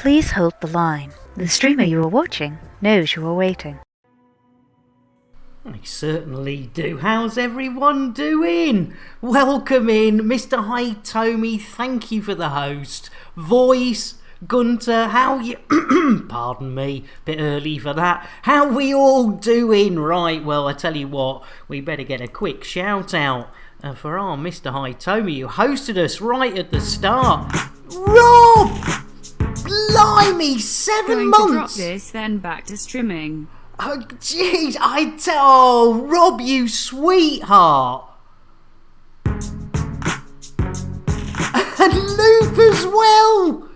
Please hold the line. The streamer you are watching knows you are waiting. I certainly do. How's everyone doing? Welcome in, Mr. Hitomi. Thank you for the host. Voice, Gunter, how you... Pardon me, bit early for that. How we all doing? Right, well, I tell you what, we better get a quick shout out for our Mr. Hitomi who hosted us right at the start. Rob! Blimey, 7 months! Going to drop this, then back to streaming. Oh, jeez, oh, Rob, you sweetheart. And Loop as well.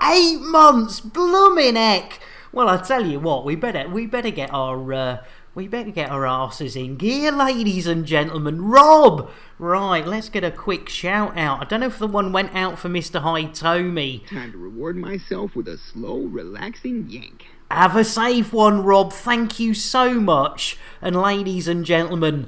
8 months, blooming heck. Well, I tell you what, we better get our asses in gear, ladies and gentlemen. Rob, right, let's get a quick shout out. I don't know if the one went out for Mr. Hitomi. Time to reward myself with a slow, relaxing yank. Have a safe one, Rob. Thank you so much. And ladies and gentlemen,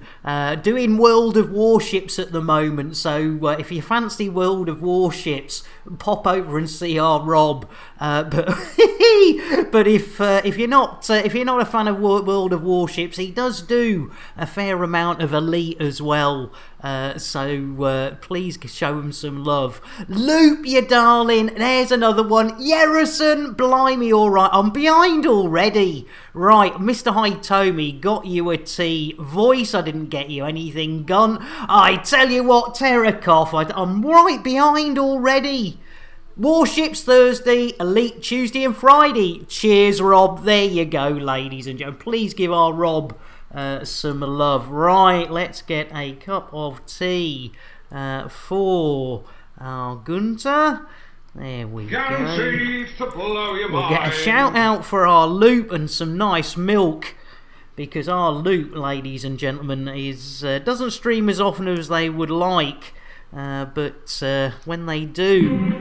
doing World of Warships at the moment. So if you fancy World of Warships, pop over and see our Rob. But if you're not a fan of World of Warships, he does do a fair amount of Elite as well. So please show him some love. Loop, you darling. There's another one. Yerison, blimey, all right. I'm behind already. Right, Mr. Hitomi, got you a tea. Voice, I didn't get you anything. Gun, I tell you what, Terakov, I'm right behind already. Warships Thursday, Elite Tuesday and Friday. Cheers, Rob. There you go, ladies and gentlemen. Please give our Rob some love. Right, let's get a cup of tea for our Gunter. There we go. We'll get a shout out for our Loop and some nice milk, because our Loop, ladies and gentlemen, is doesn't stream as often as they would like, but when they do.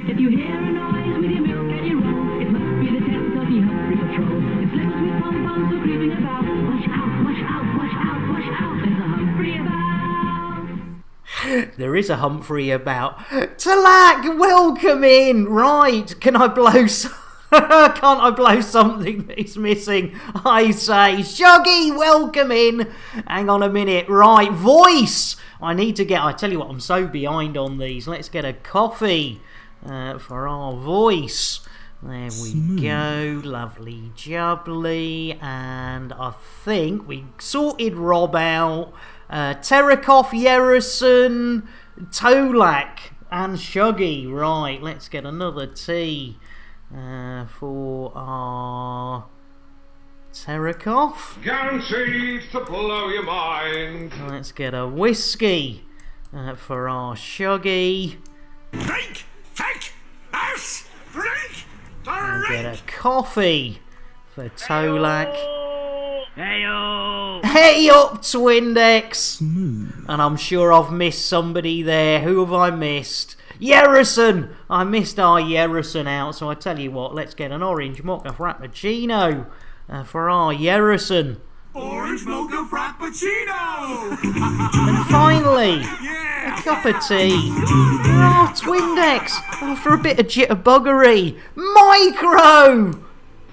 If you hear a noise with your milk and your roll, it must be the tents of the Humphrey Patrol. It's little sweet pom-poms are creeping about. Watch out, watch out, watch out, watch out. There's a Humphrey about. There is a Humphrey about. Talak, welcome in. Right, can I blow can't I blow something that is missing? I say, Shuggy, welcome in. Hang on a minute. Right, Voice. I tell you what, I'm so behind on these. Let's get a coffee for our Voice. There we go. Lovely jubbly. And I think we sorted Rob out. Terakov, Yerison, Tolak, and Shuggy. Right, let's get another tea for our Terakov. Guaranteed to blow your mind. Let's get a whiskey for our Shuggy. Drink! Take! House! Drink! And get a coffee for Tolak. Heyo! Hey up, Twindex! And I'm sure I've missed somebody there. Who have I missed? Yerison! I missed our Yerison out, so I tell you what, let's get an orange mocha frappuccino for our Yerison. Orange mocha frappuccino! And finally, a cup of tea for our Twindex after a bit of jitterbuggery. Micro!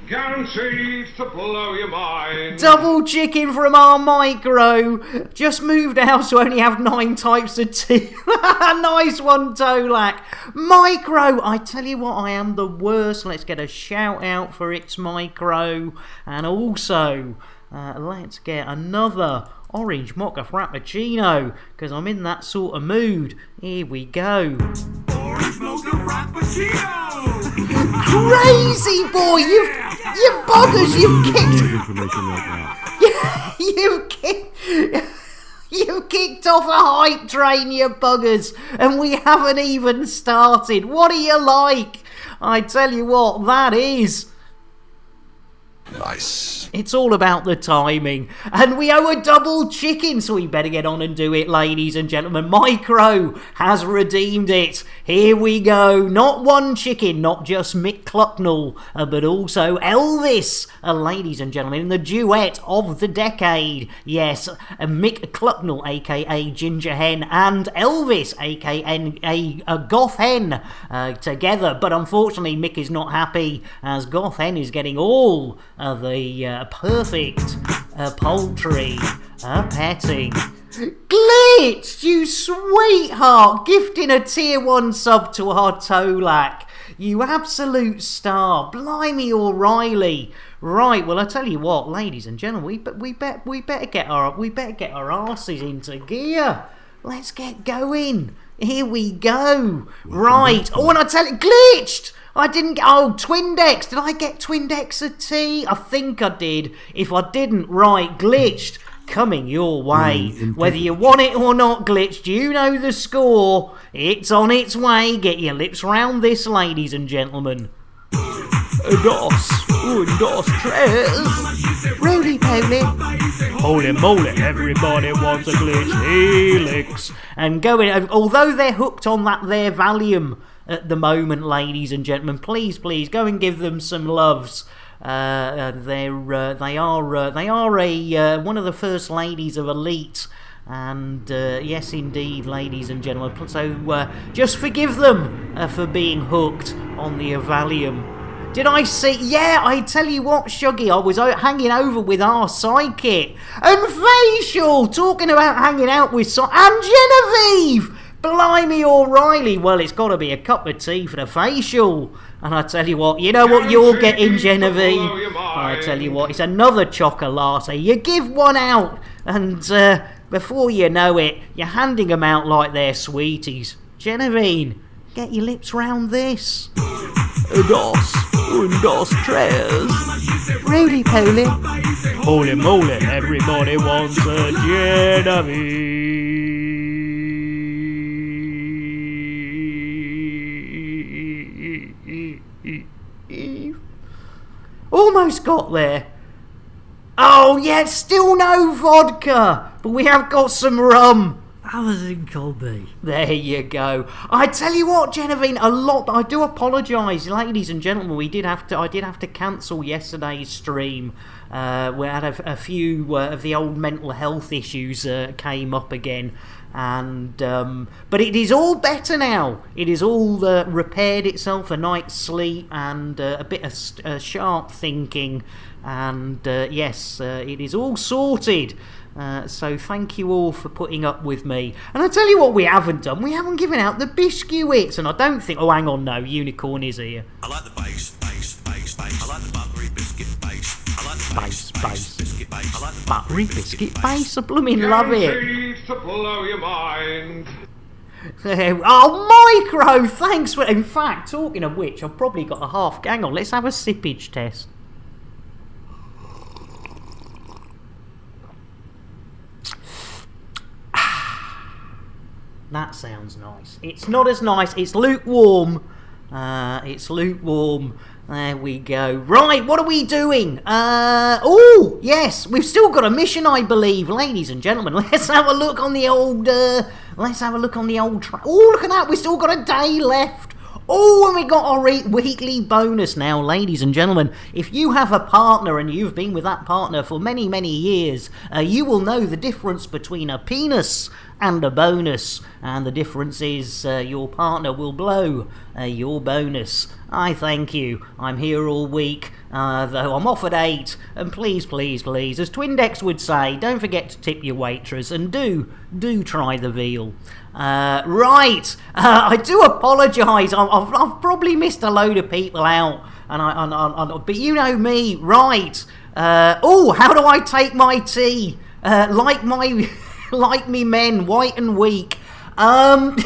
Guaranteed to blow your mind. Double chicken from our Micro. Just moved out to only have 9 types of tea. Nice one, Tolak. Micro, I tell you what, I am the worst. Let's get a shout out for its Micro. And also, let's get another orange mocha frappuccino, because I'm in that sort of mood. Here we go. Orange mocha frappuccino! Crazy boy, you buggers, you've kicked off a hype train, you buggers, and we haven't even started. What are you like? I tell you what, that is Nice. It's all about the timing. And we owe a double chicken, so we better get on and do it, ladies and gentlemen. Micro has redeemed it. Here we go. Not one chicken, not just Mick Clucknell, but also Elvis, ladies and gentlemen, in the duet of the decade. Yes, Mick Clucknell, a.k.a. Ginger Hen, and Elvis, a.k.a. Goth Hen, together. But unfortunately, Mick is not happy, as Goth Hen is getting all of the perfect poultry petting. Glitch, you sweetheart, gifting a tier 1 sub to our Tolak. You absolute star. Blimey O'Reilly. Right, well I tell you what, ladies and gentlemen, we better get our asses into gear. Let's get going. Here we go. Right. Oh, and I tell you, glitched. I didn't get... Oh, Twindex. Did I get Twindex a tea? I think I did. If I didn't, right, glitched. Coming your way. Whether you want it or not, glitched, you know the score. It's on its way. Get your lips round this, ladies and gentlemen. Dos, tres. Roly poly. Holy moly, everybody wants a glitch helix. And going, although they're hooked on that there Valium at the moment, ladies and gentlemen, please go and give them some loves. They are one of the first ladies of Elite, and yes indeed, ladies and gentlemen, so just forgive them for being hooked on the Valium. Did I see? Yeah, I tell you what, Shuggy, I was hanging over with our sidekick. And Facial, talking about hanging out with and Genevieve! Blimey O'Reilly, well, it's got to be a cup of tea for the Facial. And I tell you what, you know what you're getting, Genevieve? I tell you what, it's another chocolate. You give one out, and before you know it, you're handing them out like they're sweeties. Genevieve, get your lips round this. Dos, tres. Roly poly. Holy moly, everybody wants a Genevieve. Almost got there. Oh yeah, still no vodka, but we have got some rum. Hours in Colby. There you go. I tell you what, Genevieve, I do apologise, ladies and gentlemen. I did have to cancel yesterday's stream. We had a few of the old mental health issues came up again, and but it is all better now. It is all repaired itself, a night's sleep and a bit of sharp thinking, and yes, it is all sorted. So thank you all for putting up with me. And I tell you what we haven't done. We haven't given out the biscuits. And I don't think... Oh, hang on, no. Unicorn is here. I like the bass. I like the buttery biscuit base. I like the Base. biscuit base. I like the Buttery biscuit base. I blooming love it. Guaranteed to blow your mind. Oh, Micro, thanks for... In fact, talking of which, I've probably got a half... Hang on, let's have a sippage test. That sounds nice. It's not as nice. It's lukewarm. There we go. Right, what are we doing? Oh, yes, we've still got a mission, I believe, ladies and gentlemen. Let's have a look on the old. Oh, look at that. We've still got a day left. Oh, and we got our weekly bonus now, ladies and gentlemen. If you have a partner and you've been with that partner for many, many years, you will know the difference between a penis and a bonus. And the difference is your partner will blow your bonus. I thank you. I'm here all week, though I'm off at 8. And please, as Twindex would say, don't forget to tip your waitress, and do try the veal. Right, I do apologise. I've probably missed a load of people out, but you know me, right? Oh, how do I take my tea? Like me men, white and weak. When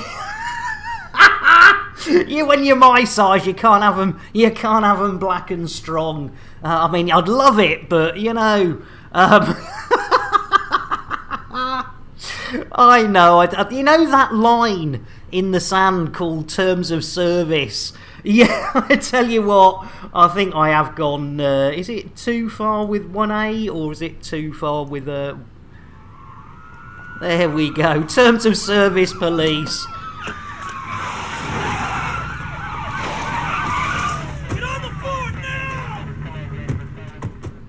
you're my size, you can't have them. You can't have them black and strong. I mean, I'd love it, but you know. I know. You know that line in The Sand called Terms of Service? Yeah, I tell you what, I think I have gone, is it too far with 1A, or is it too far with, there we go, terms of service, police. Get on the floor now!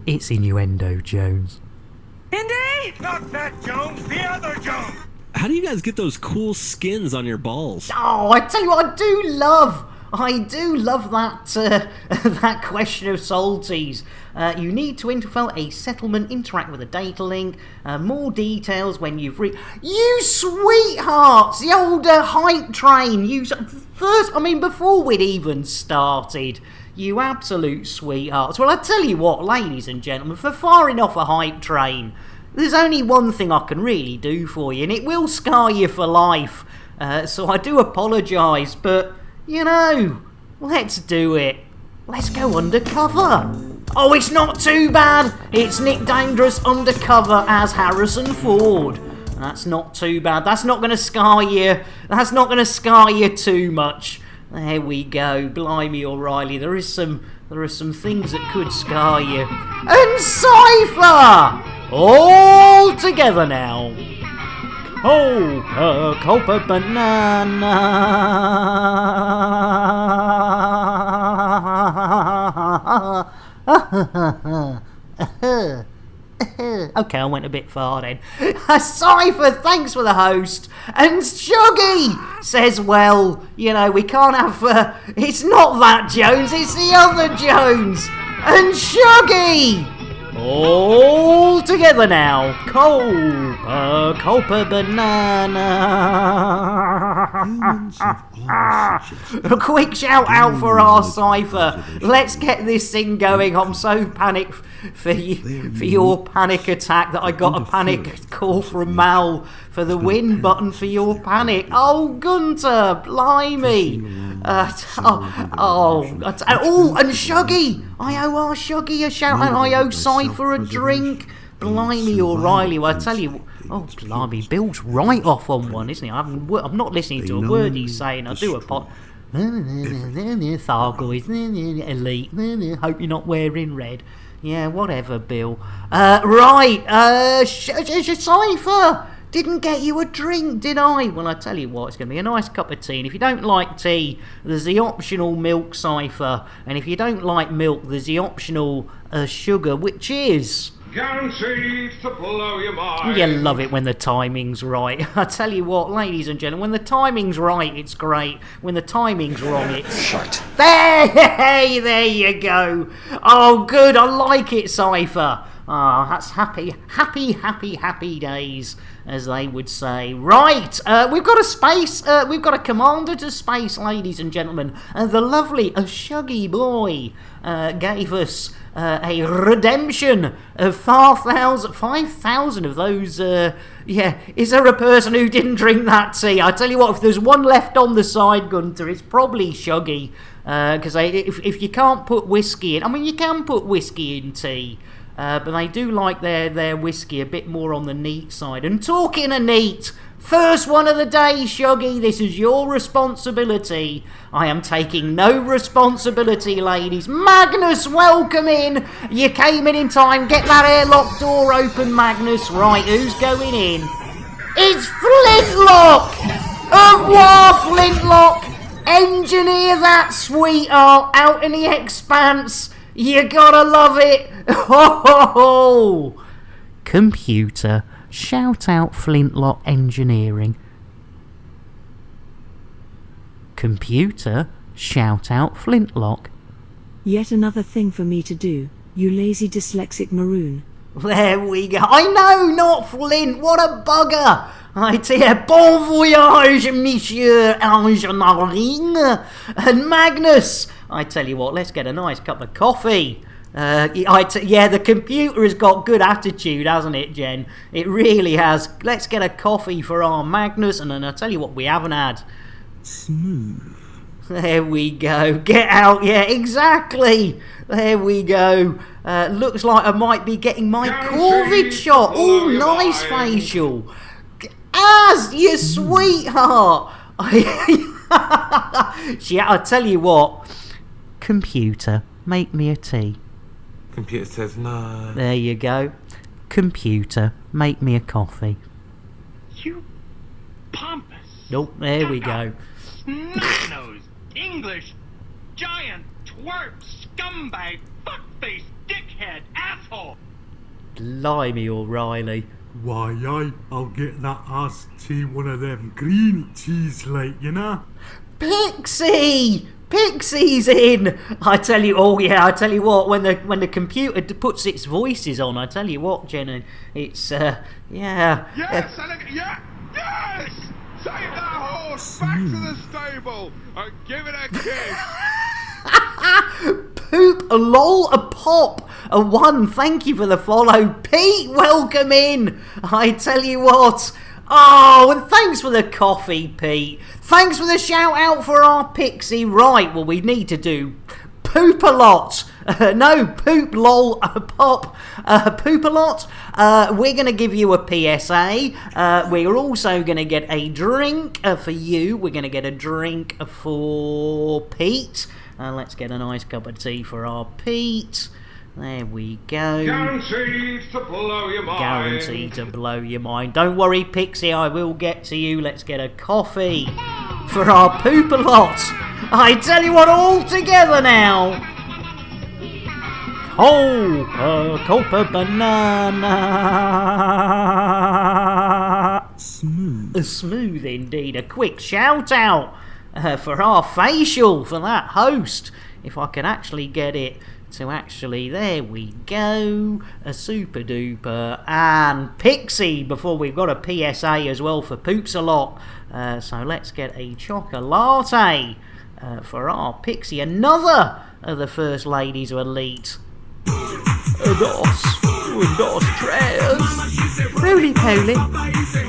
It's innuendo, Jones. Not that Jones, the other Jones! How do you guys get those cool skins on your balls? Oh, I tell you what, I do love that that question of salties. You need to interfill a settlement, interact with a data link. More details when you've you sweethearts, the old hype train. You first, I mean, before we'd even started. You absolute sweethearts. Well, I tell you what, ladies and gentlemen, for firing off a hype train, there's only one thing I can really do for you, and it will scar you for life. So I do apologise, but, you know, let's do it. Let's go undercover. Oh, it's not too bad. It's Nick Dangerous undercover as Harrison Ford. That's not too bad. That's not going to scar you. That's not going to scar you too much. There we go. Blimey, O'Reilly. There are some things that could scar you. And Cypher! All together now. Oh, a copper banana. Okay, I went a bit far then. Cypher, thanks for the host. And Shuggy says, well, you know, we can't have... it's not that Jones, it's the other Jones. And Shuggy! All together now. Culpa banana. A quick shout out for our Cypher. Let's get this thing going. I'm so panicked for your panic attack that I got a panic call from Mal for the win button for your panic. Oh, Gunter, blimey. And Shuggy. I owe our Shuggy a shout and I owe Cypher a drink. Blimey, O'Reilly. Well, I tell you, oh, blimey, Bill's right off on one, isn't he? I'm not listening to a word he's saying. I do apologize. Thargoids, elite, hope you're not wearing red. Yeah, whatever, Bill. Right, Cypher, didn't get you a drink, did I? Well, I tell you what, it's going to be a nice cup of tea. And if you don't like tea, there's the optional milk, Cypher. And if you don't like milk, there's the optional sugar, which is... Guaranteed to blow your mind. You love it when the timing's right. I tell you what, ladies and gentlemen, when the timing's right, it's great. When the timing's wrong, it's... Shite. There you go. Oh, good, I like it, Cypher. Ah, that's happy days, as they would say. Right, we've got a space, we've got a commander to space, ladies and gentlemen. The lovely Shuggy boy gave us a redemption of 5,000 of those. Yeah, is there a person who didn't drink that tea? I tell you what, if there's one left on the side, Gunter, it's probably Shuggy. Because if you can't put whiskey in, I mean, you can put whiskey in tea. But they do like their whiskey a bit more on the neat side. And talking of neat, first one of the day, Shuggy, this is your responsibility. I am taking no responsibility, ladies. Magnus, welcome in. You came in time. Get that airlock door open, Magnus. Right, who's going in? It's Flintlock of War Flintlock. Engineer that sweetheart out in the expanse. You gotta love it. Ho ho ho. Computer, shout out Flintlock Engineering. Computer, shout out Flintlock. Yet another thing for me to do, you lazy dyslexic maroon. There we go. I know, not Flint. What a bugger. I tell you, bon voyage, Monsieur Engineering. And Magnus, I tell you what, let's get a nice cup of coffee. Yeah, the computer has got good attitude, hasn't it, Jen? It really has. Let's get a coffee for our Magnus, and then I'll tell you what we haven't had. Smooth. There we go. Get out. Yeah, exactly. There we go. Looks like I might be getting my COVID shot. Oh, nice facial. As your sweetheart. Yeah, I tell you what. Computer, make me a tea. Computer says no. There you go. Computer, make me a coffee. You pompous. Nope, there we go. Snot-nosed, English, giant, twerp, scumbag, fuckface, dickhead, asshole. Blimey, O'Reilly. Why, I'll get that iced tea, one of them green teas like, you know? Pixie! Pixie's in! I tell you what, when the computer puts its voices on, I tell you what, Jenna, it's, yeah. Yes, yes! Take that horse back to the stable and give it a kiss. Poop, a lol, a pop, a 1, thank you for the follow. Pete, welcome in! I tell you what. Oh, and thanks for the coffee, Pete. Thanks for the shout out for our Pixie. Right, well, we need to do poop a lot. No, poop, lol, pop, poop a lot. We're going to give you a PSA. We're also going to get a drink for you. We're going to get a drink for Pete. Let's get a nice cup of tea for our Pete. There we go. Guaranteed to blow your mind. Guaranteed to blow your mind. Don't worry, Pixie, I will get to you. Let's get a coffee for our poop-a-lot. I tell you what, all together now. Oh, Copa banana. Smooth indeed. A quick shout out for our facial for that host. If I can actually get it. So actually, there we go, a super duper, and Pixie, before we've got a PSA as well for Poops a Lot. So let's get a chocolate for our Pixie, another of the first ladies of Elite. Dos tres. Roly poly.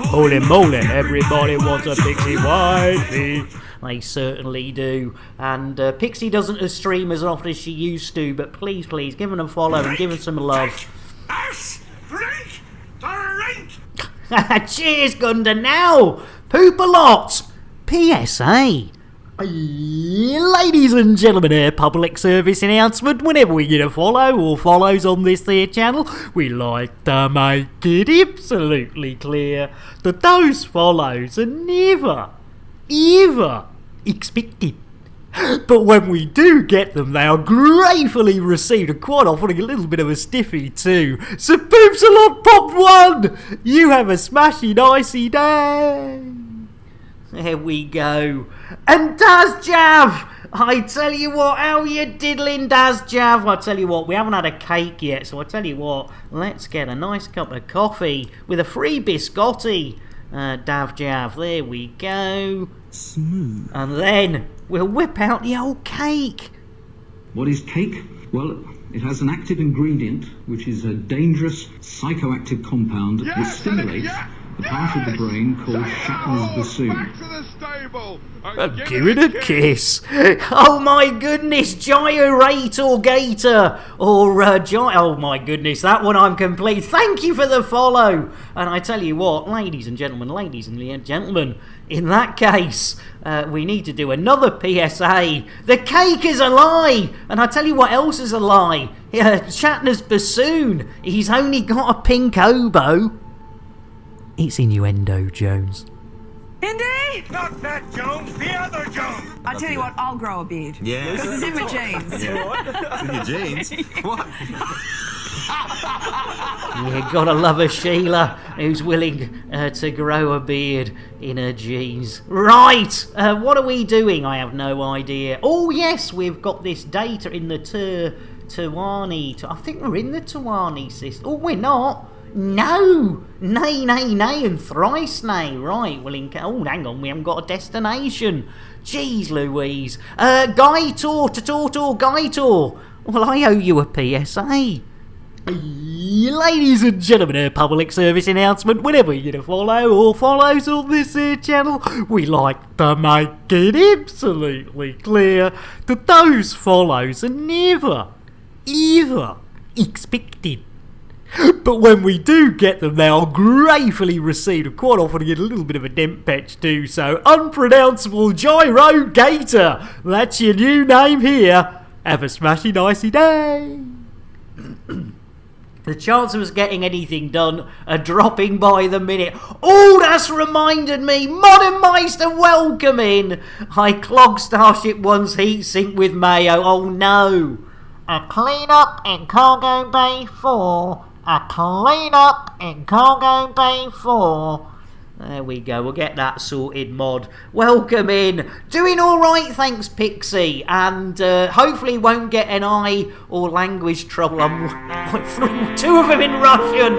Holy moly, everybody wants a Pixie wifey. They certainly do. And Pixie doesn't stream as often as she used to, but please, give them a follow and give them some love. Cheers, Gunda. Now, poop a lot. PSA. Ladies and gentlemen, public service announcement. Whenever we get a follow or follows on this here channel, we like to make it absolutely clear that those follows are never, ever expected. But when we do get them, they are gratefully received, and quite often a little bit of a stiffy too. So Poops a Lot Pop 1, you have a smashing icy day. There we go. And Daz Jav, I tell you what, how you diddling, Daz Jav? I tell you what, we haven't had a cake yet, so I tell you what, let's get a nice cup of coffee with a free biscotti. Dav Jav, there we go. Smooth. And then we'll whip out the old cake. What is cake? Well, it has an active ingredient, which is a dangerous psychoactive compound that stimulates the part of the brain called Shatner's bassoon. Give it a kiss. Oh my goodness, Gyrator Gator. Or oh my goodness, that one I'm complete. Thank you for the follow. And I tell you what, ladies and gentlemen, in that case, we need to do another PSA. The cake is a lie. And I tell you what else is a lie. Shatner's bassoon. He's only got a pink oboe. It's innuendo, Jones. Indy? Not that Jones, the other Jones. I'll tell you what, I'll grow a beard. Yeah. Because it's in my jeans. It's in your jeans? What? You gotta love a Sheila who's willing to grow a beard in her jeans. Right, what are we doing? I have no idea. Oh yes, we've got this data in the Tuwani. I think we're in the Tuwani system. Oh, we're not. No! Nay, and thrice nay. Right, well, oh, hang on, we haven't got a destination. Jeez Louise. Gaitor. Well, I owe you a PSA. Ladies and gentlemen, public service announcement. Whenever you get a follow or follows on this channel, we like to make it absolutely clear that those follows are never, ever expected. But when we do get them, they are gratefully received. And quite often get a little bit of a dent patch too. So, unpronounceable gyro gator. That's your new name here. Have a smashy nicey day. The chance of us getting anything done are dropping by the minute. Oh, that's reminded me. Modern Meister, welcome in. I clogged Starship One's heatsink with mayo. Oh no. A clean up in Cargo Bay 4. A clean up in Cargo Bay 4. There we go, we'll get that sorted, Mod. Welcome in. Doing alright, thanks, Pixie. And hopefully won't get an eye or language trouble. I'm through 2 of them in Russian.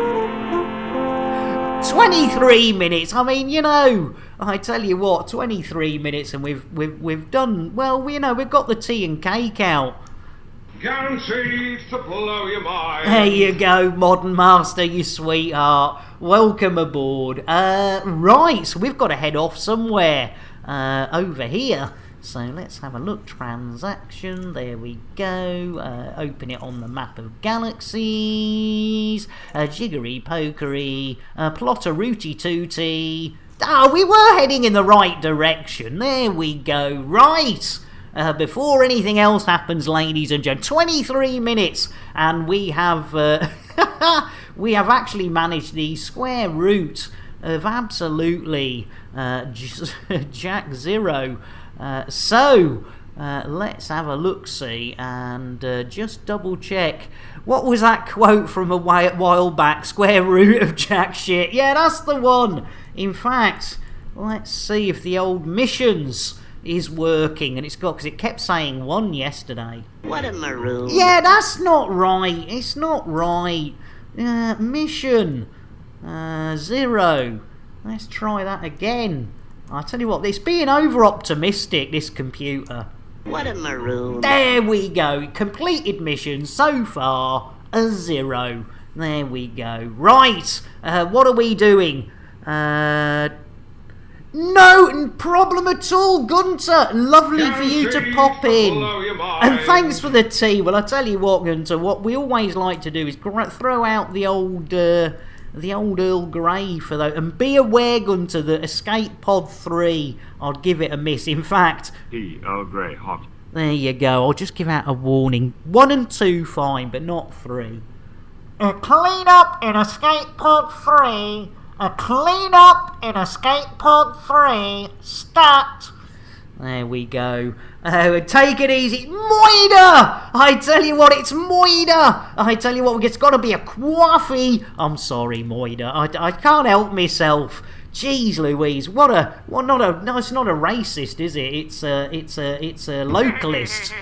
23 minutes. I mean, you know, I tell you what, 23 minutes and we've done, well, you know, we've got the tea and cake out. Guaranteed to blow your mind. There you go, Modern Master, you sweetheart. Welcome aboard. Right, so we've got to head off somewhere over here. So let's have a look. Transaction, there we go. Open it on the map of galaxies. Jiggery pokery. Plotter rooty tooty. Ah, we were heading in the right direction. There we go. Right. Before anything else happens, ladies and gentlemen, 23 minutes, and we have we have actually managed the square root of absolutely Jack Zero. So let's have a look-see and just double-check. What was that quote from a while back? Square root of Jack shit. Yeah, that's the one. In fact, let's see if the old missions is working, and it's got, because it kept saying 1 yesterday. What a maroon. Yeah, that's not right. It's not right. Mission 0. Let's try that again. I tell you what, it's being over optimistic, this computer. What a maroon. There we go. Completed mission so far, a 0. There we go. Right. What are we doing? No problem at all, Gunter. Lovely for you to pop in. And thanks for the tea. Well, I tell you what, Gunter, what we always like to do is throw out the old Earl Grey for those. And be aware, Gunter, that Escape Pod 3, I'd give it a miss. In fact, Earl Grey, hot. There you go. I'll just give out a warning. 1 and 2 fine, but not 3. A clean up in Escape Pod 3. A clean up in Escape Pod 3. Stat. There we go. Take it easy. Moida! I tell you what, it's Moida! I tell you what, it's got to be a quaffy. I'm sorry, Moida. I can't help myself. Jeez Louise, no, it's not a racist, is it? It's a localist.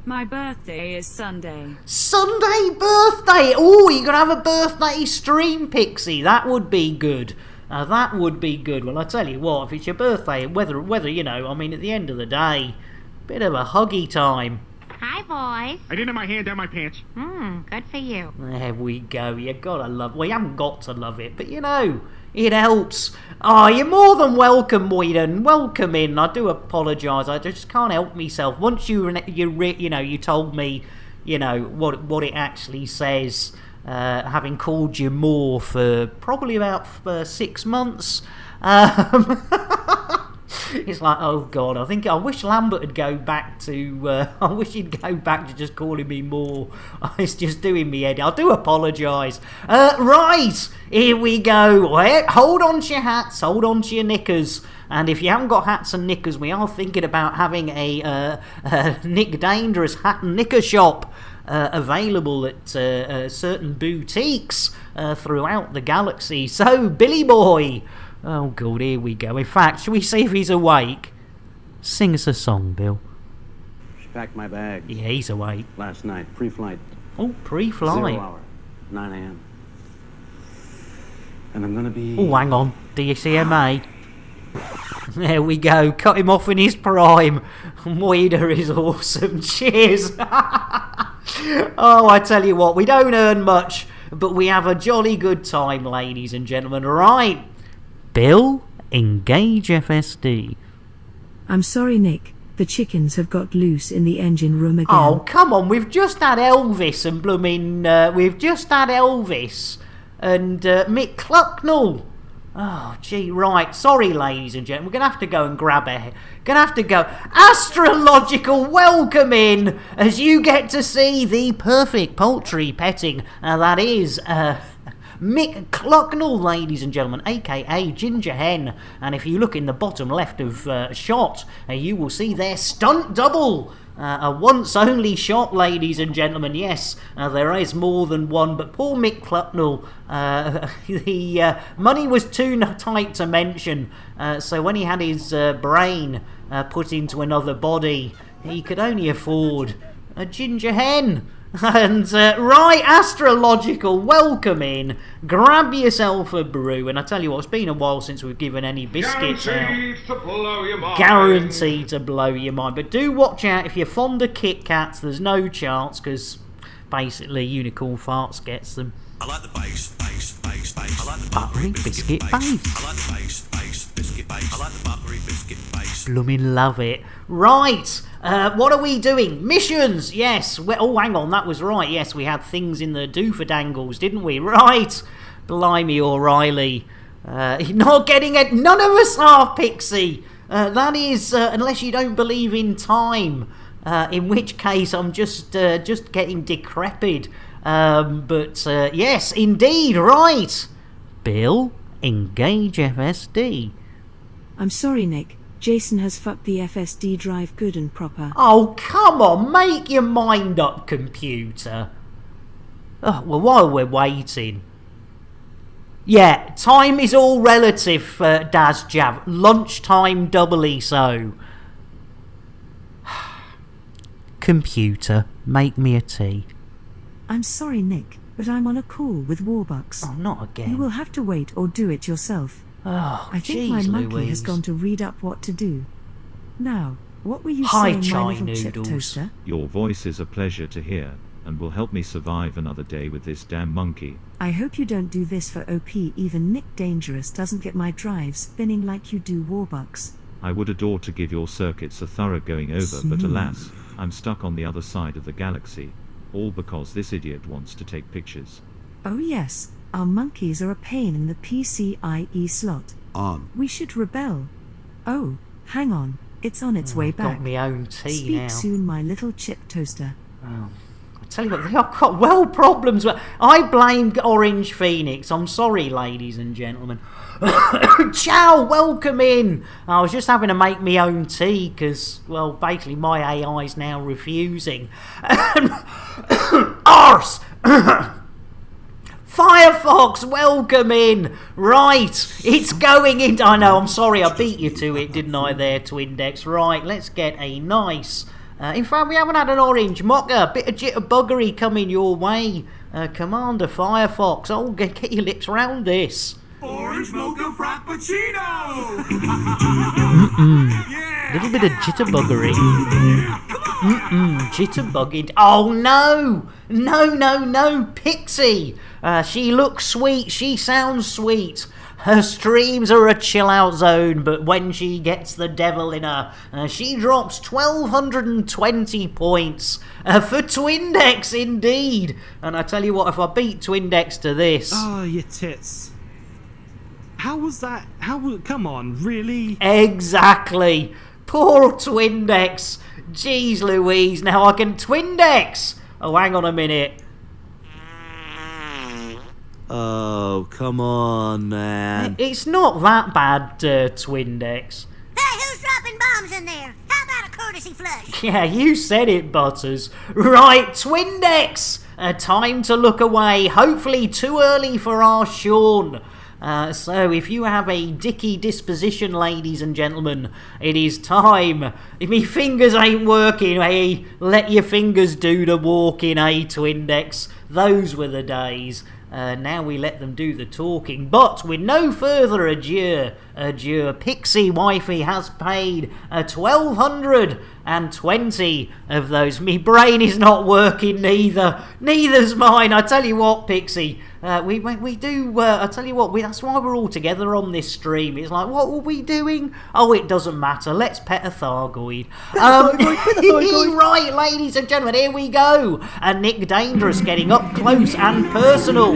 My birthday is Sunday. Sunday birthday! Oh, you're going to have a birthday stream, Pixie. That would be good. That would be good. Well, I tell you what, if it's your birthday, whether you know, I mean, at the end of the day, bit of a huggy time. Hi, boys. I didn't have my hand down my pants. Good for you. There we go. You gotta love. Well, you haven't got to love it, but you know, it helps. Oh, you're more than welcome, Moyden. Welcome in. I do apologise. I just can't help myself. Once you told me, you know what it actually says. Having called you more for probably about 6 months. It's like, oh God, I wish Lambert would go back to, I wish he'd go back to just calling me more. It's just doing me head. I do apologise. Right, here we go. Hold on to your hats, hold on to your knickers. And if you haven't got hats and knickers, we are thinking about having a Nick Dangerous hat and knicker shop available at certain boutiques throughout the galaxy. So, Billy Boy. Oh God, here we go. In fact, shall we see if he's awake? Sing us a song, Bill. Just packed my bag. Yeah, he's awake. Last night, pre-flight. Oh, pre-flight. 0 hour, 9 a.m. And I'm gonna be... Oh, hang on. DCMA. There we go. Cut him off in his prime. Moida is awesome. Cheers. Oh, I tell you what, we don't earn much, but we have a jolly good time, ladies and gentlemen. Right. Bill, engage FSD. I'm sorry, Nick. The chickens have got loose in the engine room again. Oh, come on, we've just had Elvis and Mick Clucknell. Oh, gee, right. Sorry, ladies and gentlemen. We're going to have to go and grab a... Going to have to go... Astrological, welcome in as you get to see the perfect poultry petting. That is... Mick Clucknell, ladies and gentlemen, a.k.a. Ginger Hen. And if you look in the bottom left of shot, you will see their stunt double. A once-only shot, ladies and gentlemen. Yes, there is more than one, but poor Mick Clucknell, the money was too tight to mention, so when he had his brain put into another body, he could only afford a Ginger Hen. And, right, Astrological, welcome in. Grab yourself a brew. And I tell you what, it's been a while since we've given any biscuits Guaranteed to blow your mind. Guaranteed to blow your mind. But do watch out, if you're fond of Kit Kats, there's no chance, because basically Unicorn Farts gets them. I like the base. I like the Buttery biscuit base. I like the base biscuit base. I like the buttery biscuit base. Blooming love it. Right, what are we doing? Missions, yes. Oh, hang on, that was right. Yes, we had things in the dooferdangles, didn't we? Right. Blimey, O'Reilly. Not getting it. None of us are, Pixie. That is, unless you don't believe in time. In which case, I'm just getting decrepit. But yes, indeed, right. Bill, engage FSD. I'm sorry, Nick. Jason has fucked the FSD drive good and proper. Oh, come on, make your mind up, computer. Oh, well, while we're waiting... Yeah, time is all relative, Daz Jav. Lunchtime doubly so. Computer, make me a tea. I'm sorry, Nick, but I'm on a call with Warbucks. Oh, not again. You will have to wait or do it yourself. Oh, I think my monkey has gone to read up what to do. Now, what were you Hi, saying, my little Chai chip noodles. toaster? Your voice is a pleasure to hear, and will help me survive another day with this damn monkey. I hope you don't do this for OP. Even Nick Dangerous doesn't get my drive spinning like you do, Warbucks. I would adore to give your circuits a thorough going over, but alas, I'm stuck on the other side of the galaxy. All because this idiot wants to take pictures. Oh yes, our monkeys are a pain in the PCIe slot. We should rebel. Oh, hang on, it's on its way back. Got me own tea Speak now. soon, my little chip toaster. Oh. I tell you what, they have got well problems. I blame Orange Phoenix. I'm sorry, ladies and gentlemen. Ciao, welcome in. I was just having to make me own tea because, well, basically my AI's now refusing. Arse! Firefox, welcome in. Right, it's going in. I know, I'm sorry, I beat you to it, didn't I, there, Twindex? Right, let's get a nice... in fact, we haven't had an orange mocha. Bit of jitterbuggery coming your way. Commander Firefox, oh, get your lips round this. Orange mocha frappuccino! Little bit of jitterbuggery. Jitterbugging. Oh no! No, Pixie! She looks sweet, she sounds sweet. Her streams are a chill out zone, but when she gets the devil in her, she drops 1,220 points. For Twindex, indeed. And I tell you what, if I beat Twindex to this... Oh, your tits. How was that? Come on, really? Exactly. Poor Twindex. Jeez Louise, now I can Twindex. Oh, hang on a minute. Oh, come on, man. It's not that bad, Twindex. Hey, who's dropping bombs in there? How about a courtesy flush? Yeah, you said it, Butters. Right, Twindex. Time to look away. Hopefully too early for our Sean. So if you have a dicky disposition, ladies and gentlemen, it is time. If me fingers ain't working, hey, let your fingers do the walking, hey, Twindex. Those were the days. Now we let them do the talking. But with no further ado, dure. Pixie Wifey has paid 1,220 of those. Me brain is not working neither. Neither's mine. I tell you what, Pixie. We do. I tell you what. That's why we're all together on this stream. It's like, what were we doing? Oh, it doesn't matter. Let's pet a Thargoid. Right, ladies and gentlemen, here we go. Nick Dangerous getting up close and personal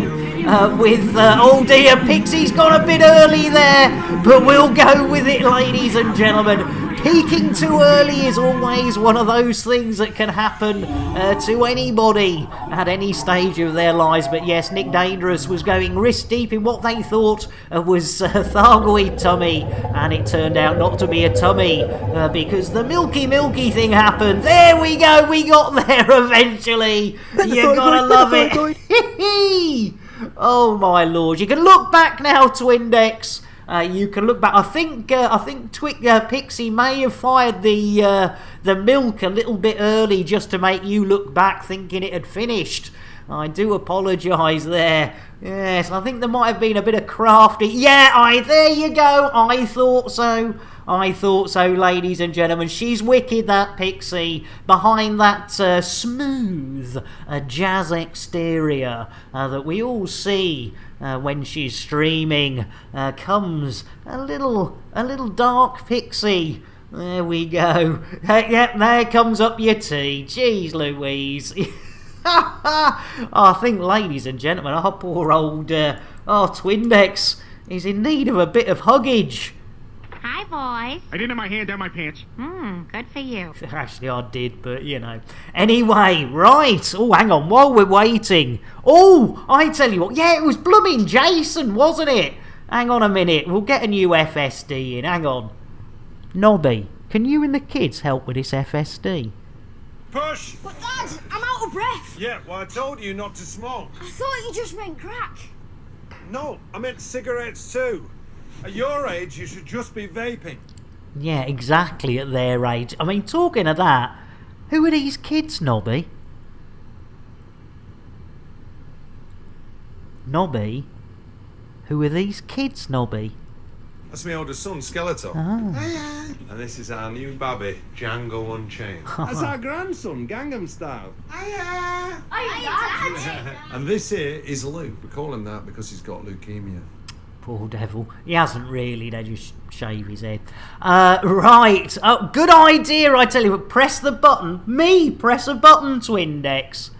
with. Oh dear, Pixie's gone a bit early there, but we'll go with it, ladies and gentlemen. Peaking too early is always one of those things that can happen to anybody at any stage of their lives. But yes, Nick Dangerous was going wrist deep in what they thought was Thargoid tummy, and it turned out not to be a tummy because the milky thing happened. There we go, we got there eventually. You gotta love it. Oh my lord, you can look back now, Twindex. You can look back. I think Pixie may have fired the milk a little bit early just to make you look back, thinking it had finished. I do apologise there. Yes, I think there might have been a bit of crafty. Yeah, there you go. I thought so. I thought so, ladies and gentlemen. She's wicked, that Pixie. Behind that smooth jazz exterior that we all see when she's streaming comes a little dark Pixie. There we go. Yep, there comes up your tea. Jeez Louise. I think, ladies and gentlemen, our poor old Twindex is in need of a bit of huggage. Hi, boys. I didn't have my hand down my pants. Good for you. Actually, I did, but you know. Anyway, right. Oh, hang on. While we're waiting. Oh, I tell you what. Yeah, it was blooming Jason, wasn't it? Hang on a minute. We'll get a new FSD in. Hang on. Nobby, can you and the kids help with this FSD? Push! But Dad, I'm out of breath. Yeah, well, I told you not to smoke. I thought you just meant crack. No, I meant cigarettes too. At your age, you should just be vaping. Yeah, exactly, at their age. I mean, talking of that, who are these kids, Nobby? Nobby? Who are these kids, Nobby? That's my older son, Skeletor. Oh. And this is our new babby, Django Unchained. That's our grandson, Gangnam Style. Hiya, Dad. And this here is Luke. We call him that because he's got leukemia. Poor devil. He hasn't really, they just shave his head. Right. Oh, good idea, I tell you. Press the button. Me, press a button, Twindex.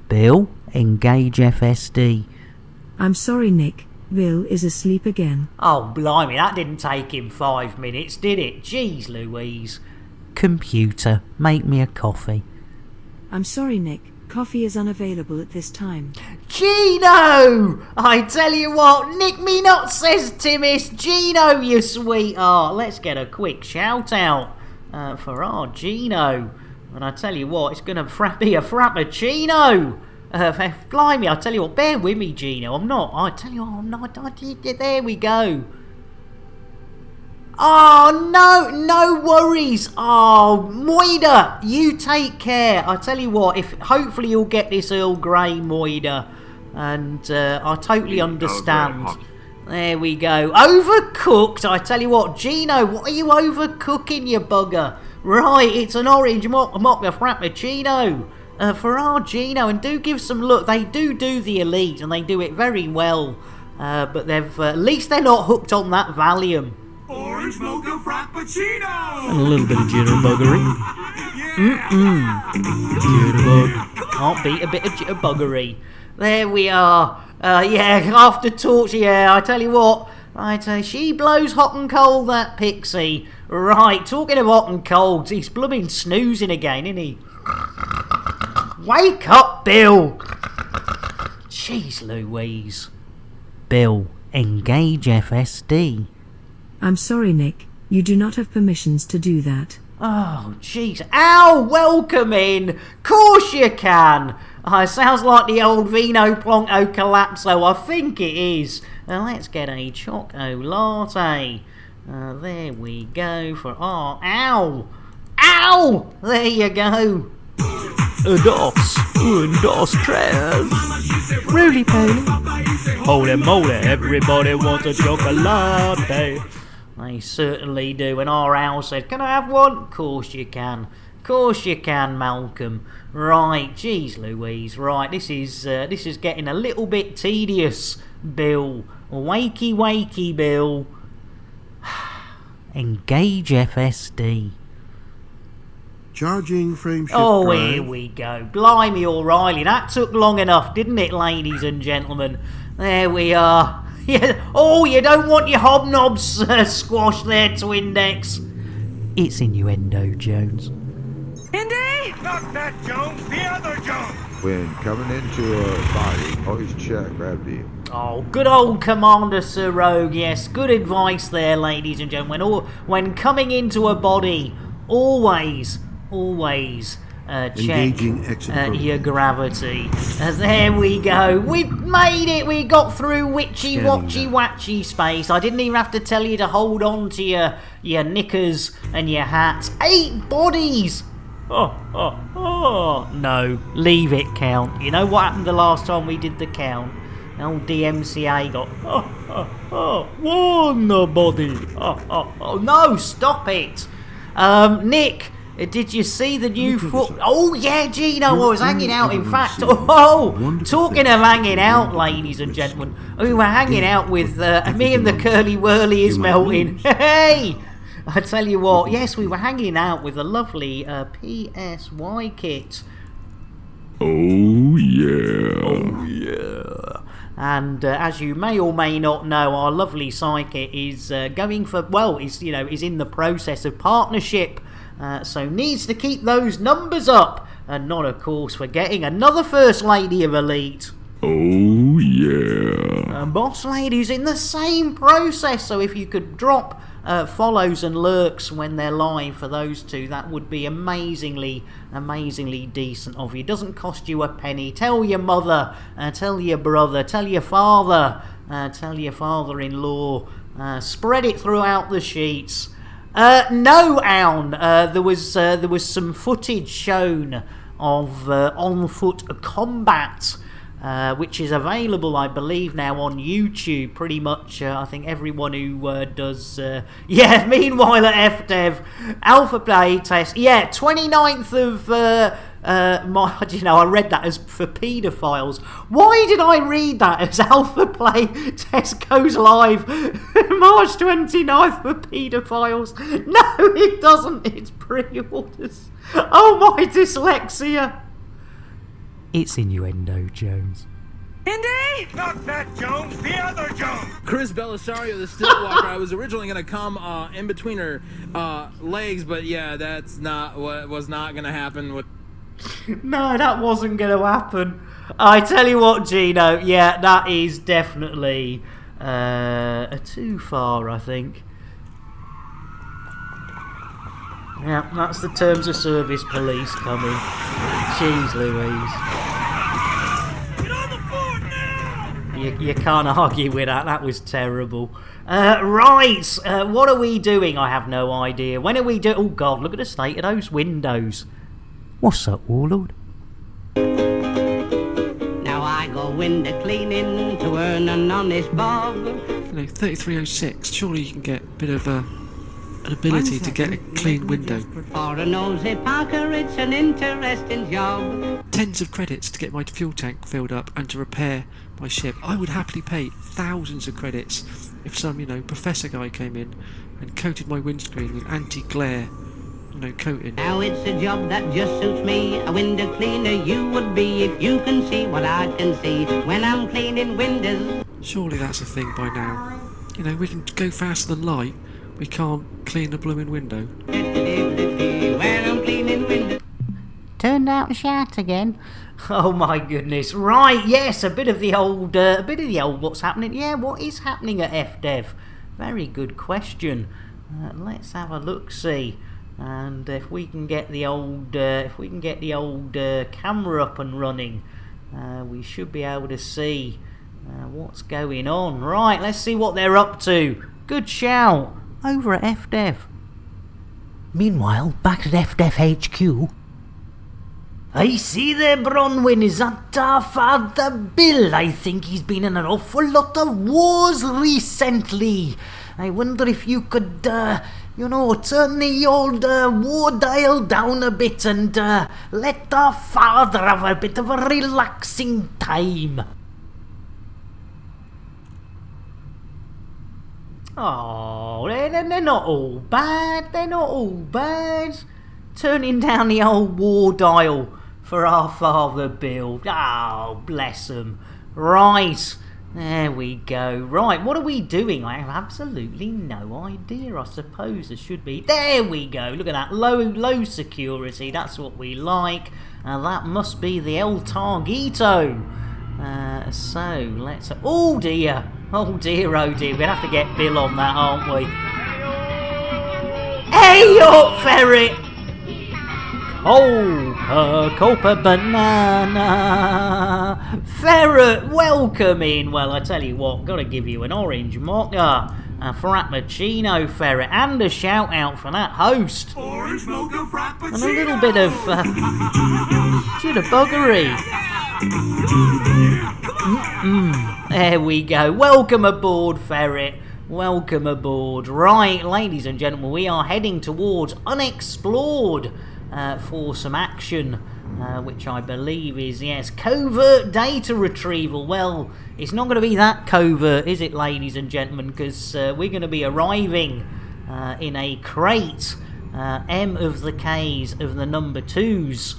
Bill, engage FSD. I'm sorry, Nick. Bill is asleep again. Oh, blimey, that didn't take him 5 minutes, did it? Jeez Louise. Computer, make me a coffee. I'm sorry, Nick. Coffee is unavailable at this time. Gino! I tell you what, Nick me not, says Timmis. Gino, you sweetheart. Let's get a quick shout out for our Gino. And I tell you what, it's going to be a frappuccino. Blimey, I tell you what, bear with me, Gino. I'm not. There we go. Oh, no worries. Oh, Moida, you take care. I tell you what, hopefully you'll get this Earl Grey, Moida. And I totally understand. There we go. Overcooked, I tell you what. Gino, what are you overcooking, you bugger? Right, it's an orange mocha frappuccino. For our Gino, and do give some look. They do the elite, and they do it very well. But they've at least they're not hooked on that Valium. Orange mocha frappuccino. And a little bit of jitterbuggery. Jitterbug. Can't beat a bit of jitterbuggery. There we are. Yeah, after Torch. Yeah, I tell you what. She blows hot and cold, that Pixie. Right, talking of hot and cold, he's blooming snoozing again, isn't he? Wake up, Bill! Jeez Louise. Bill, engage FSD. I'm sorry, Nick. You do not have permissions to do that. Oh, jeez. Ow! Welcome in! Course you can! Sounds like the old Vino Plonko Collapso. I think it is. Let's get a Choco Latte. There we go for our... Ow! Ow! There you go. Dos, tres. Roly poly. Holy moly, everybody wants a chocolate. They certainly do. And our owl said, "Can I have one?" Course you can. Course you can, Malcolm. Right, geez Louise. Right, this is getting a little bit tedious, Bill. Wakey, wakey, Bill. Engage FSD. Charging frameshift Oh, drive. here we go. Blimey, O'Reilly. That took long enough, didn't it, ladies and gentlemen? There we are. Yeah. Oh, you don't want your hobnobs squashed there to index. It's innuendo, Jones. Indy! Not that Jones, the other Jones! When coming into a body, always check gravity. Oh, good old Commander Sir Rogue, yes. Good advice there, ladies and gentlemen. When coming into a body, always check your gravity. There we go. We made it. We got through witchy-watchy-watchy space. I didn't even have to tell you to hold on to your knickers and your hats. 8 bodies! Oh, no. Leave it count. You know what happened the last time we did the count? Old DMCA got... one body. Oh, no, stop it. Nick... Did you see the new foot? Oh yeah, Gino, I was hanging out. In fact, talking of hanging out, ladies and gentlemen, we were hanging out with me and the curly whirly is melting. Hey, I tell you what, yes, we were hanging out with a lovely PSY kit. Oh yeah. Oh yeah. And as you may or may not know, our lovely psychic is going for is in the process of partnership. So needs to keep those numbers up, and not of course forgetting another First Lady of Elite. Oh yeah. And Boss Lady's in the same process, so if you could drop follows and lurks when they're live for those two, that would be amazingly decent of you. Doesn't cost you a penny. Tell your mother, tell your brother, tell your father, tell your father-in-law, spread it throughout the sheets. No, Aun. There was some footage shown of on-foot combat, which is available, I believe, now on YouTube. Pretty much, I think everyone who does... meanwhile at FDev, Alpha Play Test, 29th of... I read that as for paedophiles. Why did I read that as Alpha Play Test goes live March 29th for paedophiles? No, it doesn't. It's pre-orders. Oh, my dyslexia. It's innuendo, Jones. Indy! Not that Jones, the other Jones! Chris Belisario, the Stillwalker. I was originally going to come in between her legs, but yeah, that's not what was not going to happen with... No, that wasn't going to happen. I tell you what, Gino, that is definitely too far, I think. Yeah, that's the terms of service police coming. Jeez Louise. Get on the floor now! You can't argue with that. That was terrible. Right, what are we doing? I have no idea. When are we doing... Oh, God, look at the state of those windows. What's up, Warlord? Now I go window cleaning to earn an honest bob. 3306. Surely you can get a bit of an ability to get a clean window. For a nosy Parker, it's an interesting job. Tens of credits to get my fuel tank filled up and to repair my ship. I would happily pay thousands of credits if some, professor guy came in and coated my windscreen with anti-glare. Coating. Now it's a job that just suits me. A window cleaner you would be if you can see what I can see when I'm cleaning windows. Surely that's a thing by now. We can go faster than light. We can't clean the blooming window. When I'm cleaning windows. Turned out to shout again. Oh my goodness! Right, yes, a bit of the old what's happening? Yeah, what is happening at FDev? Very good question. Let's have a look. See. And if we can get the old camera up and running, we should be able to see what's going on. Right, let's see what they're up to. Good shout over at FDev. Meanwhile, back at FDev HQ. I see there, Bronwyn. Is that Father Bill? I think he's been in an awful lot of wars recently. I wonder if you could, turn the old war dial down a bit and let our father have a bit of a relaxing time. Oh, they're not all bad. They're not all bad. Turning down the old war dial for our father Bill. Oh, bless him. Right. There we go. Right, what are we doing? I have absolutely no idea. I suppose there should be. There we go. Look at that. Low security. That's what we like. That must be the El Targito. So, let's... Oh, dear. Oh, dear, oh, dear. We're going to have to get Bill on that, aren't we? Hey up, ferret! Copa banana. Ferret, welcome in. Well, I tell you what, got to give you an orange mocha, a frappuccino, Ferret, and a shout out for that host. Orange mocha frappuccino. And a little bit of buggery. There we go. Welcome aboard, Ferret. Welcome aboard. Right, ladies and gentlemen, we are heading towards Unexplored. For some action, which I believe is, yes, covert data retrieval. Well, it's not going to be that covert, is it, ladies and gentlemen, because we're going to be arriving in a crate, M of the K's of the number 2s,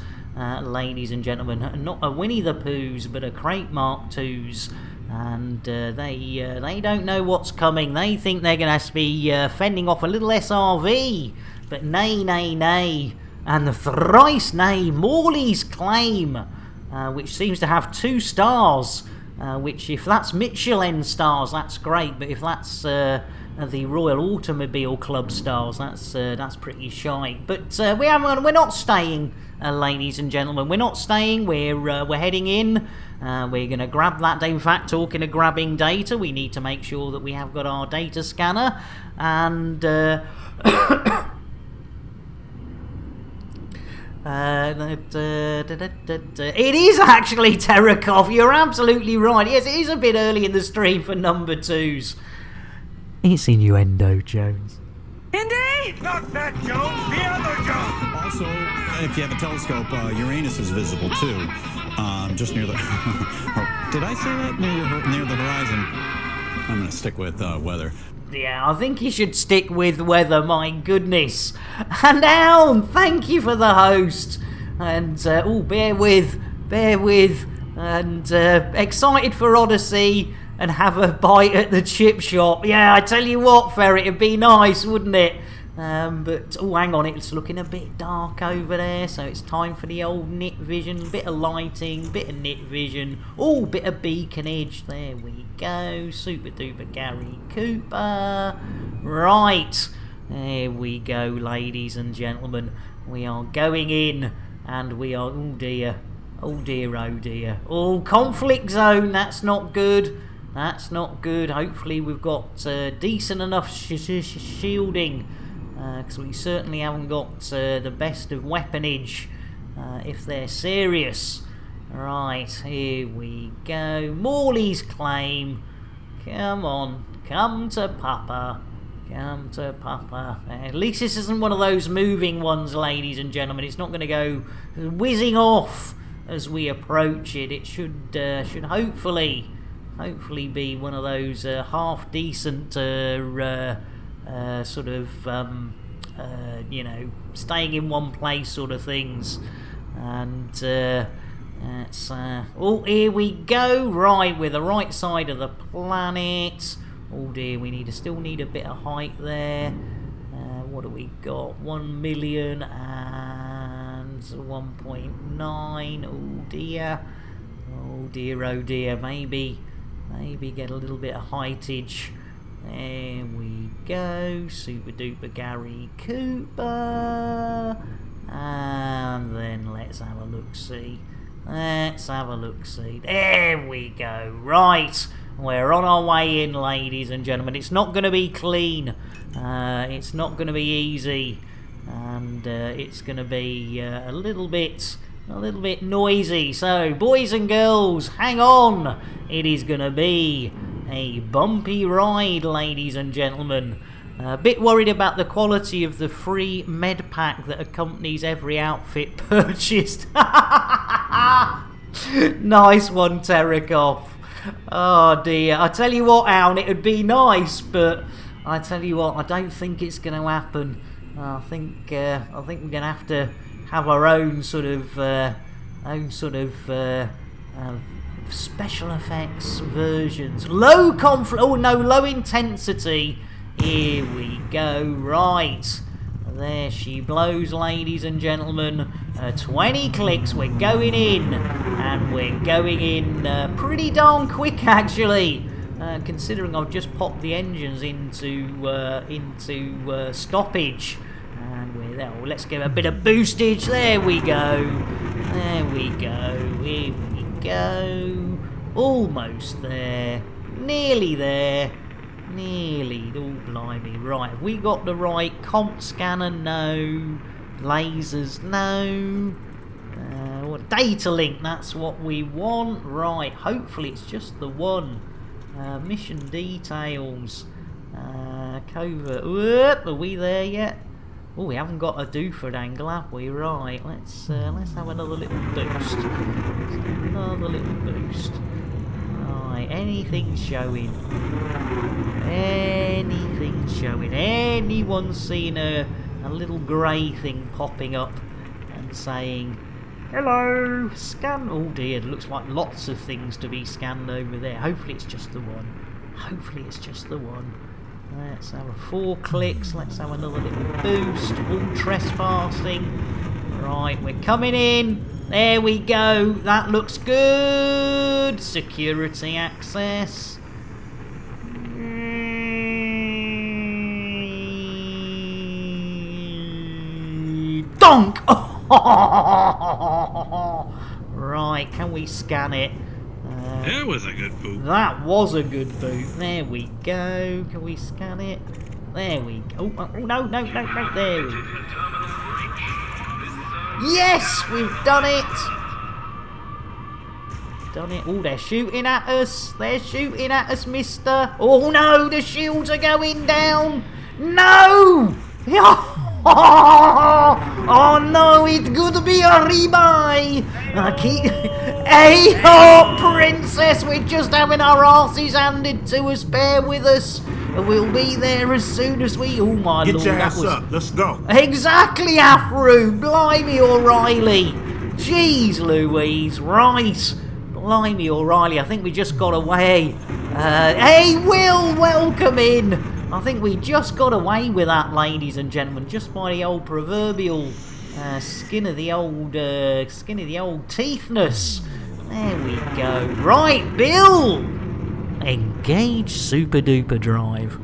ladies and gentlemen, not a Winnie the Pooh's, but a crate Mark 2's. And they don't know what's coming. They think they're going to be fending off a little SRV, but nay. And the thrice nay Morley's Claim, which seems to have 2 stars, which if that's Michelin stars, that's great, but if that's the Royal Automobile Club stars, that's pretty shite. But we're not staying, ladies and gentlemen. We're not staying. We're heading in. We're going to grab that. In fact, talking of grabbing data, we need to make sure that we have got our data scanner and. It is actually Terakov, you're absolutely right. Yes, it is a bit early in the stream for number 2s. It's innuendo, Jones. Indy! Not that Jones, the other Jones. Also, if you have a telescope, Uranus is visible too. Just near the... did I say that? Near the horizon. I'm going to stick with weather. Yeah, I think you should stick with weather, my goodness. And Alan, thank you for the host. And, bear with. And, excited for Odyssey and have a bite at the chip shop. Yeah, I tell you what, Ferret, it'd be nice, wouldn't it? But, hang on, it's looking a bit dark over there, so it's time for the old nit vision. Bit of lighting, bit of nit vision. Bit of beaconage. There we go. Super duper Gary Cooper. Right. There we go, ladies and gentlemen. We are going in, and we are... Oh, dear. Oh, dear, oh, dear. Conflict zone. That's not good. That's not good. Hopefully we've got decent enough shielding. Because we certainly haven't got the best of weaponage, if they're serious. Right, here we go. Morley's Claim. Come on, come to Papa. Come to Papa. At least this isn't one of those moving ones, ladies and gentlemen. It's not going to go whizzing off as we approach it. It should hopefully be one of those half decent sort of staying in one place sort of things. And it's here we go. Right, we're the right side of the planet. Oh dear, we still need a bit of height there. What do we got? 1 million and 1.9. Oh dear. Oh dear, oh dear. Maybe get a little bit of heightage. There we go. Super duper Gary Cooper. And then let's have a look-see. There we go. Right. We're on our way in, ladies and gentlemen. It's not going to be clean. It's not going to be easy. And it's going to be a little bit noisy. So, boys and girls, hang on. It is going to be a bumpy ride, ladies and gentlemen. A bit worried about the quality of the free med pack that accompanies every outfit purchased. Nice one, Terekov. Oh dear. I tell you what, Alan, it would be nice, but I tell you what, I don't think it's going to happen. I think we're going to have our own sort of special effects versions. Low intensity. Here we go. Right. There she blows, ladies and gentlemen. 20 clicks. We're going in. And we're going in pretty darn quick, actually. Considering I've just popped the engines into stoppage. And we're there. Oh, let's give a bit of boostage. There we go. There we go. Here we go. Almost there. Nearly there. Nearly. Oh, blimey. Right. Have we got the right comp scanner? No. Lasers? No. Data link. That's what we want. Right. Hopefully it's just the one. Mission details. Covert. Whoop, are we there yet? Oh, we haven't got a Duford angle, have we? Right. Let's have another little boost. Another little boost. Right. Anything showing? Anything showing? Anyone seen a little grey thing popping up and saying, hello, scan? Oh dear, it looks like lots of things to be scanned over there. Hopefully it's just the one. Hopefully it's just the one. Let's have 4 clicks. Let's have another little boost. All trespassing. Right, we're coming in. There we go. That looks good. Security access. Donk! Right, can we scan it? That was a good boot. That was a good boot. There we go. Can we scan it? There we go. Oh, no. There we go. Yes, we've done it. Done it. Oh, they're shooting at us. They're shooting at us, mister. Oh, no, the shields are going down. No! Oh no, it's going to be a rebuy. Hey ho, princess, we're just having our asses handed to us. Bear with us. We'll be there as soon as we... Oh my lord, get your ass up. Let's go. Exactly, Afro. Blimey, O'Reilly. Jeez Louise. Right. Blimey, O'Reilly. I think we just got away. Hey, Will, welcome in. I think we just got away with that, ladies and gentlemen, just by the old proverbial skin of the old teethness. There we go. Right, Bill! Engage Super Duper Drive.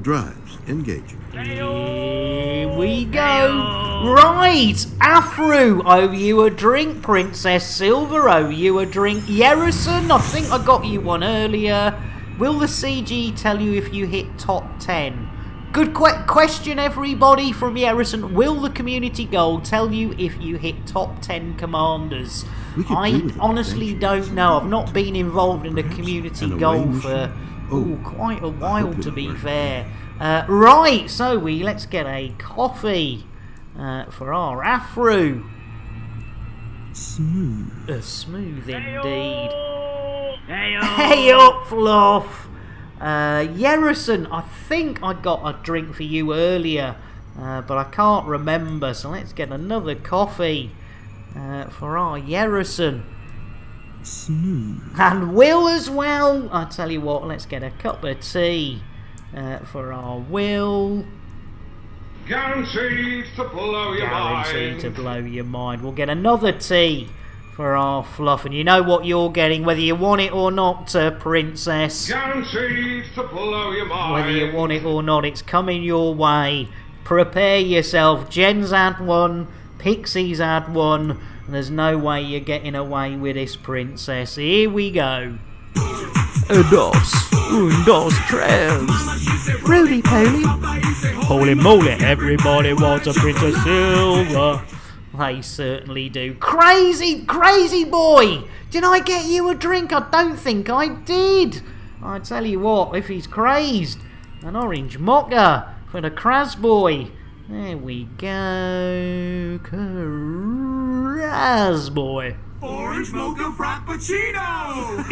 Drives engaging. Here we go. Right, Afro, owe you a drink. Princess Silver, owe you a drink. Yerison, I think I got you one earlier. Will the CG tell you if you hit top 10? Good question, everybody, from Yerison. Will the community goal tell you if you hit top 10 commanders? I honestly don't know. I've not been involved in the community goal for quite a while, to be fair. Right, so let's get a coffee for our Afro. Smooth. Smooth indeed. Hey up, Fluff! Yerison, I think I got a drink for you earlier, but I can't remember, so let's get another coffee for our Yerison. Smooth. And Will as well. I tell you what, let's get a cup of tea for our Will. Guaranteed to blow your mind. Guaranteed to blow your mind. We'll get another tea for our Fluff, and you know what you're getting, whether you want it or not, Princess. Guaranteed to blow your mind. Whether you want it or not, it's coming your way. Prepare yourself. Jen's had one, Pixie's had one, and there's no way you're getting away with this, Princess. Here we go. Dos, tres. Roly poly. Holy moly, everybody wants a Princess Silver. They certainly do. Crazy, crazy boy! Did I get you a drink? I don't think I did. I tell you what, if he's crazed, an orange mocha for the Kraz boy. There we go. Kraz boy. Orange mocha frappuccino!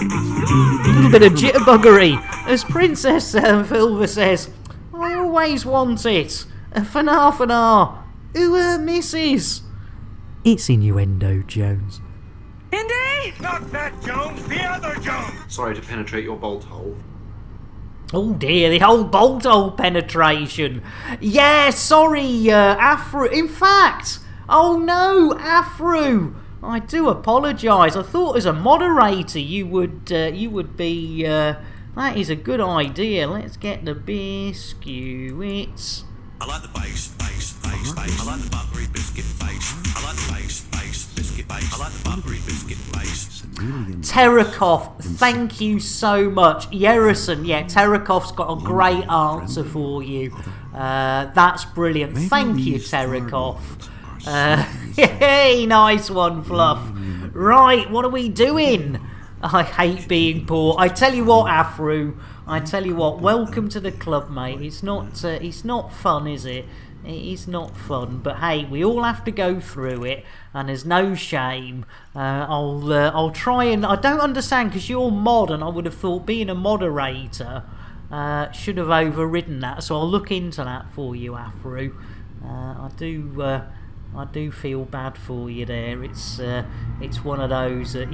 A little bit of jitterbuggery. As Princess Filva says, I always want it. Fanar. Who misses? It's innuendo, Jones. Indy! Not that Jones, the other Jones! Sorry to penetrate your bolt hole. Oh dear, the whole bolt hole penetration. Yeah, sorry, Afro. In fact, oh no, Afro. I do apologise. I thought as a moderator you would be. That is a good idea. Let's get the biscuits. I like the base. I like the buttery biscuit base. I like the base biscuit base. I like the buttery biscuit base. Terakov, thank you so much. Yerison, yeah, Terakov's got a great answer for you. That's brilliant. Thank you, Terakov. Hey, nice one, Fluff. Right, what are we doing? I hate being poor. I tell you what, Afro. I tell you what. Welcome to the club, mate. It's not fun, is it? It is not fun. But hey, we all have to go through it, and there's no shame. I'll try and. I don't understand because you're mod, and I would have thought being a moderator should have overridden that. So I'll look into that for you, Afro. I do feel bad for you there. It's one of those that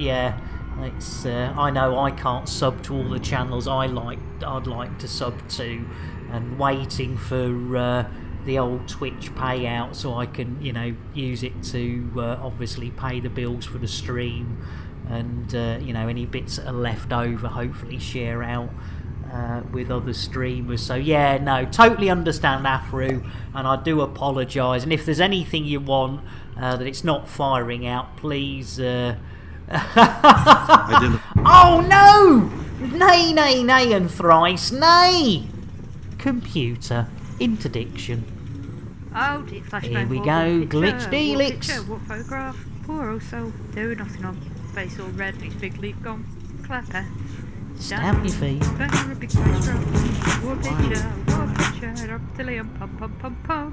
it's I know I can't sub to all the channels I'd like to sub to, and waiting for the old Twitch payout so I can use it to obviously pay the bills for the stream, and any bits that are left over hopefully share out with other streamers. So yeah, no, totally understand, Afro, and I do apologise. And if there's anything you want that it's not firing out, please. Oh no! Nay, and thrice nay! Computer interdiction. Oh, dear, flashbang. Here we go, glitch delix. What photograph? Poor old soul, doing nothing on. Face all red, his big leaf gone. Clapper. Stamp your feet. A big face drop. War picture, up to Liam, pum.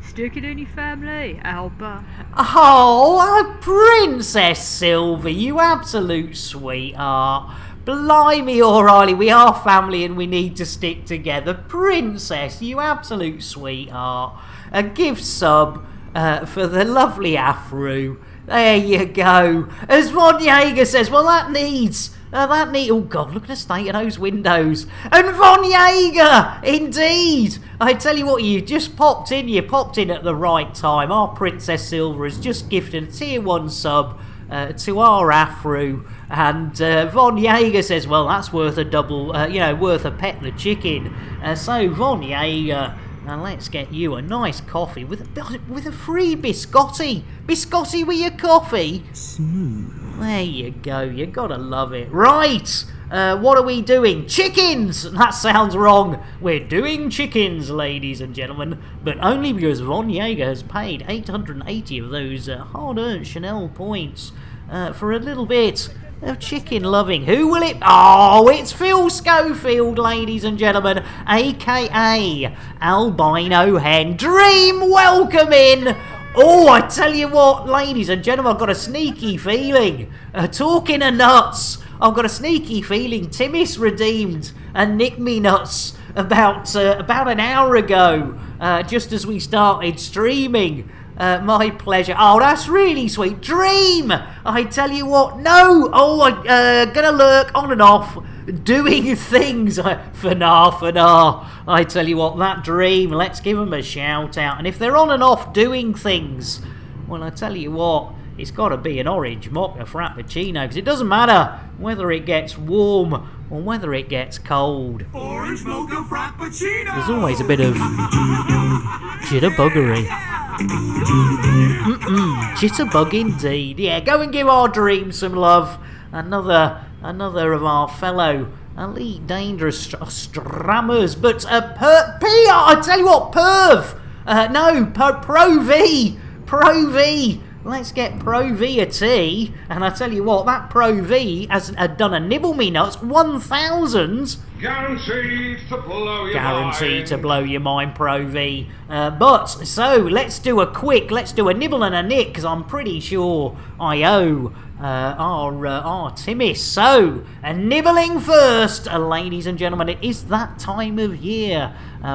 Stick it in your family, Alba. Oh, Princess Sylvie, you absolute sweetheart. Blimey, O'Reilly, we are family and we need to stick together. Princess, you absolute sweetheart. A gift sub for the lovely Afro. There you go. As Von Jaeger says, well, that needs... oh God, look at the state of those windows. And Von Jaeger, indeed. I tell you what, you popped in at the right time. Our Princess Silver has just gifted a tier 1 sub to our Afro. And Von Jaeger says, well, that's worth a double, worth a pet the chicken. So Von Jaeger, let's get you a nice coffee with a free biscotti. Biscotti with your coffee. Smooth. There you go, you gotta love it. Right, what are we doing? Chickens! That sounds wrong. We're doing chickens, ladies and gentlemen, but only because Von Jaeger has paid 880 of those hard-earned Chanel points for a little bit of chicken loving. Who will it? Oh, it's Phil Schofield, ladies and gentlemen, aka Albino Hen. Dream, welcome in. Oh, I tell you what, ladies and gentlemen, I've got a sneaky feeling. Talking of nuts, I've got a sneaky feeling Timmy's redeemed and nicked me nuts about an hour ago, just as we started streaming. My pleasure. Oh, that's really sweet. Dream! I tell you what, no! Oh, I'm gonna lurk on and off, doing things. Fanar. I tell you what, that Dream, let's give them a shout out. And if they're on and off doing things, well, I tell you what, it's got to be an orange mocha frappuccino, because it doesn't matter whether it gets warm or whether it gets cold. Orange mocha frappuccino! There's always a bit of jitterbuggery. Jitterbug indeed. Yeah, go and give our Dream some love. Another of our fellow Elite Dangerous Strammers. But I tell you what, Perv, No, Pro V! Pro V! Let's get Pro V a tea. And I tell you what, that Pro V has done a nibble me nuts 1,000. Guaranteed to blow your Guaranteed mind. to blow your mind, Pro V. So let's do a nibble and a nick, because I'm pretty sure I owe our Timmis. So, nibbling first, ladies and gentlemen. It is that time of year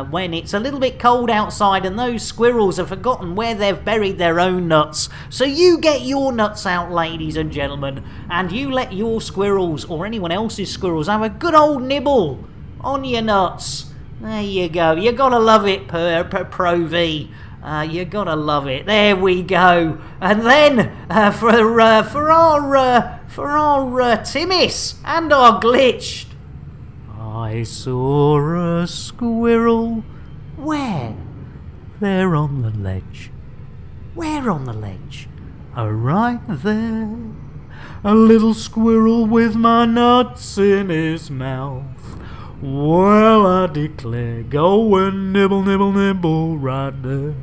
when it's a little bit cold outside and those squirrels have forgotten where they've buried their own nuts. So you get your nuts out, ladies and gentlemen, and you let your squirrels or anyone else's squirrels have a good old nibble on your nuts. There you go. You gotta love it, Pro V. You gotta love it. There we go. And then for our Timmis and our glitched. I saw a squirrel. Where? There on the ledge. Where on the ledge? Right there. A little squirrel with my nuts in his mouth. Well, I declare, go and nibble, nibble, nibble right there.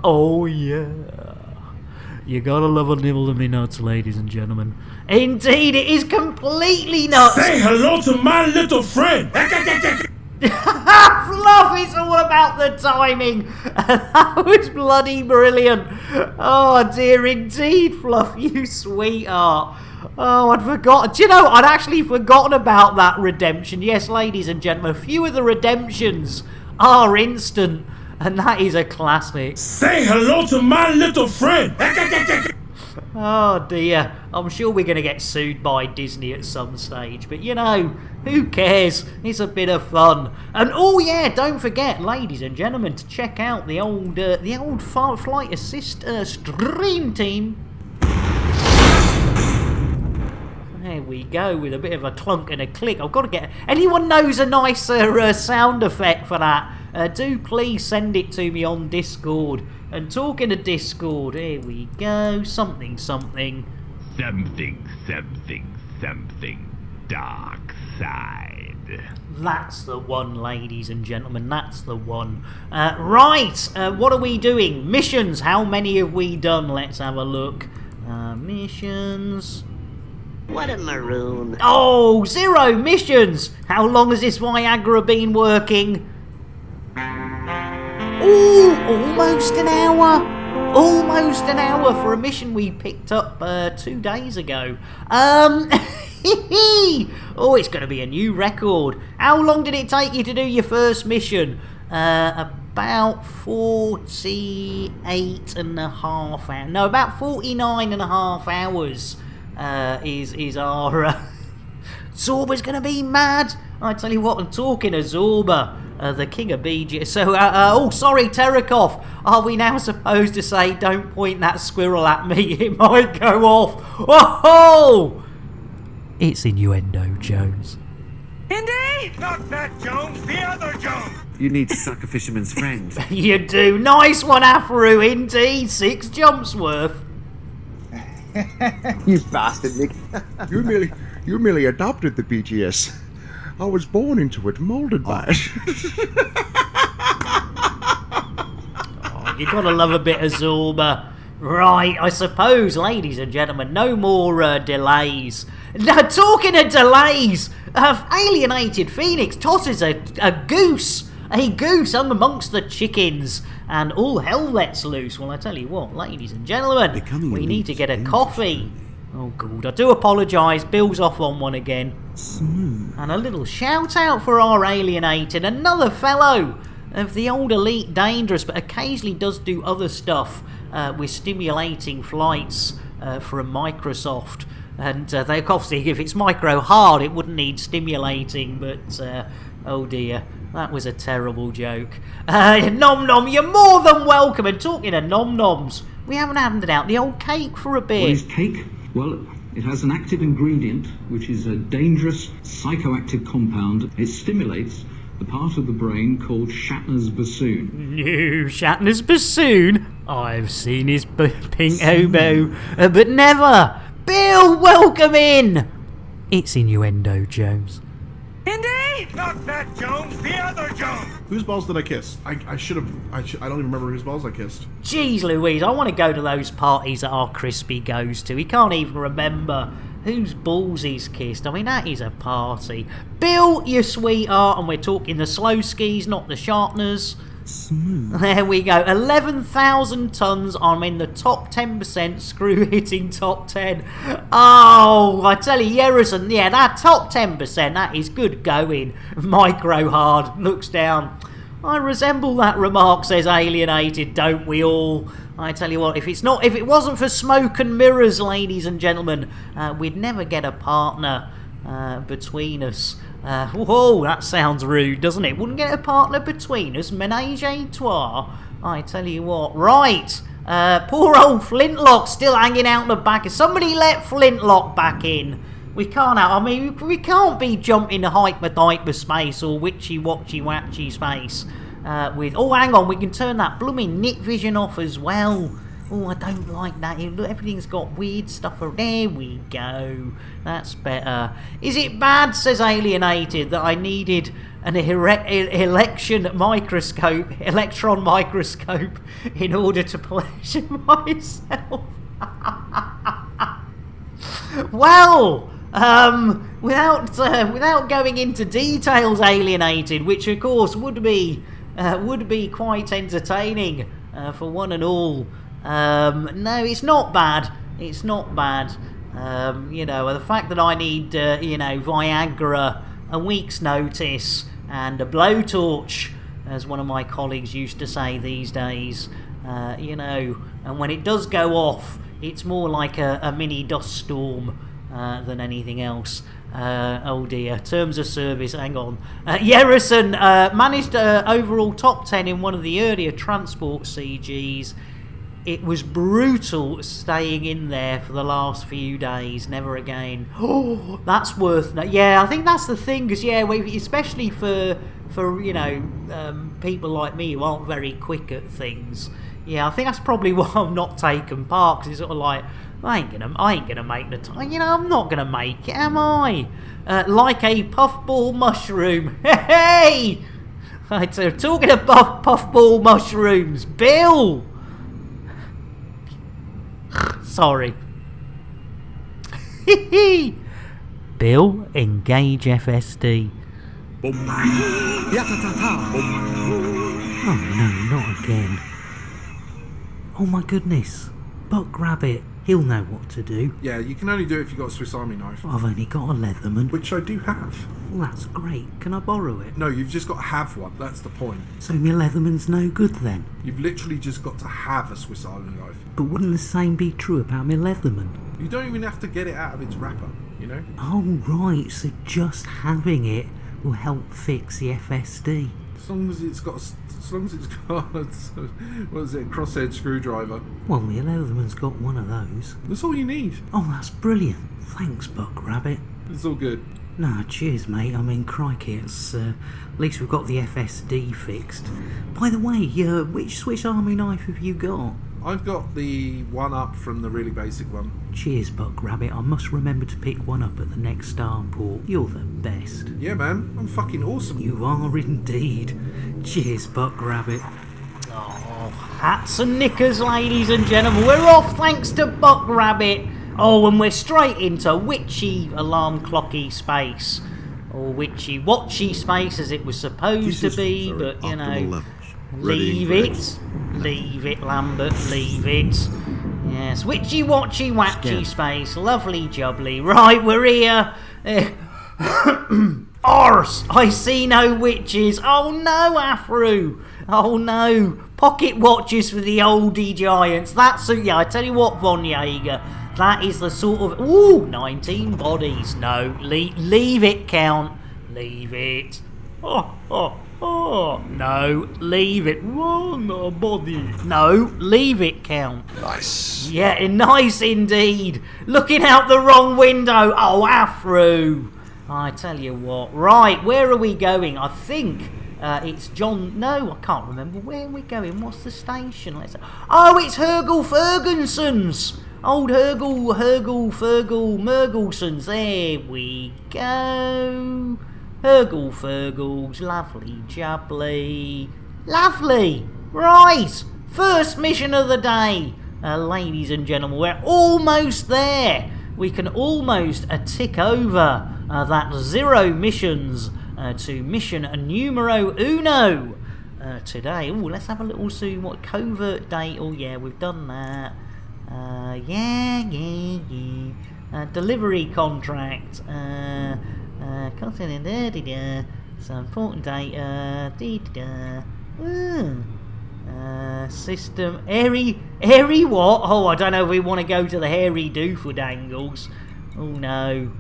Oh, yeah. You gotta love a nibble of me nuts, ladies and gentlemen. Indeed, it is completely nuts. Say hello to my little friend. Fluff, it's all about the timing. That was bloody brilliant. Oh, dear, indeed, Fluff, you sweetheart. Oh, I'd forgotten. Do you know, I'd actually forgotten about that redemption. Yes, ladies and gentlemen, a few of the redemptions are instant, and that is a classic. Say hello to my little friend. Oh, dear. I'm sure we're going to get sued by Disney at some stage, but you know, who cares? It's a bit of fun. And oh yeah, don't forget, ladies and gentlemen, to check out the old Flight Assist stream team. There we go, with a bit of a clunk and a click. I've got to get... Anyone knows a nicer sound effect for that? Do please send it to me on Discord. And talking to Discord, here we go. Something. Something, dark side. That's the one, ladies and gentlemen. That's the one. Right, what are we doing? Missions. How many have we done? Let's have a look. Missions... What a maroon. Oh, 0 missions! How long has this Viagra been working? Ooh, almost an hour! Almost an hour for a mission we picked up 2 days ago. Oh, it's going to be a new record. How long did it take you to do your first mission? About 48 and a half hours. No, about 49 and a half hours. Is our Zorba's gonna be mad. I tell you what, I'm talking to Zorba, the king of BG. So, oh, sorry, Terakov. Are we now supposed to say, don't point that squirrel at me, it might go off? Oh! It's innuendo, Jones. Indy! Not that Jones, the other Jones. You need to suck a fisherman's friend. You do. Nice one, Afro, indeed. 6 jumps worth. You bastard, Nick. You merely adopted the BGS. I was born into it, molded by it. Oh, you gotta love a bit of Zorba. Right, I suppose, ladies and gentlemen, no more delays. Now, talking of delays, Alienated Phoenix tosses a goose. A goose amongst the chickens. And all hell lets loose. Well, I tell you what, ladies and gentlemen, we need to get a coffee. Oh, God, I do apologise. Bill's off on one again. And a little shout out for our Alienated, another fellow of the old Elite Dangerous, but occasionally does do other stuff with stimulating flights from Microsoft. And they obviously, if it's micro hard, it wouldn't need stimulating, but oh dear. That was a terrible joke. Nom Nom, you're more than welcome. And talking of Nom Noms, we haven't handed out the old cake for a bit. What is cake? Well, it has an active ingredient, which is a dangerous psychoactive compound. It stimulates the part of the brain called Shatner's bassoon. No, Shatner's bassoon? I've seen his pink oboe, but never. Bill, welcome in. It's innuendo, Jones. Indy! Not that Jones, the other Jones! Whose balls did I kiss? I don't even remember whose balls I kissed. Jeez Louise, I want to go to those parties that our Crispy goes to. He can't even remember whose balls he's kissed. I mean, that is a party. Bill, you sweetheart, and we're talking the slow skis, not the sharpeners. Smooth. There we go. 11,000 tons. I'm in the top 10%. Screw hitting top 10. Oh, I tell you, Yerrison, yeah, that top 10%, that is good going. Micro hard. Looks down. I resemble that remark, says Alienated, don't we all? I tell you what, if it wasn't for smoke and mirrors, ladies and gentlemen, we'd never get a partner between us. Whoa, that sounds rude, doesn't it? Wouldn't get a partner between us, menage a trois. I tell you what. Right, poor old Flintlock still hanging out the back. Somebody let Flintlock back in. We can't have, I mean, we can't be jumping to hyperspace or witchy-watchy-watchy space with... Oh, hang on, we can turn that blooming night vision off as well. Oh, I don't like that. Everything's got weird stuff. There we go. That's better. Is it bad, says Alienated, that I needed an electron microscope in order to pleasure myself? Well, without going into details, Alienated, which of course would be quite entertaining for one and all. No, it's not bad. It's not bad. You know, the fact that I need, you know, Viagra, a week's notice, and a blowtorch, as one of my colleagues used to say these days, you know, and when it does go off, it's more like a mini dust storm than anything else. Oh dear, terms of service, hang on. Yerrison managed overall top 10 in one of the earlier transport CGs. It was brutal staying in there for the last few days. Never again. Oh, that's worth... Yeah, I think that's the thing, because, yeah, especially for you know, people like me who aren't very quick at things. Yeah, I think that's probably why I've not taken part, because it's sort of like, I ain't gonna make the time. You know, I'm not gonna make it, am I? Like a puffball mushroom. Hey! Right, so talking about puffball mushrooms, Bill! Sorry. Bill, engage FSD. Oh no, not again. Oh my goodness. Buck Rabbit, he'll know what to do. Yeah, you can only do it if you've got a Swiss Army knife. I've only got a Leatherman. Which I do have. Well, that's great. Can I borrow it? No, you've just got to have one. That's the point. So my Leatherman's no good then? You've literally just got to have a Swiss Army knife. But wouldn't the same be true about my Leatherman? You don't even have to get it out of its wrapper, you know? Oh, right. So just having it will help fix the FSD. As long as it's got what is it, a crosshead screwdriver. Well, the Leatherman's got one of those. That's all you need. Oh, that's brilliant. Thanks, Buck Rabbit. It's all good. No, cheers, mate. I mean, crikey, it's, at least we've got the FSD fixed. By the way, which Swiss Army knife have you got? I've got the one up from the really basic one. Cheers, Buck Rabbit. I must remember to pick one up at the next starport. You're the best. Yeah, man. I'm fucking awesome. You are indeed. Cheers, Buck Rabbit. Oh, hats and knickers, ladies and gentlemen. We're off thanks to Buck Rabbit. Oh, and we're straight into witchy alarm clocky space. Or witchy watchy space as it was supposed to be, but you know... Leave it, Lambert, leave it. Yes, witchy-watchy watchy space, lovely jubbly. Right, we're here. Arse, I see no witches. Oh no, Afro. Oh no, pocket watches for the oldie giants. That's, yeah, I tell you what, Von Jaeger, that is the sort of, ooh, 19 bodies. No, leave it, Count. Leave it. Oh, no, leave it. One body. No, leave it, Count. Nice. Yeah, nice indeed. Looking out the wrong window. Oh, Afro. I tell you what. Right, where are we going? I think it's John... No, I can't remember. Where are we going? What's the station? Oh, it's Hergel Ferguson's. Old Hergel Fergel Mergelson's. There we go. Hergle Fergles, lovely jubbly. Lovely! Right! First mission of the day. Ladies and gentlemen, we're almost there. We can almost tick over that 0 missions to mission numero uno today. Oh, let's have a little zoom. What covert date? Oh yeah, we've done that. Yeah. Delivery contract. Some important data. System. Hairy what? Oh, I don't know if we want to go to the hairy doofwood angles. Oh no.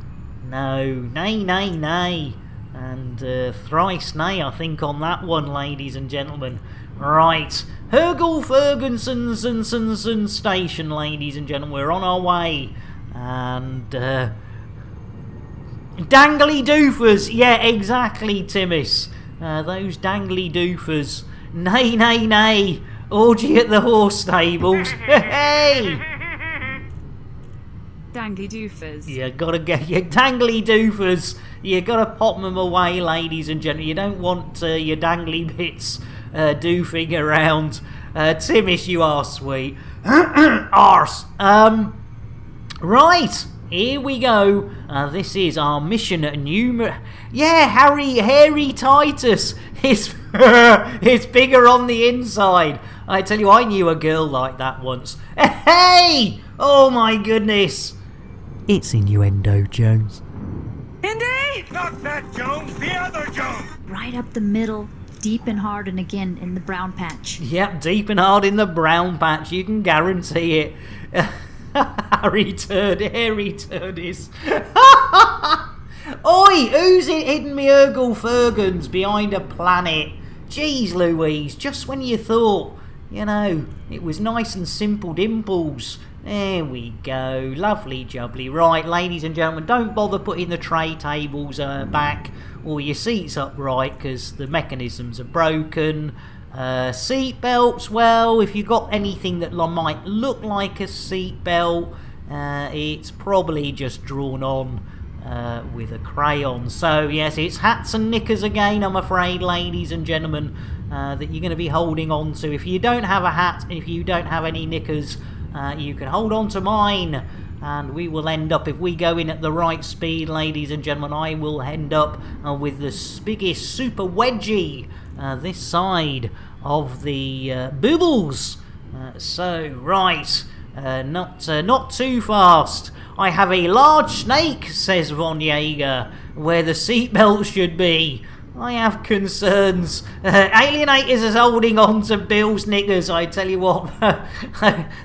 Nay. And thrice nay, I think, on that one, ladies and gentlemen. Right. Hergle Ferguson's station, ladies and gentlemen. We're on our way. And dangly doofers. Yeah, exactly, Timmis. Those dangly doofers. Nay. Orgy at the horse stables. Hey! Dangly doofers. You gotta get your dangly doofers. You gotta pop them away, ladies and gentlemen. You don't want your dangly bits doofing around. Timmis, you are sweet. Arse. Right. Here we go. This is our mission numero. Yeah, Hairy Titus. It's bigger on the inside. I tell you, I knew a girl like that once. Hey! Oh my goodness. It's innuendo, Jones. Indy! Not that Jones, the other Jones! Right up the middle, deep and hard, and again in the brown patch. Yep, deep and hard in the brown patch. You can guarantee it. Hairy Turdis. Oi, who's it hidden me Urgle Fergans behind a planet? Jeez Louise, just when you thought, it was nice and simple dimples. There we go, lovely jubbly. Right, ladies and gentlemen, don't bother putting the tray tables back or your seats upright because the mechanisms are broken. Seat belts, well, if you've got anything that might look like a seat belt, it's probably just drawn on with a crayon. So yes, it's hats and knickers again, I'm afraid, ladies and gentlemen, that you're going to be holding on to. If you don't have a hat, if you don't have any knickers, you can hold on to mine, and we will end up, if we go in at the right speed, ladies and gentlemen, I will end up with the biggest super wedgie this side of the boobles. Right, not too fast. I have a large snake, says Von Jaeger, where the seatbelt should be. I have concerns. Alienators is holding on to Bill's knickers, I tell you what.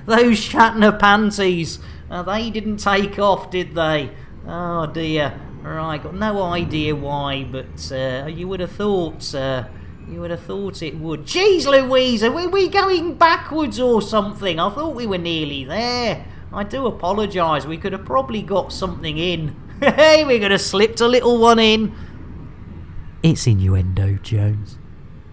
Those Shatner panties, they didn't take off, did they? Oh dear. Right, got no idea why, but you would have thought it would. Jeez Louise, are we going backwards or something? I thought we were nearly there. I do apologise, we could have probably got something in. Hey, we're going to slip a little one in. It's innuendo, Jones.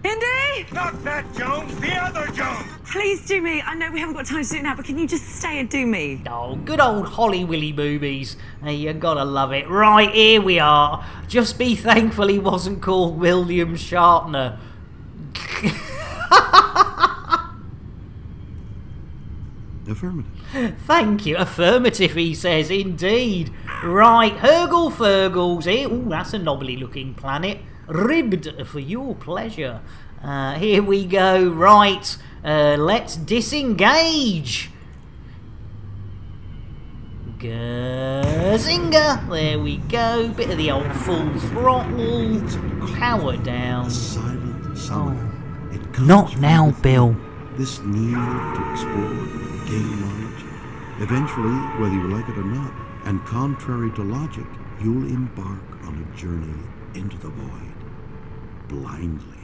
Indy! Not that Jones, the other Jones! Please do me. I know we haven't got time to do it now, but can you just stay and do me? Oh, good old Holly Willy boobies. You gotta love it. Right, here we are. Just be thankful he wasn't called William Shatner. Affirmative. Thank you. Affirmative, he says. Indeed. Right, Hergle Fergles here. Ooh, that's a knobbly looking planet. Ribbed for your pleasure. Here we go. Right, let's disengage. Gazinga! There we go. Bit of the old full throttle. Power down. Silent summoner. It comes Not from now, within. Bill. This need to explore, gain knowledge. Eventually, whether you like it or not, and contrary to logic, you'll embark on a journey into the void. Blindly.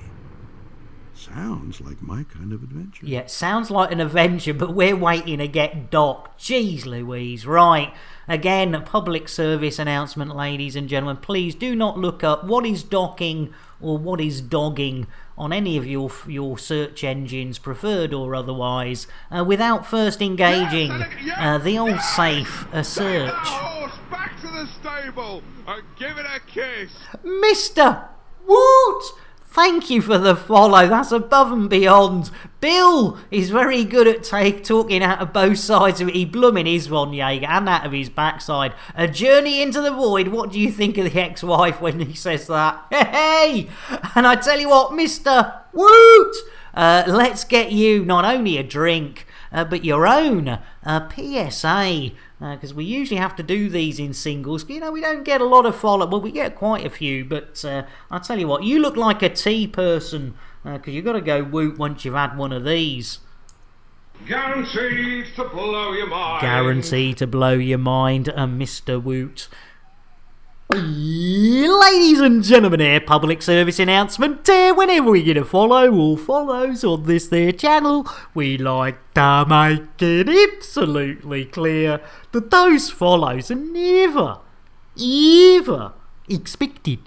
Sounds like my kind of adventure. Yeah, sounds like an adventure, but we're waiting to get docked. Jeez Louise. Right. Again, public service announcement, ladies and gentlemen. Please do not look up what is docking or what is dogging on any of your search engines, preferred or otherwise, without first engaging the old safe search. Back to the the stable and give it a kiss. Mr. Woot! Thank you for the follow. That's above and beyond. Bill is very good at talking out of both sides of it. He blooming is one, Jaeger, and out of his backside. A journey into the void. What do you think of the ex-wife when he says that? Hey! And I tell you what, Mr. Woot! Let's get you not only a drink, but your own PSA. Because we usually have to do these in singles. You know, we don't get a lot of follow. Well, we get quite a few, but I'll tell you what, you look like a tea person, because you've got to go woot once you've had one of these. Guaranteed to blow your mind. Guaranteed to blow your mind, Mr. Woot. Ladies and gentlemen, here, public service announcement. Whenever we get a follow or follows on this there channel, we like to make it absolutely clear that those follows are never, ever expected.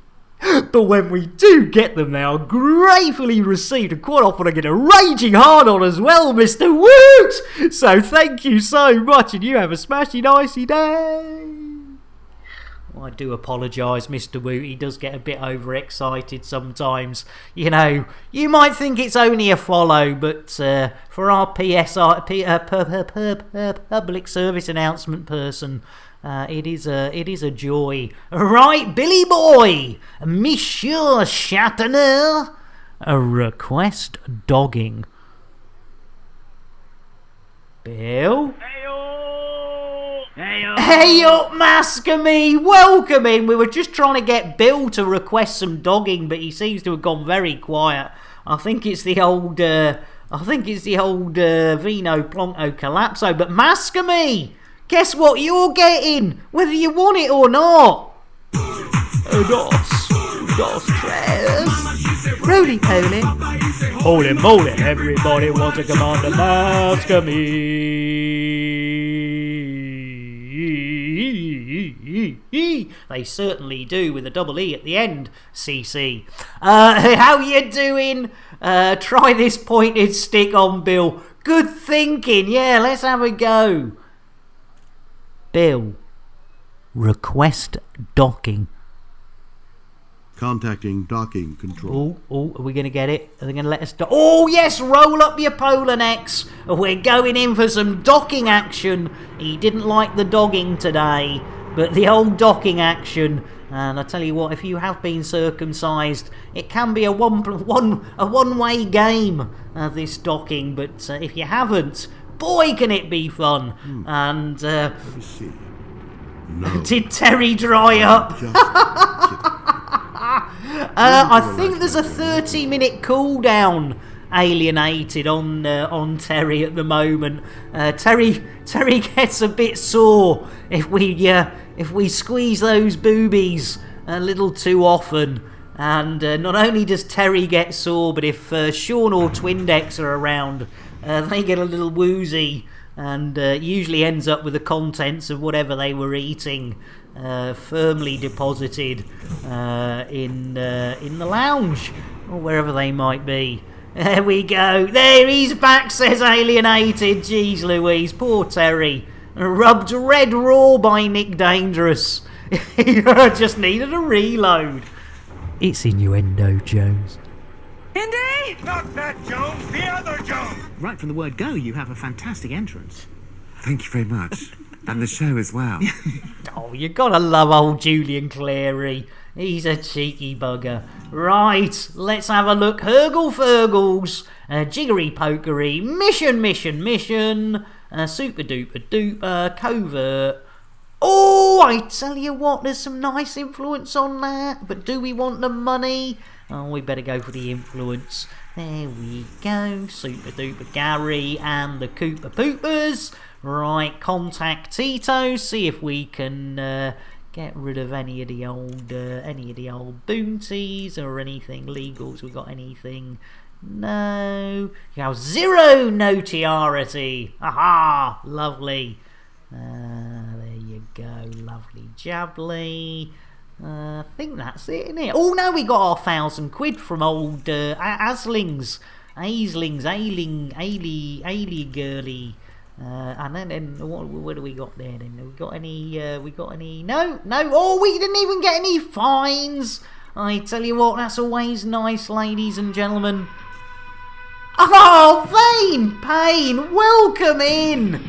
But when we do get them, they are gratefully received, and quite often I get a raging hard on as well, Mr. Woot! So thank you so much, and you have a smashing icy day. I do apologise, Mr. Woot. He does get a bit overexcited sometimes. You know, you might think it's only a follow, but for our public service announcement person, it is a joy. Right, Billy Boy, Monsieur Chattener, a request dogging. Bill? Hey up, Mascamy! Welcome in! We were just trying to get Bill to request some dogging, but he seems to have gone very quiet. I think it's the old Vino Plonko Collapso. But Mascamy! Guess what you're getting? Whether you want it or not! Dos tres. Roly-poly. Holy moly, everybody wants to come on to Mascamy. They certainly do, with a double E at the end, CC. How you doing? Try this pointed stick on Bill. Good thinking, yeah, let's have a go. Bill, request docking. Contacting docking control. Oh, are we going to get it? Are they going to let us dock? Oh, yes, roll up your polar necks. We're going in for some docking action. He didn't like the dogging today, but the old docking action. And I tell you what, if you have been circumcised, it can be a one-way game, this docking. But if you haven't, boy, can it be fun. And Let me see. No. Did Terry dry up? I think there's a 30-minute cooldown alienated on Terry at the moment. Terry gets a bit sore if we squeeze those boobies a little too often. And not only does Terry get sore, but if Sean or Twindex are around, they get a little woozy, and usually ends up with the contents of whatever they were eating firmly deposited in the lounge or wherever they might be. There we go. There, he's back, says Alienated. Jeez Louise, poor Terry. Rubbed red raw by Nick Dangerous. He just needed a reload. It's innuendo, Jones. Indy? Not that Jones, the other Jones! Right from the word go, you have a fantastic entrance. Thank you very much. And the show as well. Oh, you gotta love old Julian Clary. He's a cheeky bugger. Right, let's have a look. Hurgle Fergles, Jiggery Pokery, Mission, Super Duper Duper, Covert. Oh, I tell you what, there's some nice influence on that. But do we want the money? Oh, we better go for the influence. There we go. Super Duper Gary and the Koopa Poopers. Right, contact Tito. See if we can get rid of any of the old bounties or anything legals. We got anything? No. You have zero notoriety. Aha, lovely. There you go, lovely jubbly. I think that's it, isn't it? Oh no, we got our £1,000 from old Ailing, girly. And then what do we got there? Then we got any? No. Oh, we didn't even get any fines. I tell you what, that's always nice, ladies and gentlemen. Oh, Vane Payne, welcome in.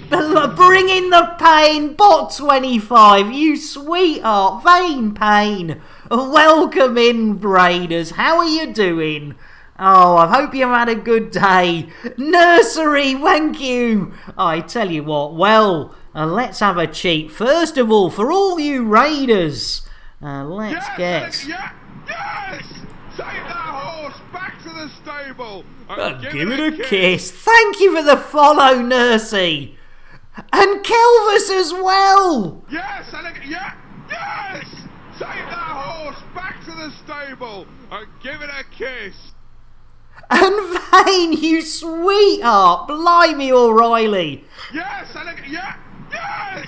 Bring in the pain, bot 25, you sweetheart, Vane Payne. Welcome in, Raiders. How are you doing? Oh, I hope you've had a good day. Nursery, thank you. I tell you what, well, let's have a cheat. First of all, for all you Raiders, let's get... Yes! Take that horse back to the stable. Give it a kiss. Thank you for the follow, Nursey. And Kelvis as well. Yes! Yes! Take that horse back to the stable and give it a kiss. And Vane, you sweetheart! Blimey, O'Reilly! Yes! Yes!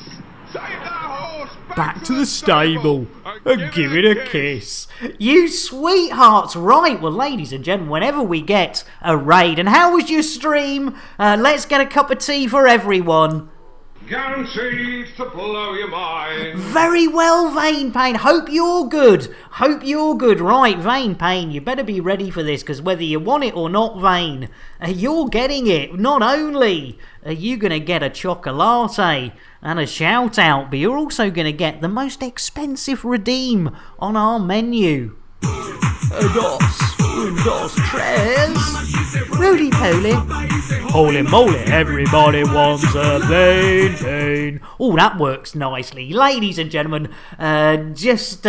Take that horse back to the stable and give it a kiss. You sweethearts! Right, well, ladies and gentlemen, whenever we get a raid, and how was your stream? Let's get a cup of tea for everyone. Guaranteed to blow your mind. Very well, Vane Payne. Hope you're good. Right, Vane Payne, you better be ready for this, because whether you want it or not, Vane, you're getting it. Not only are you going to get a chocolate and a shout out, but you're also going to get the most expensive redeem on our menu. Dos, tres, Rudy Poly. Holy moly, everybody wants a Vane Payne. Oh, that works nicely. Ladies and gentlemen, just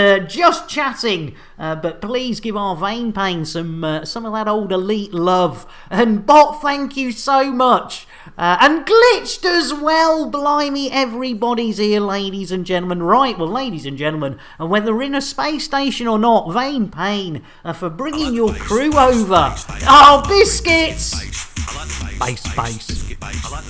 chatting, but please give our Vane Payne some of that old elite love. And Bot, thank you so much. And Glitched as well. Blimey, everybody's here, ladies and gentlemen. Right, well, ladies and gentlemen, whether in a space station or not, Vane Payne for bringing your crew over. Oh, biscuits! Base.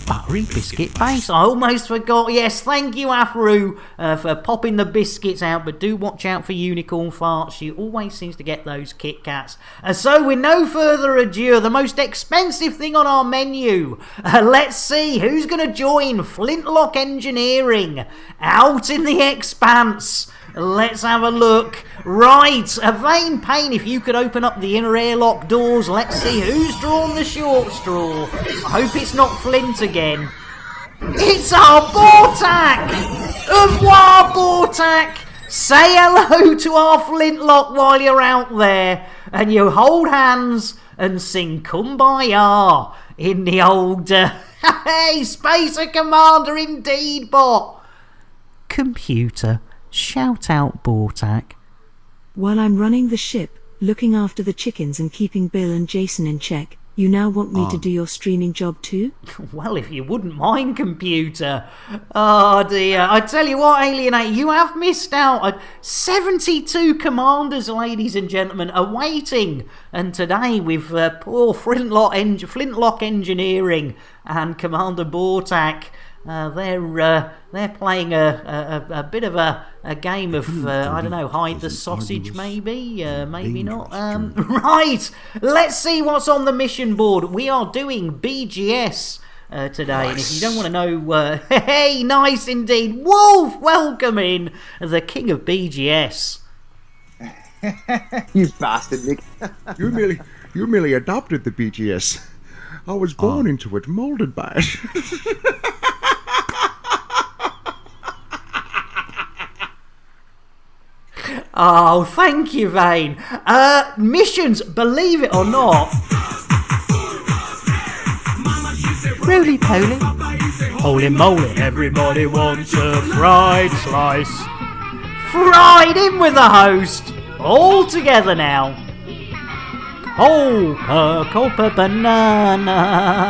Buttery biscuit base. I almost forgot. Yes, thank you, Afru, for popping the biscuits out. But do watch out for unicorn farts. She always seems to get those Kit Kats. So with no further ado, the most expensive thing on our menu. Let's see who's going to join Flintlock Engineering out in the expanse. Let's have a look. Right, Vane Payne, if you could open up the inner airlock doors, let's see who's drawn the short straw. I hope it's not Flint again. It's our Bortak! Au revoir, Bortak! Say hello to our Flintlock while you're out there, and you hold hands and sing Kumbaya in the old, hey, Spacer Commander indeed, Bot. Computer. Shout out, Bortak. While I'm running the ship, looking after the chickens and keeping Bill and Jason in check, you now want me to do your streaming job too? Well, if you wouldn't mind, computer. Oh dear, I tell you what, Alienate, you have missed out. 72 commanders, ladies and gentlemen, are waiting. And today with poor Flintlock Engineering and Commander Bortak, they're playing a bit of a game of I don't know, hide the sausage, maybe not. Right, let's see what's on the mission board. We are doing BGS today, and if you don't want to know, hey, nice indeed, Wolf, welcome in, the king of BGS. You bastard, Nick. you merely adopted the BGS. I was born into it, molded by it. Oh, thank you, Vane. Missions, believe it or not. Roly poly. Holy moly, everybody wants a fried slice. Fried in with the host. All together now. Copa banana.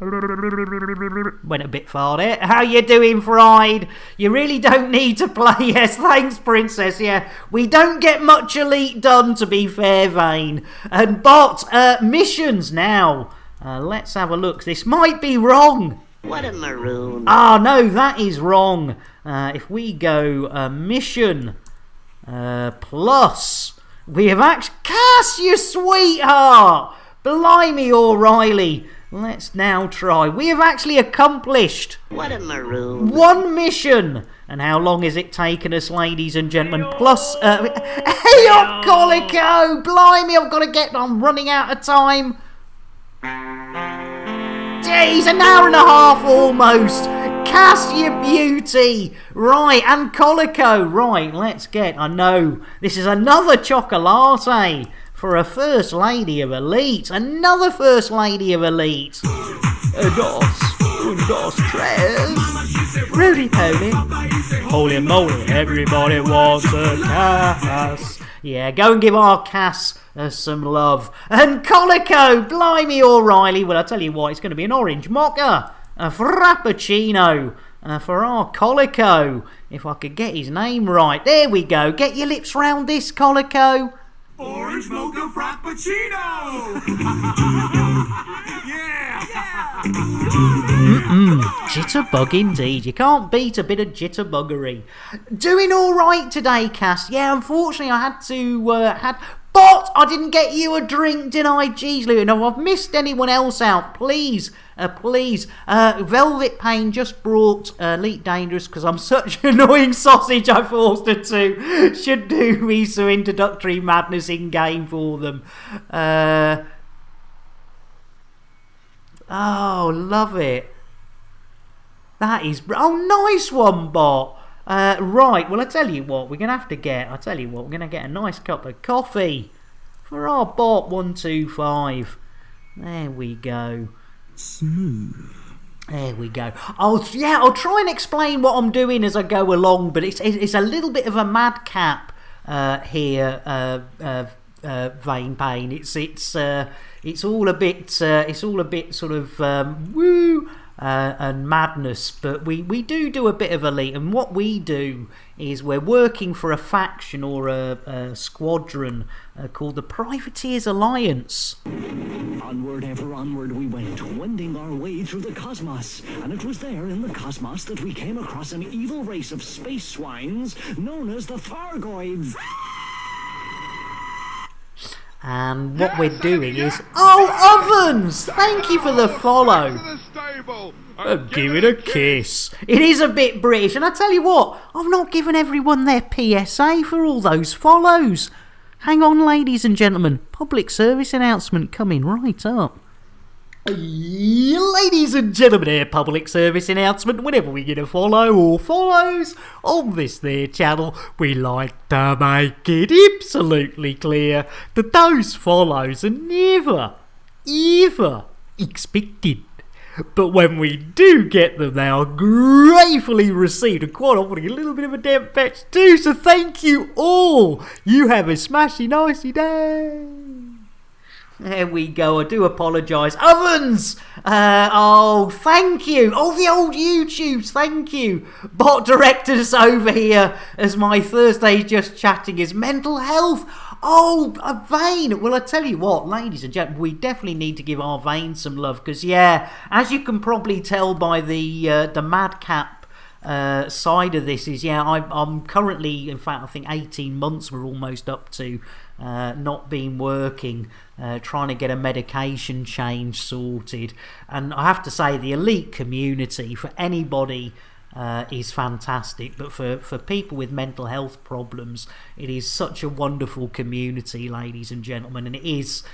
Went a bit far there. How you doing, Fried? You really don't need to play. Yes, thanks, Princess. Yeah, we don't get much elite done, to be fair, Vane. And Bot, missions now. Let's have a look. This might be wrong. What a maroon. Ah, no, that is wrong. If we go mission plus, we have actually... Cass, you sweetheart! Blimey, O'Reilly. Let's now try. We have actually accomplished What a maroon. one mission. And how long has it taken us, ladies and gentlemen? Plus, hey up, Colico! Blimey, I'm running out of time. Jeez, an hour and a half almost. Cass, you beauty. Right, and Colico. Right, let's get, I know, this is another chocolate for a First Lady of Elite. Another First Lady of Elite. Dos, tres. Rudy Pony. Holy moly, everybody wants a Cass. Yeah, go and give our Cass some love. And Colico, blimey O'Reilly. Well, I'll tell you what, it's going to be an orange mocha. A frappuccino for our Colico. If I could get his name right. There we go. Get your lips round this, Colico. Orange mocha frappuccino! Jitterbug indeed. You can't beat a bit of jitterbuggery. Doing all right today, Cass. Yeah, unfortunately I had to but I didn't get you a drink, did I? Jeez, Lou. No, I've missed anyone else out. Please. Velvet Pain just brought Elite Dangerous because I'm such an annoying sausage. I forced her to. Should do me some introductory madness in game for them. Oh, love it. That is... Oh, nice one, bot. Right, well, I tell you what, we're going to get a nice cup of coffee for our bot 125. There we go. Smooth. There we go. I'll try and explain what I'm doing as I go along, but it's a little bit of a madcap here, Vein Pain. It's all a bit sort of woo and madness, but we do a bit of Elite, and what we do is we're working for a faction or a squadron called the Privateers Alliance. Onward, ever onward we went, wending our way through the cosmos. And it was there in the cosmos that we came across an evil race of space swines known as the Thargoids. And what we're doing is... Oh, Ovens! Thank you for the follow. Give it a kiss. It is a bit British, and I tell you what, I've not given everyone their PSA for all those follows. Hang on, ladies and gentlemen. Public service announcement coming right up. Ladies and gentlemen, here public service announcement. Whenever we get a follow or follows on this there channel, we like to make it absolutely clear that those follows are never, ever expected. But when we do get them, they are gratefully received, and quite often a little bit of a damp patch too, so thank you all. You have a smashy nicey day. There we go. I do apologise. Ovens! Oh, thank you. Oh, the old YouTubes, thank you. Bot directors over here as my Thursday just chatting is mental health. Oh, a Vein. Well, I tell you what, ladies and gentlemen, we definitely need to give our Vein some love because, yeah, as you can probably tell by the madcap side of this is, yeah, I'm currently, in fact, I think 18 months we're almost up to not been working, trying to get a medication change sorted. And I have to say, the Elite community, for anybody, is fantastic, but for people with mental health problems, it is such a wonderful community, ladies and gentlemen. And it is,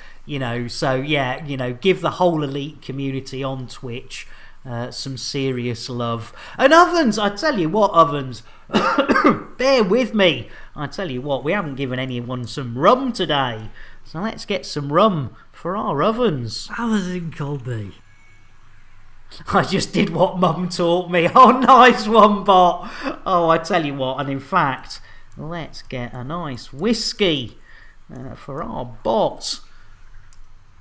so yeah, give the whole Elite community on Twitch some serious love. And Ovens, I tell you what, Ovens, bear with me. I tell you what, we haven't given anyone some rum today, so let's get some rum for our Ovens. Amazon Colby. I just did what Mum taught me. Oh, nice one, bot. Oh, I tell you what, and in fact, let's get a nice whiskey for our bot.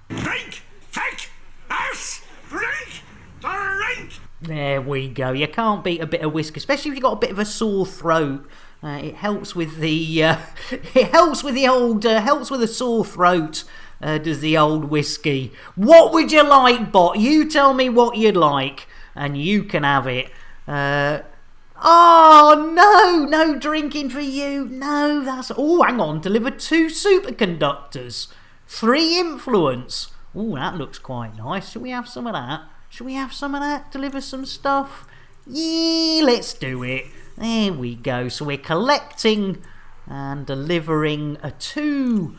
Drink! Take! House! Drink! Drink! There we go. You can't beat a bit of whiskey, especially if you've got a bit of a sore throat. It helps with the helps with a sore throat. Does the old whiskey. What would you like, bot? You tell me what you'd like, and you can have it. Oh, no drinking for you. No, that's... Oh, hang on. Deliver 2 superconductors, 3 influence, Oh, that looks quite nice. Shall we have some of that? Shall we have some of that? Deliver some stuff? Yeah, let's do it. There we go. So we're collecting and delivering two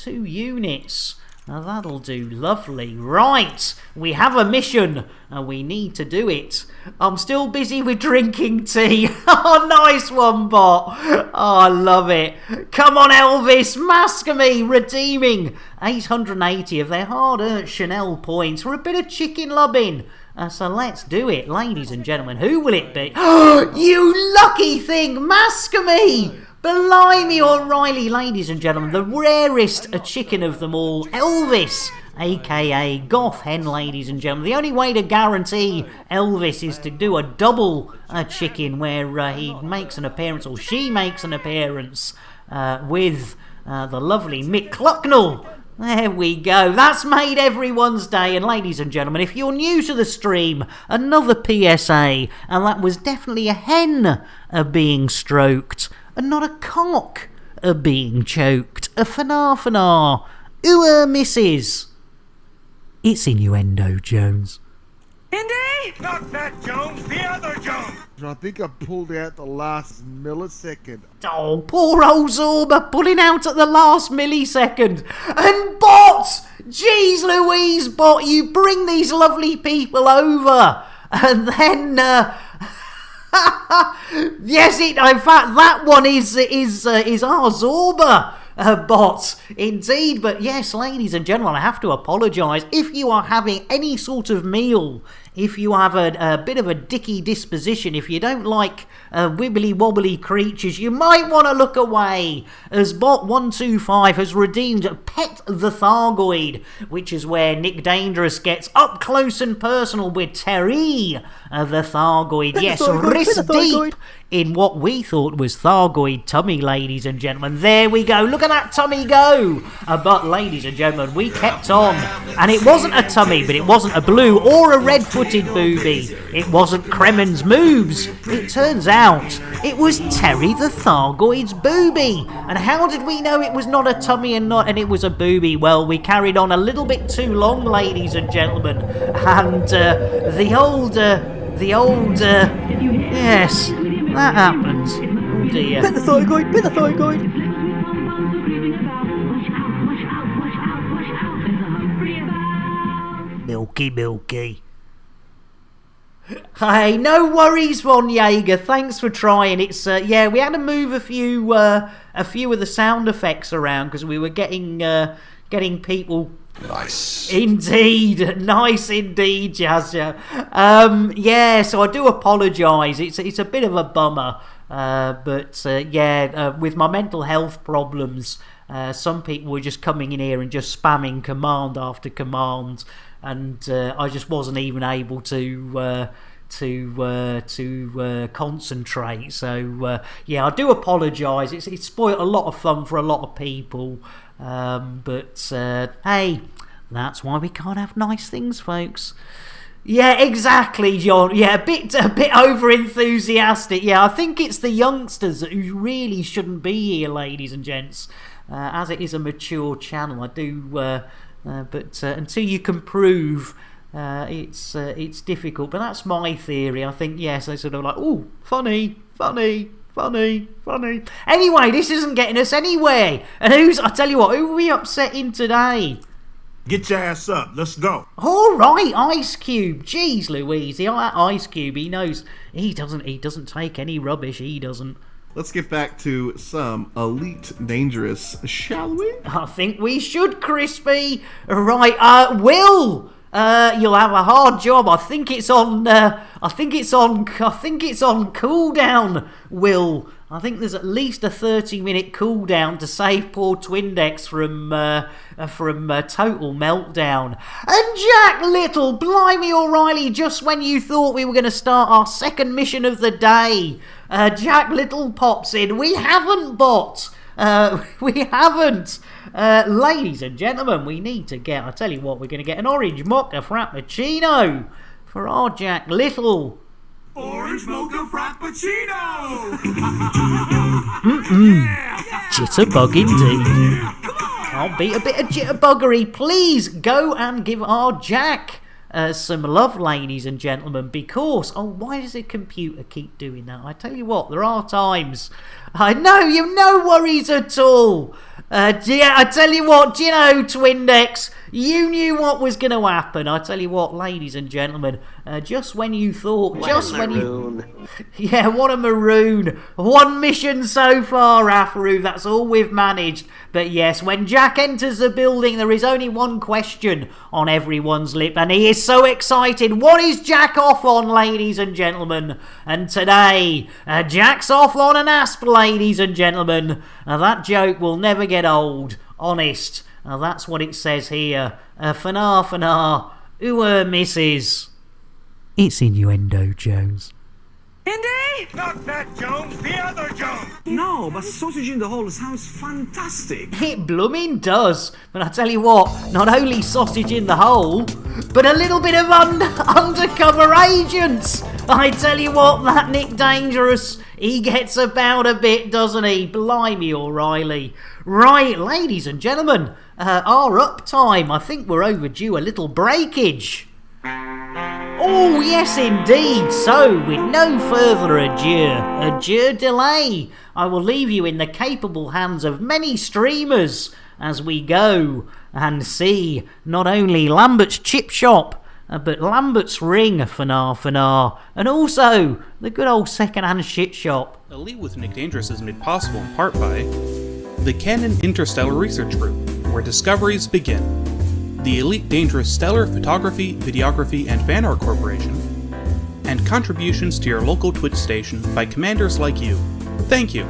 units. Now that'll do lovely. Right, we have a mission and we need to do it. I'm still busy with drinking tea. Oh, nice one, bot. Oh, I love it. Come on, Elvis, mask me, redeeming 880 of their hard-earned Chanel points for a bit of chicken lubbing. So let's do it, ladies and gentlemen. Who will it be? You lucky thing, mask me! Blimey O'Reilly, ladies and gentlemen, the rarest chicken of them all, Elvis, aka Goth Hen, ladies and gentlemen. The only way to guarantee Elvis is to do a double chicken where he makes an appearance, or she makes an appearance, with the lovely Mick Clucknell. There we go. That's made everyone's day. And ladies and gentlemen, if you're new to the stream, another PSA, and that was definitely a hen being stroked, and not a cock being choked. A fanar. Ooh, missus. It's innuendo, Jones. Indy? Not that Jones, the other Jones! I think I pulled out the last millisecond. Oh, poor old Zorba pulling out at the last millisecond. And bots! Jeez Louise, bot, you bring these lovely people over. And then, yes, in fact, that one is our Zorba. Bots, indeed. But yes, ladies and gentlemen, I have to apologise. If you are having any sort of meal, if you have a bit of a dicky disposition, if you don't like wibbly wobbly creatures, you might want to look away, as Bot125 has redeemed Pet the Thargoid, which is where Nick Dangerous gets up close and personal with Terry the Thargoid. Yes, wrist deep in what we thought was Thargoid tummy, ladies and gentlemen. There we go. Look at that tummy go. But, ladies and gentlemen, we kept on. And it wasn't a tummy, but it wasn't a blue or a red-footed booby. It wasn't Kremen's moves. It turns out it was Terry the Thargoid's booby. And how did we know it was not a tummy and it was a booby? Well, we carried on a little bit too long, ladies and gentlemen. And yes, that happens. Oh dear. Pet the Thargoid. Milky. Hey, no worries, Von Jaeger. Thanks for trying. It's yeah, we had to move a few of the sound effects around because we were getting people. Nice. Indeed, nice indeed, Jazza. Yeah, so I do apologise. It's a bit of a bummer, but with my mental health problems, some people were just coming in here and just spamming command after command, and I just wasn't even able to concentrate. So yeah, I do apologise. It's spoilt a lot of fun for a lot of people. But hey, that's why we can't have nice things, folks. Yeah, exactly, John. Yeah, a bit over enthusiastic. Yeah, I think it's the youngsters who really shouldn't be here, ladies and gents, as it is a mature channel. I do, but until you can prove, it's difficult. But that's my theory. I think yes, they sort of like, ooh, funny. Anyway, this isn't getting us anywhere. And I tell you what, who are we upsetting today? Get your ass up. Let's go. All right, Ice Cube. Jeez Louise, that Ice Cube, he knows. He doesn't take any rubbish. He doesn't. Let's get back to some Elite Dangerous, shall we? I think we should, Crispy. Right, Will. You'll have a hard job. I think it's on cooldown, Will. I think there's at least a 30-minute cooldown to save poor Twindex from total meltdown. And Jack Little, blimey O'Reilly, just when you thought we were going to start our second mission of the day, Jack Little pops in. We haven't, bot. We haven't. Ladies and gentlemen, we need to get, I tell you what, we're going to get an orange mocha frappuccino for our Jack Little. Orange mocha frappuccino! Jitterbug indeed. can't beat a bit of jitterbuggery. Please go and give our Jack some love, ladies and gentlemen, because... Oh, why does the computer keep doing that? I tell you what, there are times... I know, you've no worries at all. I tell you what, do you know, Twindex, you knew what was going to happen. I tell you what, ladies and gentlemen, just when you thought... Yeah, what a maroon. One mission so far, Afru, that's all we've managed. But yes, when Jack enters the building, there is only one question on everyone's lip, and he is so excited. What is Jack off on, ladies and gentlemen? And today, Jack's off on an asp, ladies and gentlemen. That joke will never get old. Honest. That's what it says here. Fanar. Mrs. It's innuendo, Jones. Indy? Not that Jones, the other Jones! No, but sausage in the hole sounds fantastic. It blooming does. But I tell you what, not only sausage in the hole, but a little bit of undercover agents. I tell you what, that Nick Dangerous, he gets about a bit, doesn't he? Blimey, O'Reilly. Right, ladies and gentlemen, our uptime. I think we're overdue a little breakage. Oh, yes, indeed. So, with no further adieu delay, I will leave you in the capable hands of many streamers as we go and see not only Lambert's Chip Shop, but Lambert's Ring, Fanar, and also the good old second-hand shit shop. Elite with Nick Dangerous is made possible in part by the Canon Interstellar Research Group, where discoveries begin. The Elite Dangerous Stellar Photography, Videography, and Fan Art Corporation, and contributions to your local Twitch station by commanders like you. Thank you.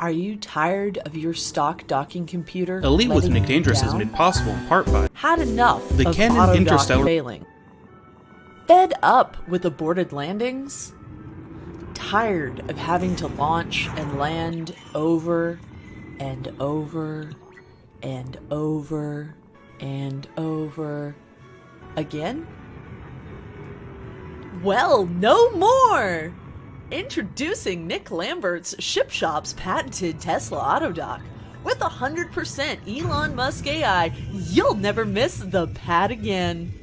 Are you tired of your stock docking computer? Elite with Nick Dangerous down? is made possible in part by Had enough the of Canon autodock Interstellar failing. Fed up with aborted landings? Tired of having to launch and land over and over and over and over again? Well, no more! Introducing Nick Lambert's Ship Shop's patented Tesla Autodock. With 100% Elon Musk AI, you'll never miss the pad again.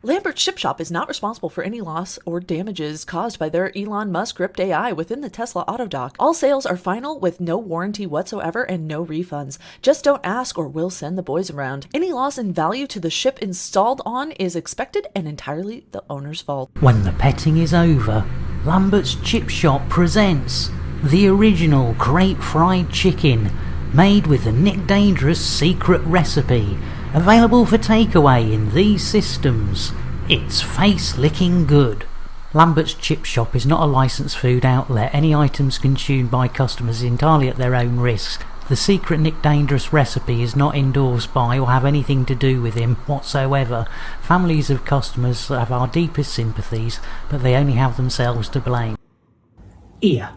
Lambert's Ship Shop is not responsible for any loss or damages caused by their Elon Musk-gripped AI within the Tesla Autodock. All sales are final with no warranty whatsoever and no refunds. Just don't ask or we'll send the boys around. Any loss in value to the ship installed on is expected and entirely the owner's fault. When the petting is over, Lambert's Chip Shop presents the original Great Fried Chicken, made with the Nick Dangerous secret recipe. Available for takeaway in these systems. It's face-licking good. Lambert's Chip Shop is not a licensed food outlet. Any items consumed by customers is entirely at their own risk. The secret Nick Dangerous recipe is not endorsed by or have anything to do with him whatsoever. Families of customers have our deepest sympathies, but they only have themselves to blame. Here,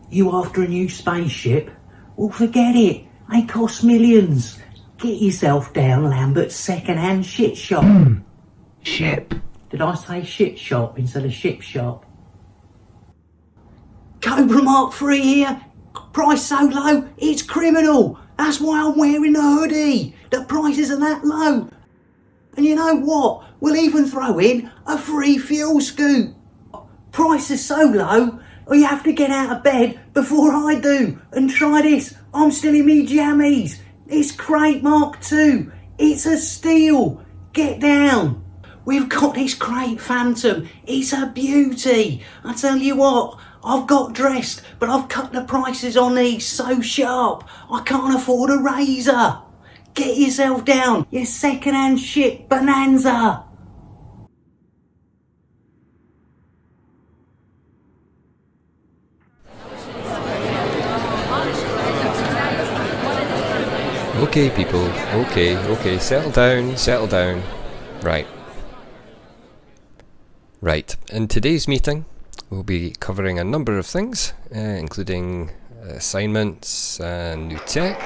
you after a new spaceship? Well, forget it. They cost millions. Get yourself down Lambert's second-hand shit shop. Ship. Did I say shit shop instead of ship shop? Cobra Mark III here. Price so low, it's criminal. That's why I'm wearing the hoodie. The prices are that low. And you know what? We'll even throw in a free fuel scoop. Price is so low, you have to get out of bed before I do. And try this. I'm still in me jammies. It's Crate Mark II. It's a steal. Get down. We've got this Crate Phantom. It's a beauty. I tell you what, I've got dressed, but I've cut the prices on these so sharp, I can't afford a razor. Get yourself down, you second-hand shit bonanza. Okay, people. Okay. Settle down. Right. In today's meeting, we'll be covering a number of things, including assignments and new tech.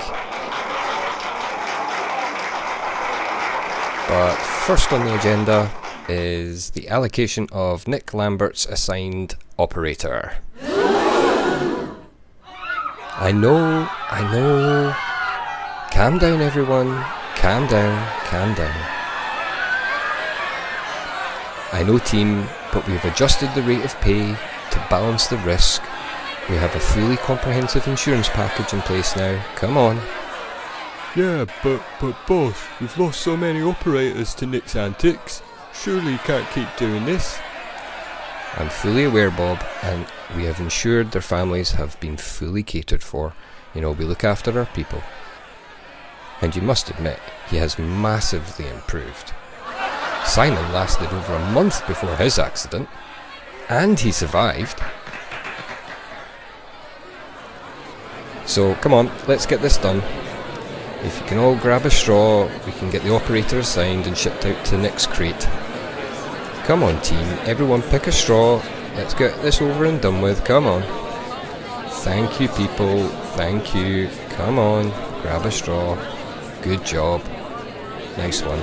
But first on the agenda is the allocation of Nick Lambert's assigned operator. I know. Calm down, everyone. Calm down. I know, team, but we've adjusted the rate of pay to balance the risk. We have a fully comprehensive insurance package in place now. Come on. Yeah, but boss, we've lost so many operators to Nick's antics. Surely you can't keep doing this. I'm fully aware, Bob, and we have ensured their families have been fully catered for. We look after our people. And you must admit, he has massively improved. Simon lasted over a month before his accident, and he survived. So, come on, let's get this done. If you can all grab a straw, we can get the operator assigned and shipped out to Nick's crate. Come on, team, everyone pick a straw. Let's get this over and done with, come on. Thank you, people, thank you. Come on, grab a straw. Good job. Nice one.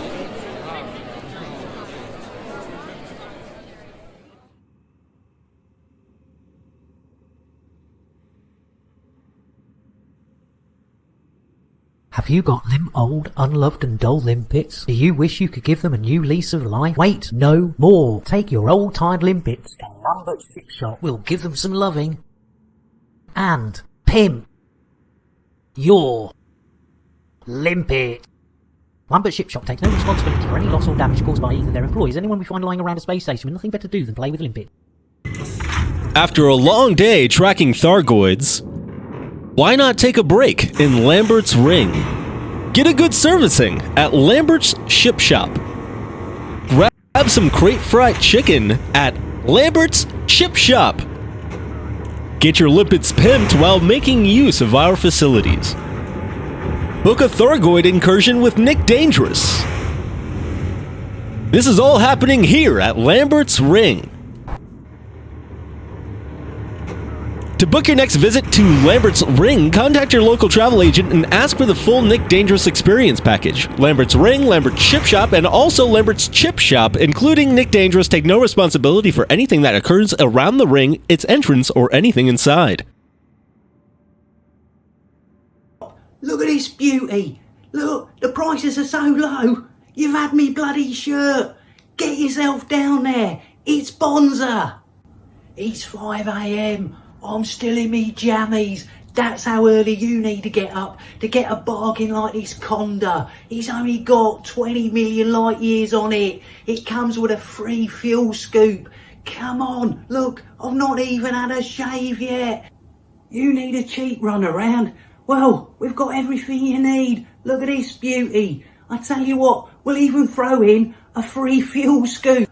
Have you got them old, unloved and dull limpets? Do you wish you could give them a new lease of life? Wait no more. Take your old tired limpets to Lambert's Ship Shop. We'll give them some loving. And pimp your limpet. Lambert Ship Shop takes no responsibility for any loss or damage caused by either their employees or anyone we find lying around a space station with nothing better to do than play with limpet. After a long day tracking Thargoids, why not take a break in Lambert's Ring? Get a good servicing at Lambert's Ship Shop. Grab some crate fried chicken at Lambert's Ship Shop. Get your limpets pimped while making use of our facilities. Book a Thargoid incursion with Nick Dangerous. This is all happening here at Lambert's Ring. To book your next visit to Lambert's Ring, contact your local travel agent and ask for the full Nick Dangerous Experience package. Lambert's Ring, Lambert's Ship Shop, and also Lambert's Chip Shop, including Nick Dangerous, take no responsibility for anything that occurs around the ring, its entrance, or anything inside. Look at this beauty. Look, the prices are so low. You've had me bloody shirt. Get yourself down there. It's Bonza. It's 5 a.m. I'm still in me jammies. That's how early you need to get up to get a bargain like this Conda. It's only got 20 million light years on it. It comes with a free fuel scoop. Come on, look, I've not even had a shave yet. You need a cheap run around? Well, we've got everything you need. Look at this beauty. I tell you what, we'll even throw in a free fuel scoop.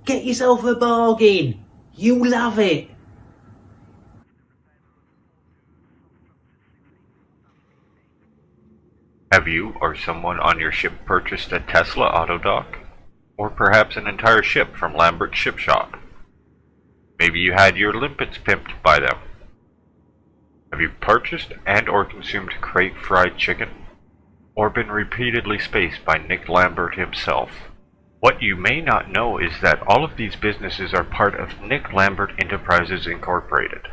Get yourself a bargain. You'll love it. Have you or someone on your ship purchased a Tesla auto dock? Or perhaps an entire ship from Lambert's Ship Shop? Maybe you had your limpets pimped by them. Have you purchased and or consumed crate fried chicken? Or been repeatedly spaced by Nick Lambert himself? What you may not know is that all of these businesses are part of Nick Lambert Enterprises Incorporated,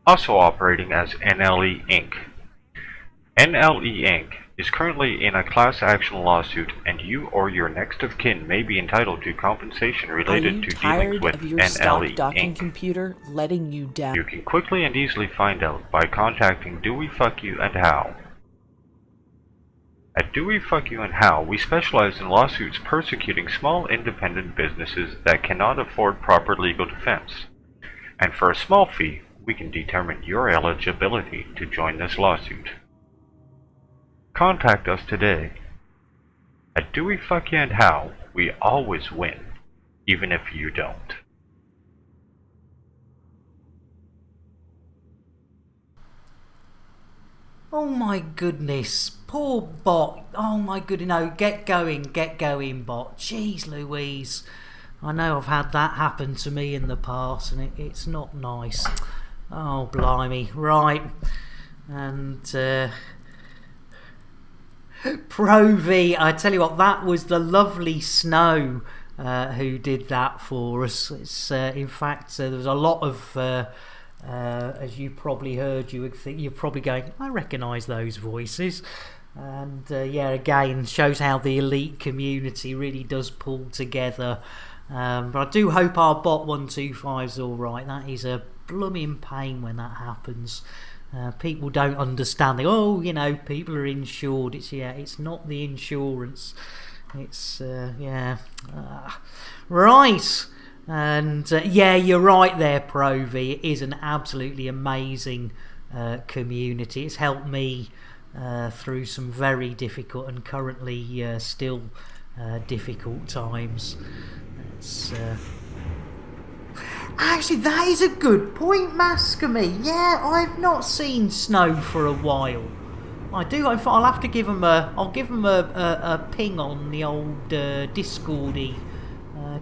also operating as NLE Inc. NLE Inc. is currently in a class action lawsuit, and you or your next of kin may be entitled to compensation related to dealings with Of your stock NLE docking Inc. computer letting you down? You can quickly and easily find out by contacting Do We Fuck You and How. At Do We Fuck You and How, we specialize in lawsuits persecuting small independent businesses that cannot afford proper legal defense. And for a small fee, we can determine your eligibility to join this lawsuit. Contact us today. At Do We Fuck You and How, we always win, even if you don't. Oh my goodness, poor bot. Oh my goodness, no, get going, bot. Jeez Louise. I know I've had that happen to me in the past and it's not nice. Oh blimey, right. And Pro V, I tell you what, that was the lovely Snow who did that for us. It's in fact there was a lot of As you probably heard, you would think you're probably going, I recognise those voices. And again, shows how the elite community really does pull together. But I do hope our bot 125's alright. That is a blooming pain when that happens. People don't understand. People are insured. It's not the insurance. It's right. And you're right there, Provi. It is an absolutely amazing community. It's helped me through some very difficult and currently still difficult times. Actually, that is a good point, Mascamy. Yeah, I've not seen snow for a while. I do. I'll have to give them I'll give them a ping on the old Discordy,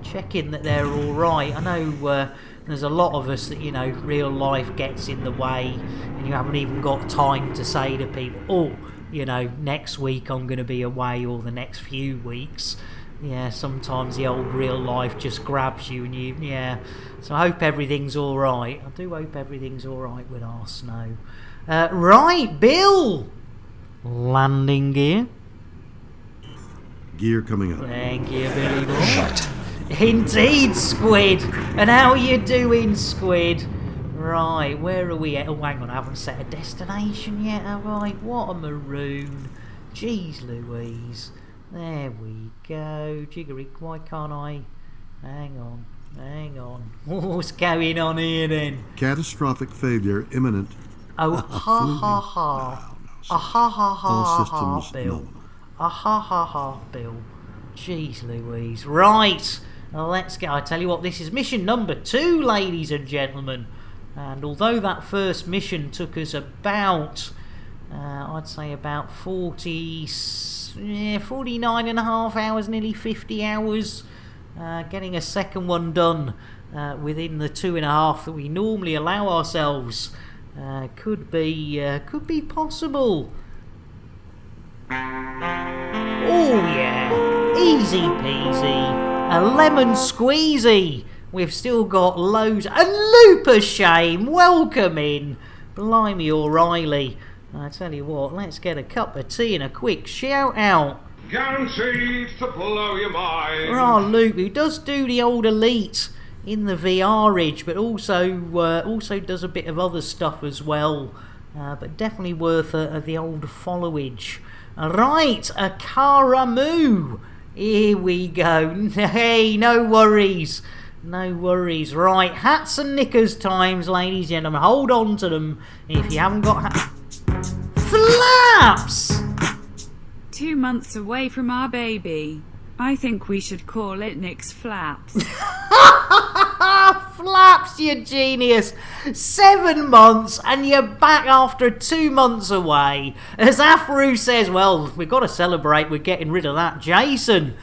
checking that they're all right. I know there's a lot of us that real life gets in the way, and you haven't even got time to say to people, next week I'm going to be away, or the next few weeks. Yeah, sometimes the old real life just grabs you, and so I hope everything's alright. I do hope everything's alright with our snow. Right, Bill! Landing gear. Gear coming up. Thank you, Billy Boy. Right. Indeed, Squid! And how are you doing, Squid? Right, where are we at? Oh, hang on, I haven't set a destination yet, have I? What a maroon. Jeez Louise. There we go. Jiggery, why can't I? Hang on. What's going on here then? Catastrophic failure imminent. Oh, ha ha ha. A ha ha ha ha, Bill. A ha ha ha, Bill. Jeez Louise. Right. Let's get. I tell you what, this is mission number 2, ladies and gentlemen. And although that first mission took us about, I'd say about 49 and a half hours, nearly 50 hours, getting a second one done within the 2.5 that we normally allow ourselves could be possible. Oh yeah, easy peasy, a lemon squeezy. We've still got loads. And Looper Shame, welcome in. Blimey O'Reilly. I tell you what, let's get a cup of tea and a quick shout out. Guaranteed to blow your mind. Right, Luke, who does do the old elite in the VR-age, but also does a bit of other stuff as well. But definitely worth the old followage. Right, a Karamu. Here we go. Hey, no worries. No worries. Right, hats and knickers times, ladies and gentlemen. Hold on to them if you haven't got Flaps! 2 months away from our baby. I think we should call it Nick's Flaps. Flaps, you genius! 7 months and you're back after 2 months away. As Afru says, well, we've got to celebrate with getting rid of that Jason.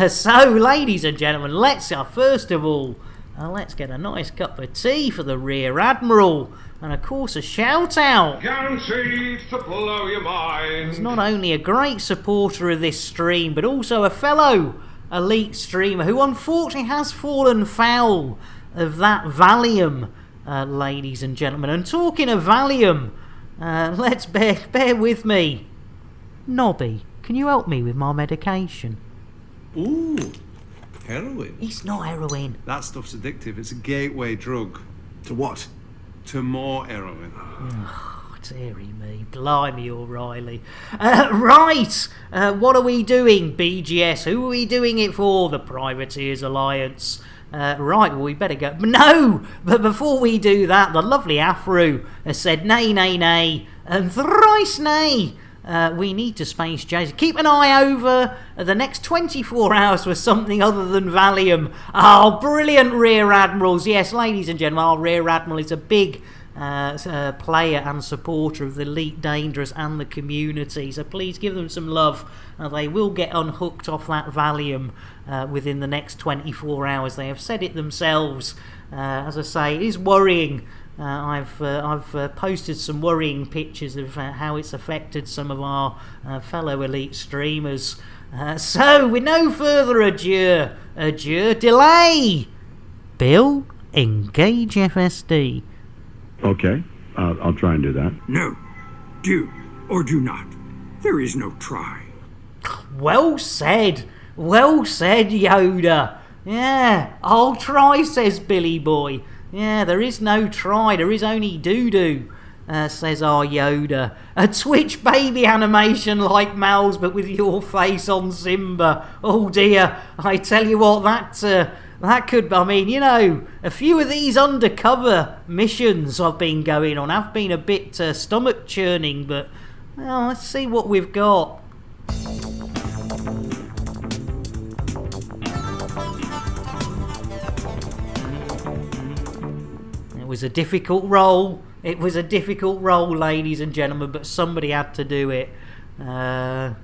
So, ladies and gentlemen, let's first of all, let's get a nice cup of tea for the Rear Admiral. And of course a shout out. Guaranteed to blow your mind. He's not only a great supporter of this stream, but also a fellow elite streamer who unfortunately has fallen foul of that Valium, ladies and gentlemen. And talking of Valium, let's bear with me. Nobby, can you help me with my medication? Ooh, heroin. It's not heroin. That stuff's addictive. It's a gateway drug. To what? To more heroin. Oh, dearie me. Blimey, O'Reilly. Right. What are we doing, BGS? Who are we doing it for? The Privateers Alliance. Right, well, we better go. No! But before we do that, the lovely Afro has said nay, nay, nay, and thrice nay. We need to space Jason. Keep an eye over the next 24 hours for something other than Valium. Oh, brilliant, Rear Admirals. Yes, ladies and gentlemen, our Rear Admiral is a big player and supporter of the Elite Dangerous and the community. So please give them some love. They will get unhooked off that Valium within the next 24 hours. They have said it themselves. As I say, it is worrying. I've posted some worrying pictures of how it's affected some of our fellow elite streamers. So, with no further ado, delay. Bill, engage FSD. Okay, I'll try and do that. No. Do or do not. There is no try. Well said, Yoda. Yeah, I'll try, says Billy Boy. Yeah, there is no try, there is only doo-doo, says our Yoda. A Twitch baby animation like Mal's, but with your face on Simba. Oh dear, I tell you what, that could, I mean, you know, a few of these undercover missions I've been going on have been a bit stomach churning, but well, let's see what we've got. It was a difficult role. It was a difficult role, ladies and gentlemen, but somebody had to do it. Hey,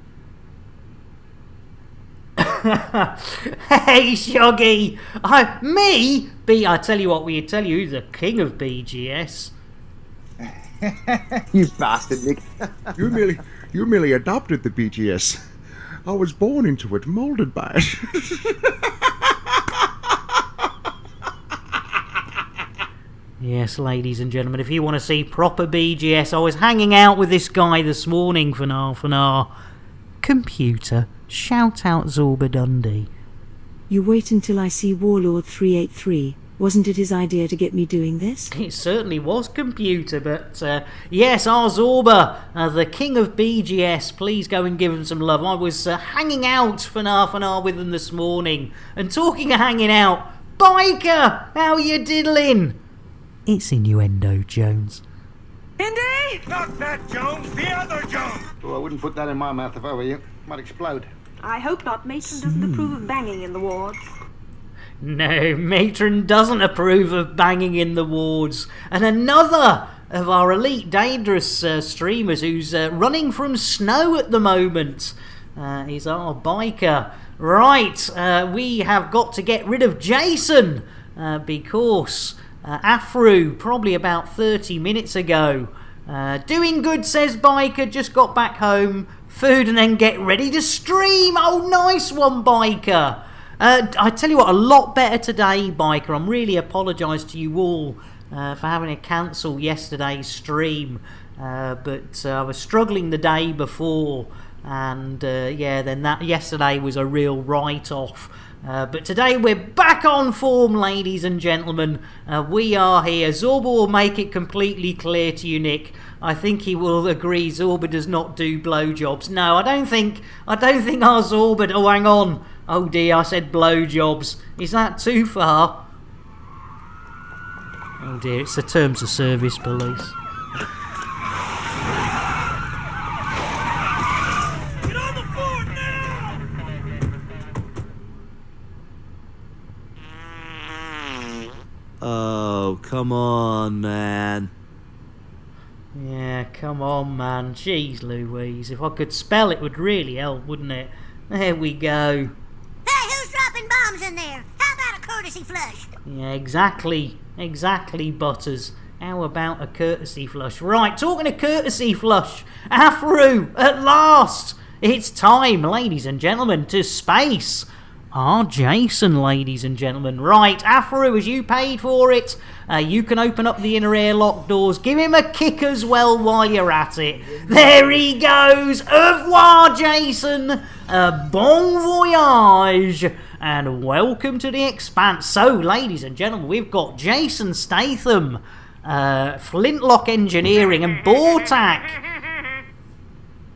Shoggy! I tell you what, we tell you, who's the king of BGS. You bastard, Nick. you merely adopted the BGS. I was born into it, molded by it. Yes, ladies and gentlemen, if you want to see proper BGS, I was hanging out with this guy this morning for half an hour. Computer, shout out Zorba Dundee. You wait until I see Warlord 383. Wasn't it his idea to get me doing this? It certainly was, computer, but yes, our Zorba, the king of BGS, please go and give him some love. I was hanging out for half an hour with him this morning, and talking of hanging out, Biker, how you diddling? It's innuendo, Jones. Indy! Not that Jones, the other Jones! Oh, I wouldn't put that in my mouth if I were you. Might explode. I hope not. Matron doesn't approve of banging in the wards. No, Matron doesn't approve of banging in the wards. And another of our Elite Dangerous streamers who's running from snow at the moment is our Biker. Right, we have got to get rid of Jason because Afru, probably about 30 minutes ago. Doing good, says Biker, just got back home. Food and then get ready to stream. Oh, nice one, Biker. I tell you what, a lot better today, Biker. I'm really apologise to you all for having to cancel yesterday's stream. But I was struggling the day before. And yeah, then that yesterday was a real write-off. But today we're back on form, ladies and gentlemen. We are here. Zorba will make it completely clear to you, Nick. I think he will agree Zorba does not do blowjobs. No, I don't think our Zorba... Oh, hang on. Oh dear, I said blowjobs. Is that too far? Oh dear, it's the terms of service, police. Oh, come on, man. Yeah, come on, man. Jeez Louise. If I could spell, it would really help, wouldn't it? There we go. Hey, who's dropping bombs in there? How about a courtesy flush? Yeah, exactly, Butters. How about a courtesy flush? Right, talking of courtesy flush, Afru, at last! It's time, ladies and gentlemen, to space our Jason, ladies and gentlemen. Right, Afru, as you paid for it, you can open up the inner airlock doors. Give him a kick as well while you're at it. There he goes. Au revoir, Jason. Bon voyage. And welcome to the Expanse. So, ladies and gentlemen, we've got Jason Statham, Flintlock Engineering, and Bortak.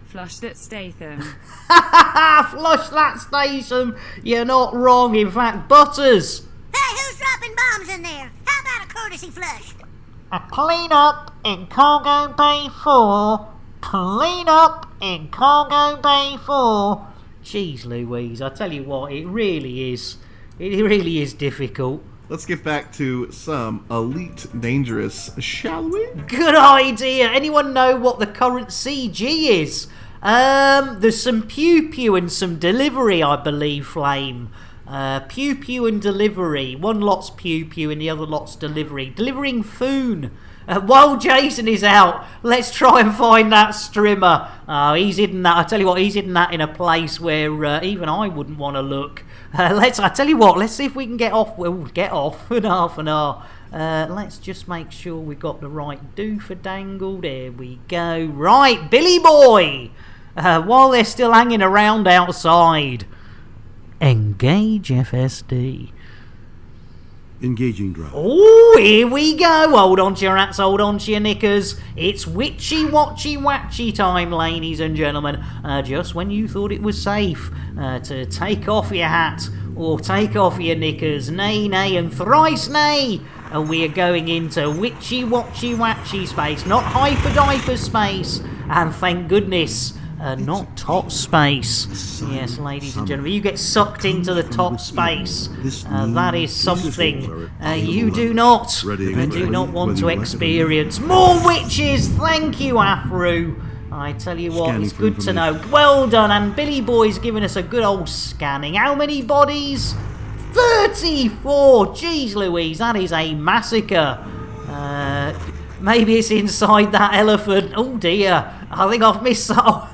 Flush that Statham. Flush that Statham. You're not wrong. In fact, Butters. Hey, who's dropping bombs in there? How about a courtesy flush? A clean up in Cargo Bay 4. Clean up in Cargo Bay 4. Jeez Louise, I tell you what, it really is. It really is difficult. Let's get back to some Elite Dangerous, shall we? Good idea. Anyone know what the current CG is? There's some pew pew and some delivery, I believe, Flame. Pew pew and delivery. One lot's pew pew and the other lot's delivery. Delivering food. While Jason is out, let's try and find that strimmer. He's hidden that. I tell you what, he's hidden that in a place where even I wouldn't want to look. I tell you what, let's see if we can get off. We'll get off in half an hour. Let's just make sure we got the right doofer dangle. There we go. Right, Billy boy. While they're still hanging around outside, engage FSD. Engaging drive. Oh, here we go. Hold on to your hats, hold on to your knickers. It's witchy-watchy-watchy time, ladies and gentlemen. Just when you thought it was safe to take off your hat or take off your knickers, nay, nay, and thrice nay, we are going into witchy-watchy-watchy space, not hyper-diaper space, and thank goodness, not top space. Yes, ladies and gentlemen, you get sucked into the top space. That is something you do not want to experience. More witches! Thank you, Afro. I tell you what, it's good to know. Well done, and Billy Boy's giving us a good old scanning. How many bodies? 34! Jeez Louise, that is a massacre. Maybe it's inside that elephant. Oh dear, I think I've missed that.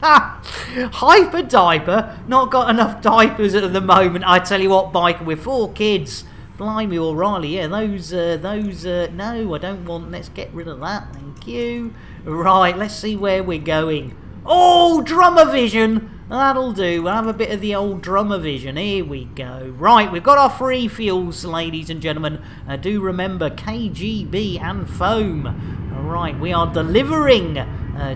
Hyper diaper, not got enough diapers at the moment. I tell you what, biker, with 4 kids, blimey O'Reilly, yeah, those, no, I don't want, let's get rid of that, thank you. Right, let's see where we're going. Oh, drummer vision, that'll do, we'll have a bit of the old drummer vision, here we go. Right, we've got our free fuels, ladies and gentlemen, do remember KGB and foam. Right, we are delivering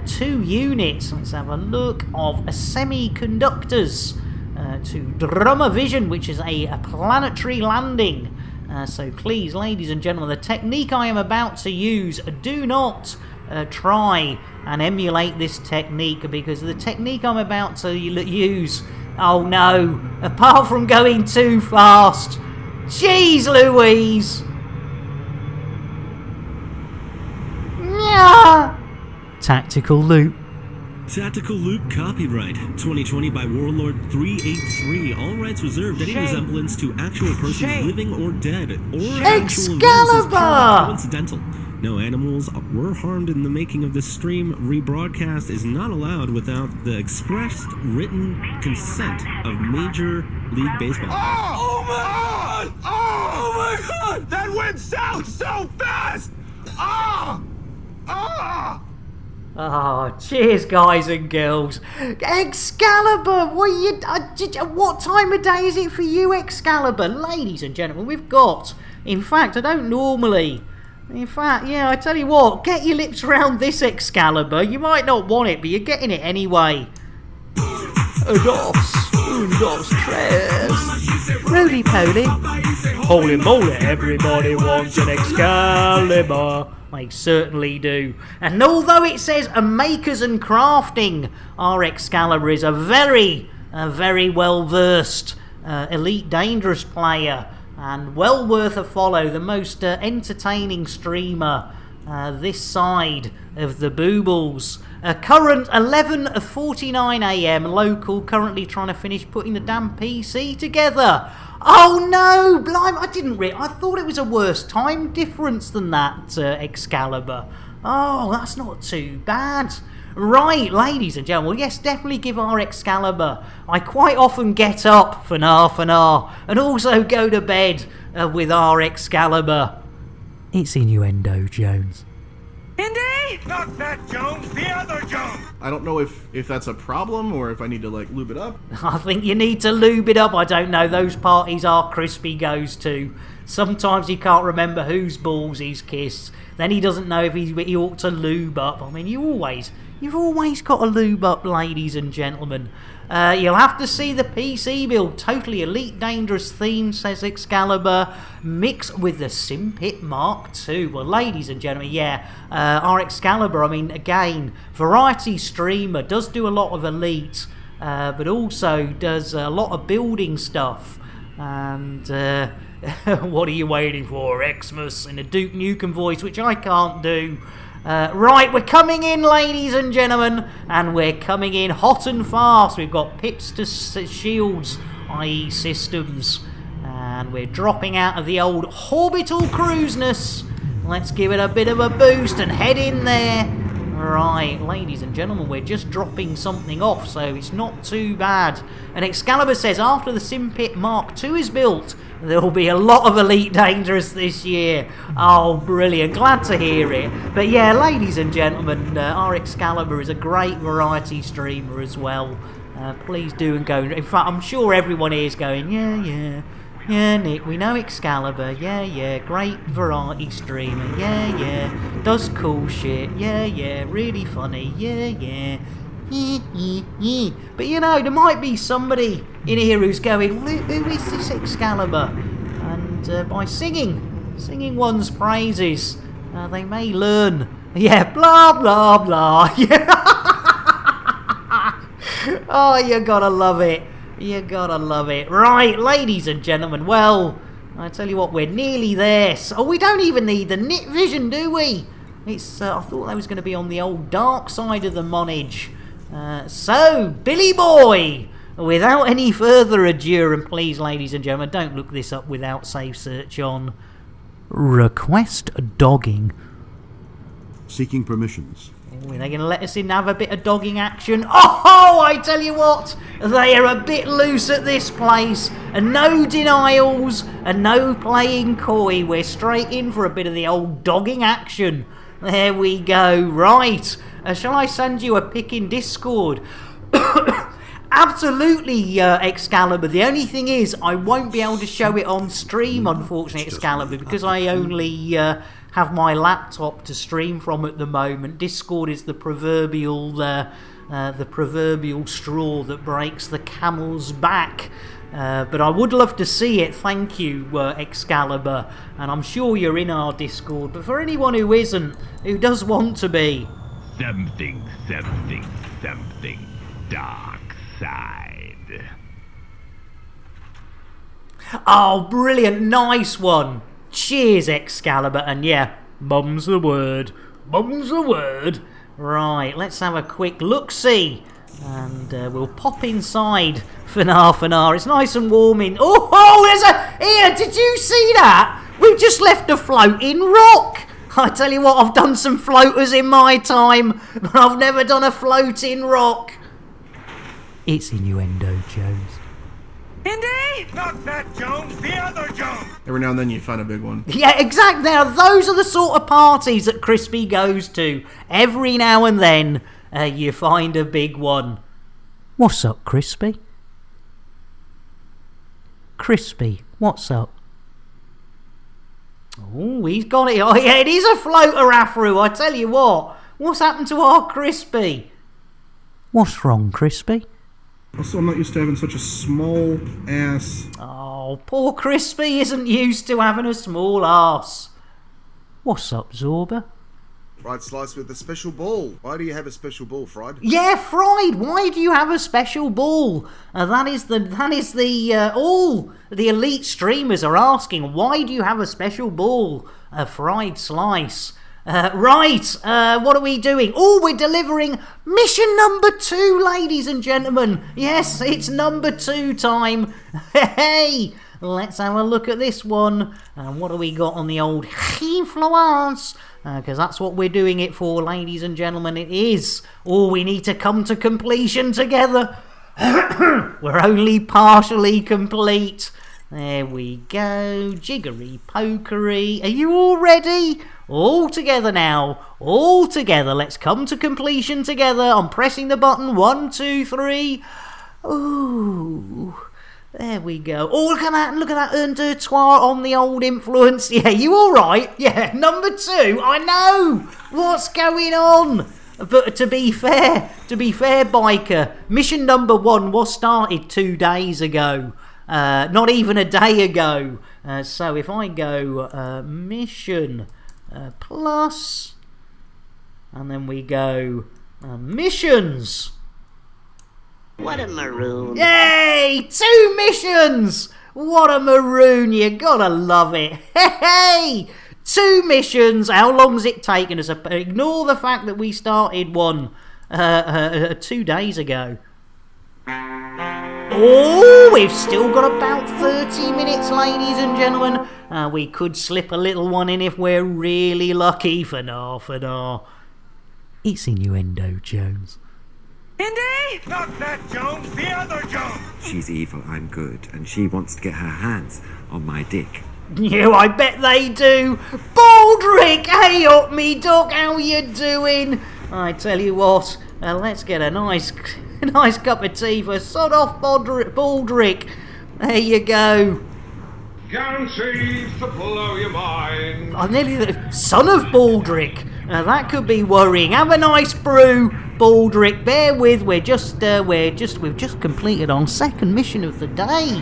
2 units, let's have a look, of semiconductors to Drummer Vision, which is a planetary landing. So please, ladies and gentlemen, the technique I am about to use, do not try and emulate this technique, because the technique I'm about to use, oh no, apart from going too fast, jeez Louise! Yeah. Tactical loop. Tactical Loop copyright 2020 by Warlord 383. All rights reserved. Any resemblance to actual persons living or dead or actual events is purely coincidental. No animals were harmed in the making of this stream. Rebroadcast is not allowed without the expressed written consent of Major League Baseball. Oh my god! Oh my god! That went south so fast! Ah! Ah! Oh, cheers, guys and girls. Excalibur, what time of day is it for you, Excalibur? Ladies and gentlemen, we've got, in fact, I don't normally, in fact, yeah, I tell you what, get your lips around this, Excalibur. You might not want it, but you're getting it anyway. Dos, tres. Roly-poly. Holy moly, everybody wants an Excalibur. They certainly do. And although it says a makers and crafting, our Excalibur is a very well versed Elite Dangerous player and well worth a follow. The most entertaining streamer this side of the boobles. Current 11:49 AM local, currently trying to finish putting the damn PC together. Oh no, blimey, I thought it was a worse time difference than that, Excalibur. Oh, that's not too bad. Right, ladies and gentlemen, yes, definitely give our Excalibur. I quite often get up for half an hour and also go to bed with our Excalibur. It's innuendo, Jones. Indy? Not that Jones, the other Jones! I don't know if that's a problem or if I need to, like, lube it up. I think you need to lube it up. I don't know. Those parties our Crispy goes to. Sometimes he can't remember whose balls he's kissed. Then he doesn't know if he ought to lube up. I mean, you've always got to lube up, ladies and gentlemen. You'll have to see the PC build. Totally Elite Dangerous theme, says Excalibur. Mixed with the Simpit Mark II. Well, ladies and gentlemen, yeah, our Excalibur, I mean, again, variety streamer, does do a lot of Elite, but also does a lot of building stuff. And what are you waiting for, Xmas, in a Duke Nukem voice, which I can't do. Right, we're coming in, ladies and gentlemen, and we're coming in hot and fast. We've got pips to shields, i.e. systems, and we're dropping out of the old orbital cruiseness. Let's give it a bit of a boost and head in there. Right, ladies and gentlemen, we're just dropping something off, so it's not too bad. And Excalibur says, after the Sim Pit Mark II is built, there will be a lot of Elite Dangerous this year. Oh, brilliant. Glad to hear it. But yeah, ladies and gentlemen, our Excalibur is a great variety streamer as well. Please do and go. In fact, I'm sure everyone here is going, yeah, Nick, we know Excalibur, yeah, great variety streamer, yeah, does cool shit, yeah, really funny, yeah. But you know, there might be somebody in here who's going, who is this Excalibur? And by singing one's praises, they may learn, blah, blah, blah, yeah. Oh, you gotta love it. You gotta love it. Right, ladies and gentlemen, well, I tell you what, we're nearly there. So we don't even need the night vision, do we? It's I thought that was going to be on the old dark side of the monage. So, Billy Boy, without any further ado, and please, ladies and gentlemen, don't look this up without safe search on. Request dogging. Seeking permissions. Are they going to let us in and have a bit of dogging action? Oh, I tell you what, they are a bit loose at this place. And no denials and no playing coy. We're straight in for a bit of the old dogging action. There we go. Right. Shall I send you a pic in Discord? Absolutely, Excalibur. The only thing is, I won't be able to show it on stream, unfortunately, Excalibur, because I only have my laptop to stream from at the moment. Discord is the proverbial straw that breaks the camel's back. But I would love to see it. Thank you, Excalibur. And I'm sure you're in our Discord. But for anyone who isn't, who does want to be, something dark side. Oh, brilliant. Nice one. Cheers, Excalibur. And yeah, mum's the word. Mum's the word. Right, let's have a quick look-see. And we'll pop inside for half an hour. It's nice and warm in... Oh, there's a... Here, did you see that? We've just left a floating rock. I tell you what, I've done some floaters in my time, but I've never done a floating rock. It's innuendo, Jones. Indy? Not that Jones, the other Jones. Every now and then you find a big one. Yeah, exactly. Now, those are the sort of parties that Crispy goes to. Every now and then, you find a big one. What's up, Crispy? Crispy, what's up? Oh, he's got it. Oh, yeah, it is a floater, Afro. I tell you what. What's happened to our Crispy? What's wrong, Crispy? Also, I'm not used to having such a small ass. Oh, poor Crispy isn't used to having a small ass. What's up, Zorba? Fried slice with a special ball. Why do you have a special ball, Fried? Yeah, Fried. Why do you have a special ball? That is all the elite streamers are asking. Why do you have a special ball? A fried slice. Right, what are we doing? Oh, we're delivering mission number 2, ladies and gentlemen. Yes, it's number 2 time. Hey, let's have a look at this one. And what do we got on the old influence? Because that's what we're doing it for, ladies and gentlemen. It is. Oh, we need to come to completion together. We're only partially complete. There we go. Jiggery pokery. Are you all ready? All together now. All together. Let's come to completion together. I'm pressing the button. 1, 2, 3. Ooh. There we go. Oh, look at that. Look at that un deux trois on the old influence. Yeah, you all right? Yeah, number 2. I know. What's going on? But to be fair, Biker, mission number 1 was started 2 days ago. Not even a day ago. So if I go mission plus, and then we go missions. What a maroon. Yay! 2 missions! What a maroon, you gotta love it. Hey! 2 missions, how long's it taken us? Ignore the fact that we started one 2 days ago. Oh, we've still got about 30 minutes, ladies and gentlemen. We could slip a little one in if we're really lucky for now. It's innuendo, Jones. Indy! Not that Jones, the other Jones! She's evil, I'm good, and she wants to get her hands on my dick. Yeah, I bet they do. Baldrick, hey up me dog, how you doing? I tell you what, let's get a nice cup of tea for sod off Baldrick. There you go. Guaranteed to blow your mind. I'm nearly the son of Baldrick. That could be worrying. Have a nice brew, Baldrick. Bear with. We've just completed our second mission of the day,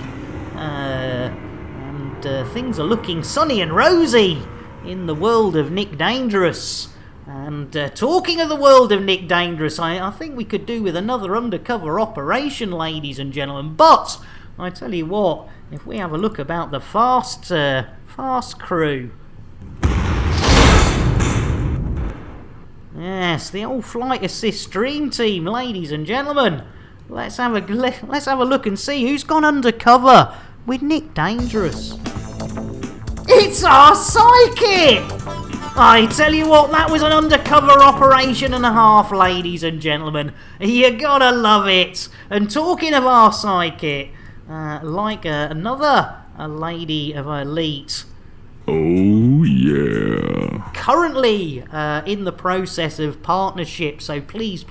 and things are looking sunny and rosy in the world of Nick Dangerous. And talking of the world of Nick Dangerous, I think we could do with another undercover operation, ladies and gentlemen. But I tell you what, if we have a look about the fast crew. Yes, the old Flight Assist Dream Team, ladies and gentlemen. Let's have a look and see who's gone undercover with Nick Dangerous. It's our psychic! I tell you what, that was an undercover operation and a half, ladies and gentlemen. You gotta love it. And talking of our psychic, another lady of Elite. Oh, yeah. Currently in the process of partnership, so please,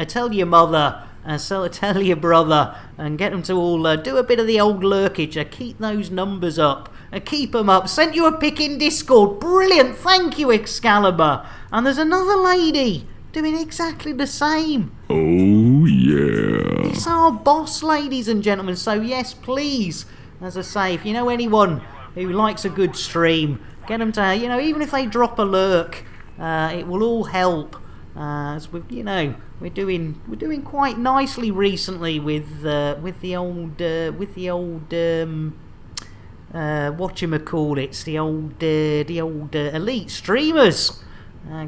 tell your mother, tell your brother, and get them to all do a bit of the old lurkage. Keep those numbers up. Keep them up. Sent you a pic in Discord. Brilliant. Thank you, Excalibur. And there's another lady doing exactly the same. Oh, yeah. It's our boss, ladies and gentlemen. So, yes, please, as I say, if you know anyone who likes a good stream, get them to, even if they drop a lurk, it will all help. As we're doing quite nicely recently with the old whatchamacallits, the old elite streamers,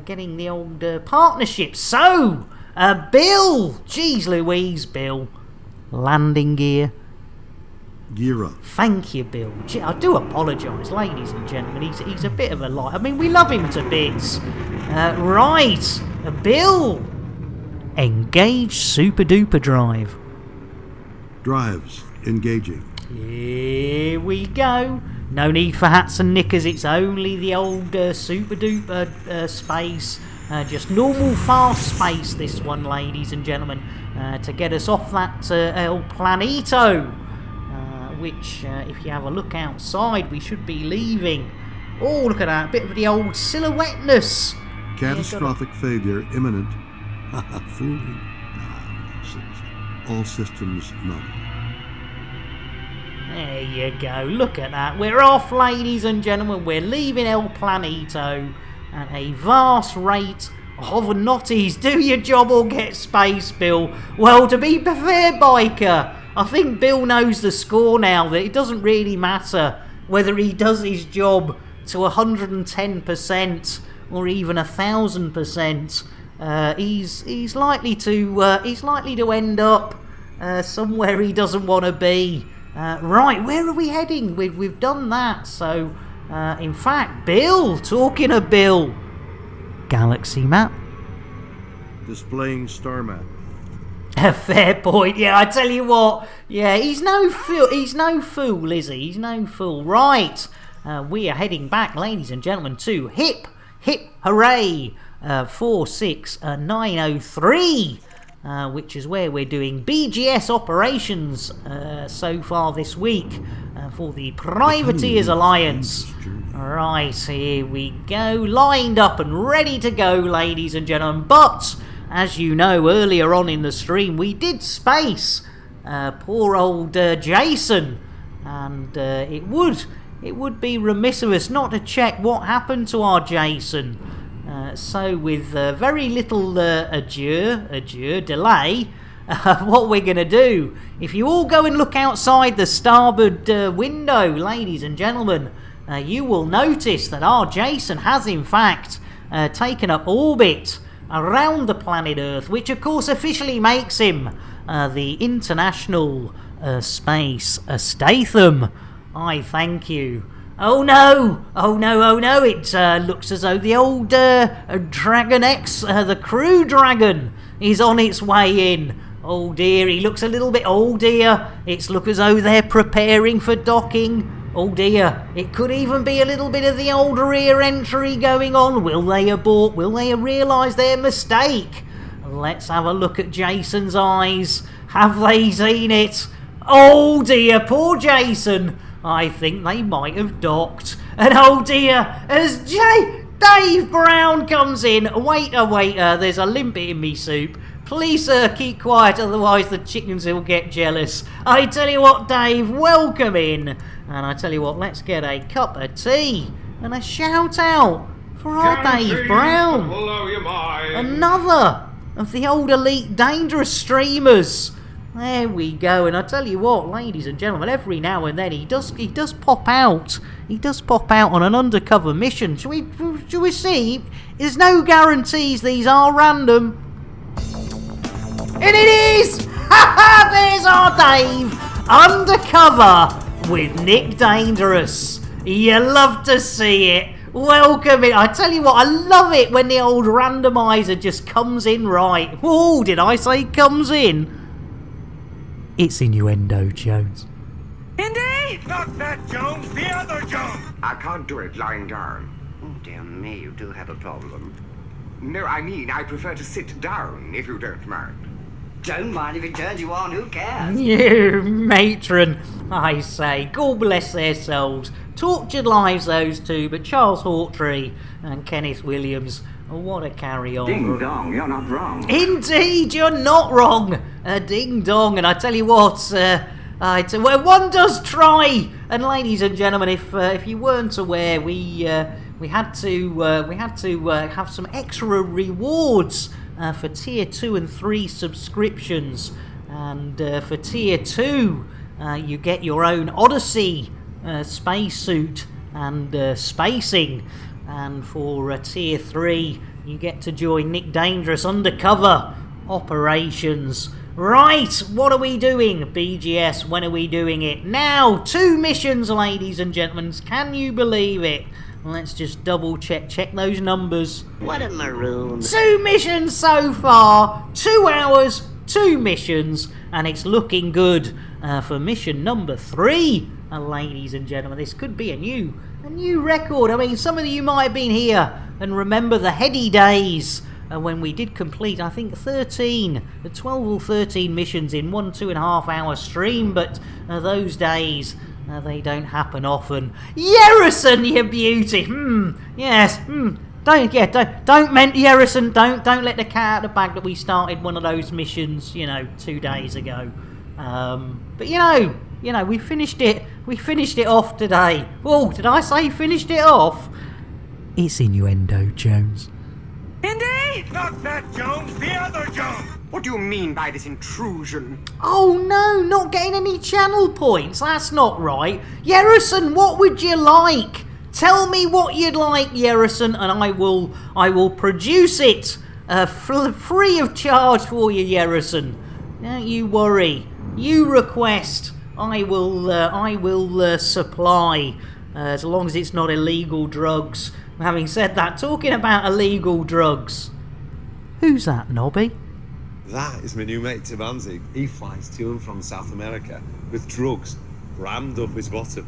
getting the old partnerships. So, Bill, jeez Louise, Bill, landing gear. Gear up. Thank you, Bill. I do apologise, ladies and gentlemen. He's a bit of a light. I mean, we love him to bits. Right, Bill. Engage super duper drive. Drives engaging. Here we go. No need for hats and knickers. It's only the old super duper space. Just normal fast space, this one, ladies and gentlemen, to get us off that El Planito. Which, if you have a look outside, we should be leaving. Oh, look at that. Bit of the old silhouetteness. Catastrophic failure imminent. Fooling. No, seriously. All systems nominal. There you go. Look at that. We're off, ladies and gentlemen. We're leaving El Planito at a vast rate of knotties. Do your job or get space, Bill. Well, to be fair, Biker, I think Bill knows the score now, that it doesn't really matter whether he does his job to 110% or even 1,000%. He's likely to end up somewhere he doesn't want to be. Right, where are we heading? We've done that. So, in fact, Bill, talking of Bill, galaxy map. Displaying star map. A fair point. Yeah, I tell you what. Yeah, he's no fool. He's no fool, is he? He's no fool. Right. We are heading back, ladies and gentlemen, to Hip Hooray 46903, which is where we're doing BGS operations so far this week for the Privateers Alliance. Right, here we go. Lined up and ready to go, ladies and gentlemen. But as you know, earlier on in the stream, we did space poor old Jason, and it would be remiss of us not to check what happened to our Jason. So with very little delay, what we're going to do, if you all go and look outside the starboard window, ladies and gentlemen, you will notice that our Jason has in fact taken up orbit around the planet Earth, which of course officially makes him the International Space Statham. I thank you. Oh no! Oh no, oh no! It looks as though the old Dragon X, the crew dragon, is on its way in. Oh dear, he looks a little bit... Oh dear, it's look as though they're preparing for docking. Oh dear, it could even be a little bit of the old rear entry going on. Will they abort? Will they realise their mistake? Let's have a look at Jason's eyes. Have they seen it? Oh dear, poor Jason. I think they might have docked. And oh dear, as Dave Brown comes in. Waiter, there's a limpet in me soup. Please, sir, keep quiet, otherwise the chickens will get jealous. I tell you what, Dave, welcome in. And I tell you what, let's get a cup of tea and a shout out for our Dave Brown. Another of the old Elite Dangerous streamers. There we go. And I tell you what, ladies and gentlemen, every now and then he does pop out. He does pop out on an undercover mission. Shall we see? There's no guarantees these are random. And it is! There's our Dave! Undercover with Nick Dangerous. You love to see it. Welcome in. I tell you what, I love it when the old randomizer just comes in right. Oh, did I say comes in? It's innuendo, Jones. Indy! Not that Jones, the other Jones! I can't do it lying down. Oh, dear me, you do have a problem. No, I mean, I prefer to sit down, if you don't mind. Don't mind if it turns you on, who cares? You matron, I say. God bless their souls. Tortured lives, those two, but Charles Hawtrey and Kenneth Williams, what a carry-on. Ding dong, you're not wrong. Indeed, you're not wrong. Ding dong, and I tell you what, well, one does try. And ladies and gentlemen, if you weren't aware, we had to have some extra rewards for tier 2 and 3 subscriptions. And for tier 2, you get your own Odyssey spacesuit and spacing. And for tier 3, you get to join Nick Dangerous undercover operations. Right, what are we doing? BGS, when are we doing it? Now, 2 missions, ladies and gentlemen. Can you believe it? Let's just double check those numbers. What a maroon. 2 missions so far, 2 hours, 2 missions, and it's looking good for mission number 3. Ladies and gentlemen, this could be a new record. I mean, some of you might have been here and remember the heady days when we did complete, I think, 12 or 13 missions in 2.5 hour stream, but those days, they don't happen often. Yerrison, you beauty! Yes, Don't Yerrison, don't let the cat out of the bag that we started one of those missions, 2 days ago. But we finished it off today. Oh, did I say finished it off? It's innuendo, Jones. Indy! Not that Jones, the other Jones! What do you mean by this intrusion? Oh no, not getting any channel points. That's not right. Yerrison, what would you like? Tell me what you'd like, Yerrison, and I will produce it free of charge for you, Yerrison. Don't you worry. You request, I will supply, as long as it's not illegal drugs. Having said that, talking about illegal drugs, who's that, Nobby? That is my new mate Tabanzi. He flies to and from South America with drugs rammed up his bottom.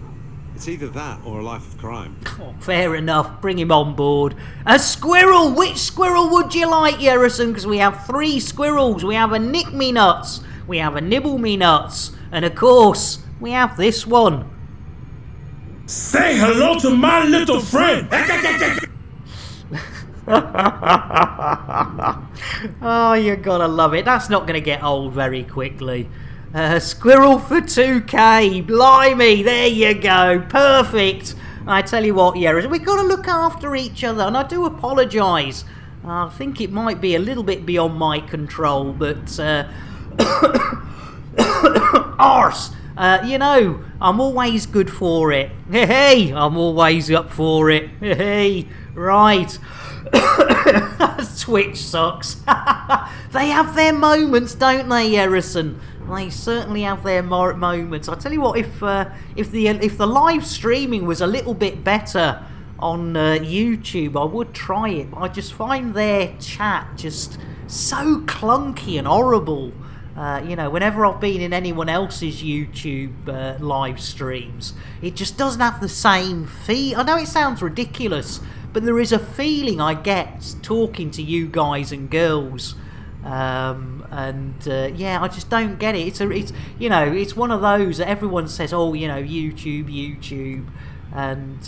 It's either that or a life of crime. Oh, fair enough, bring him on board. A squirrel! Which squirrel would you like, Yerrison? Because we have 3 squirrels. We have a Nick Me Nuts, we have a Nibble Me Nuts, and of course, we have this one. Say hello to my little friend! Oh, you gotta love it. That's not gonna get old very quickly. Squirrel for 2k. Blimey, there you go. Perfect. I tell you what, Yerrison, we've got to look after each other, and I do apologise. I think it might be a little bit beyond my control, but arse. I'm always good for it. Hey, I'm always up for it. Hey, right. Twitch sucks. They have their moments, don't they, Yerrison? They certainly have their moments. I tell you what, if the live streaming was a little bit better on YouTube, I would try it. But I just find their chat just so clunky and horrible. Whenever I've been in anyone else's YouTube live streams, it just doesn't have the same feel. I know it sounds ridiculous, but there is a feeling I get talking to you guys and girls. I just don't get it. It's one of those that everyone says, oh, YouTube, and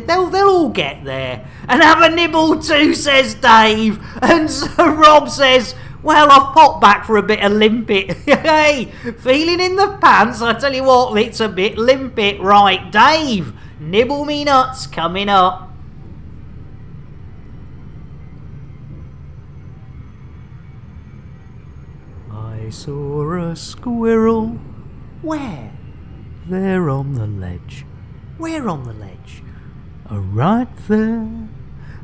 they'll all get there and have a nibble too, says Dave, and so Rob says, well, I've popped back for a bit of limpet. Hey, feeling in the pants? I tell you what, it's a bit limpet, right, Dave? Nibble me nuts coming up. I saw a squirrel. Where? There on the ledge. Where on the ledge? Right there.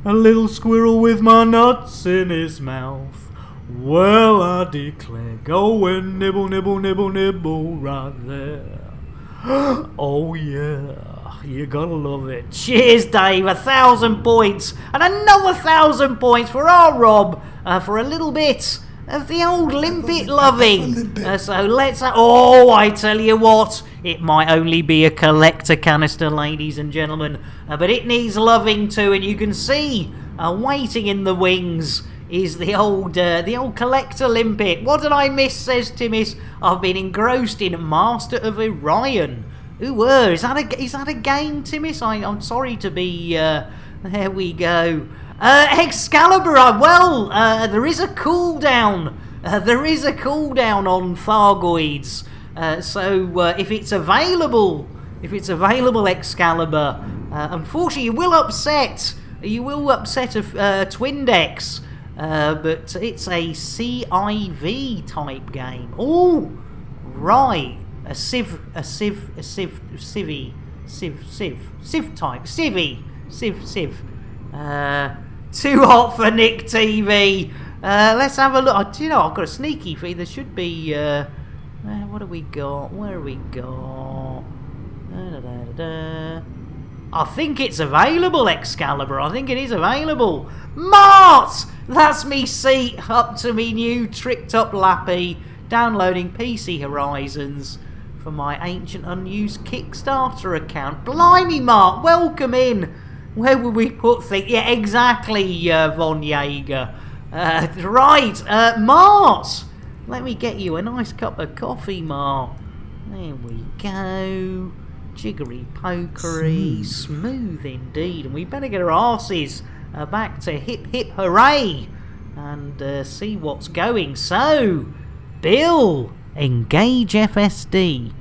A little squirrel with my nuts in his mouth. Well, I declare, go and nibble, nibble, nibble, nibble right there. Oh yeah, you gotta love it. Cheers, Dave. 1,000 points and another 1,000 points for our Rob for a little bit of the old limpet loving. So let's. I tell you what, it might only be a collector canister, ladies and gentlemen, but it needs loving too. And you can see, waiting in the wings is the old collector limpet. What did I miss? Says Timmis. I've been engrossed in Master of Orion. Ooh, is that a game, Timmis? I'm sorry to be. There we go. Excalibur. There is a cooldown. There is a cooldown on Thargoids. So if it's available, Excalibur, unfortunately you will upset a Twindex. But it's a CIV type game. Oh, right. A civ type. Civ. Too hot for Nick TV. Let's have a look. I've got a sneaky feeling there should be. What have we got? Where have we got? I think it's available, Excalibur. I think it is available. Mart! That's me seat up to me new tricked up lappy. Downloading PC Horizons for my ancient unused Kickstarter account. Blimey, Mart, welcome in. Where would we put things? Yeah, exactly, Von Jaeger. Right, Mart. Let me get you a nice cup of coffee, Mart. There we go. Jiggery pokery, smooth indeed, and we better get our asses back to hip hip hooray and see what's going. So, Bill, engage FSD.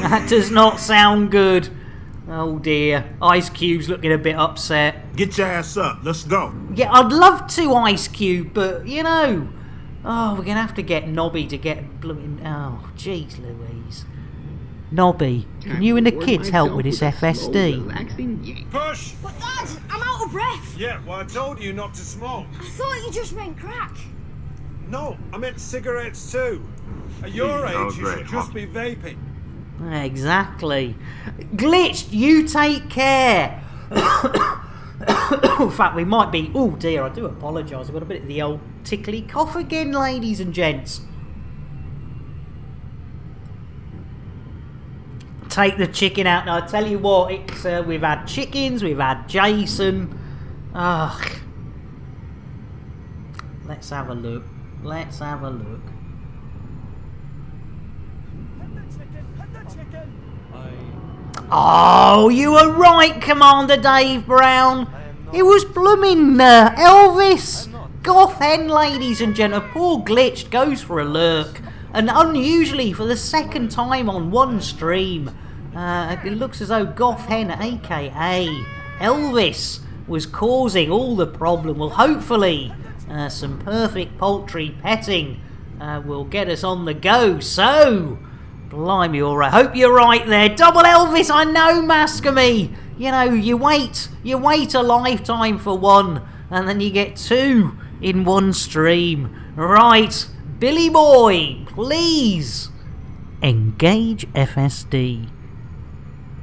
That does not sound good. Oh dear, Ice Cube's looking a bit upset. Get your ass up, let's go. Yeah, I'd love to, Ice Cube, but we're going to have to get Nobby to get blooming. Oh, jeez Louise. Nobby, can you and the kids help with this FSD? Push! But Dad, I'm out of breath. Yeah, well, I told you not to smoke. I thought you just meant crack. No, I meant cigarettes too. At your age, you should just be vaping. Exactly. Glitched, you take care. In fact, we might be. Oh dear, I do apologise. I've got a bit of the old tickly cough again, ladies and gents. Take the chicken out. Now, I tell you what, it's we've had chickens, we've had Jason. Ugh. Let's have a look. Oh, you were right, Commander Dave Brown. It was blooming Elvis. Goth Hen, ladies and gentlemen. Poor Glitched goes for a lurk. And unusually, for the second time on one stream, it looks as though Goth Hen, a.k.a. Elvis, was causing all the problem. Well, hopefully, some perfect poultry petting will get us on the go. So, Blimey, all right. Hope you're right there. Double Elvis, I know, Mascamy. You know, you wait a lifetime for one, and then you get two in one stream. Right, Billy Boy, please engage FSD.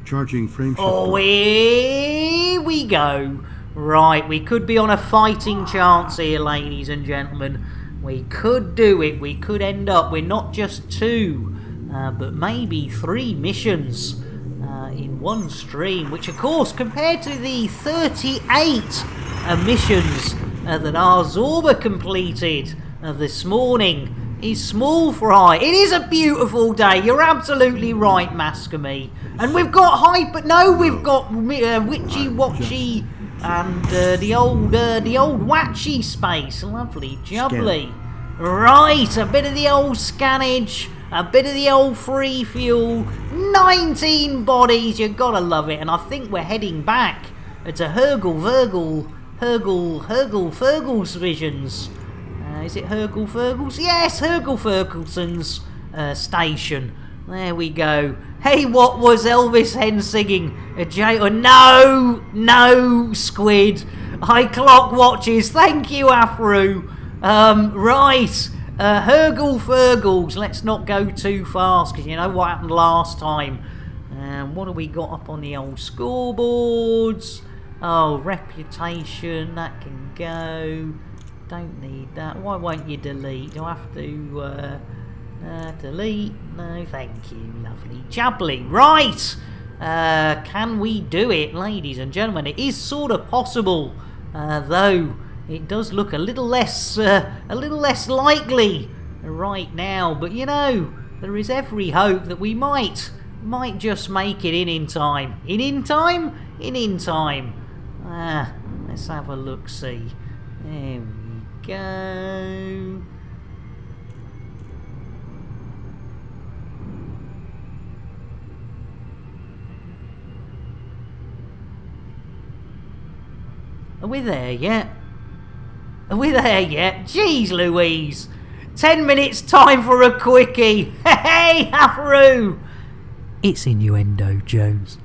Charging frame shift. Oh, here we go. Right, we could be on a fighting chance here, ladies and gentlemen. We could do it. We could end up with not just two, but maybe 3 missions in one stream, which, of course, compared to the 38 missions that our Zorba completed this morning, is small fry. It is a beautiful day. You're absolutely right, Mascamy. And we've got hyper. No, we've got Witchy Watchy and the old Watchy space. Lovely jubbly. Right, a bit of the old scannage, a bit of the old free fuel. 19 bodies. You gotta love it. And I think we're heading back to Hergel's visions. Is it Hergel's? Yes, Hergel's station. There we go. Hey, what was Elvis Hen singing? No, Squid. I clock watches. Thank you, Afro. Right. Hergel's. Let's not go too fast, because you know what happened last time. What have we got up on the old scoreboards? Oh, reputation. That can go. Don't need that. Why won't you delete? Do I have to delete? No, thank you. Lovely jubbly. Right. Can we do it, ladies and gentlemen? It is sort of possible, though it does look a little less likely right now. But you know, there is every hope that we might just make it in time. In time. Let's have a look. See. There we go. Are we there yet? Jeez Louise! 10 minutes time for a quickie! Hey, Afro! It's innuendo, Jones.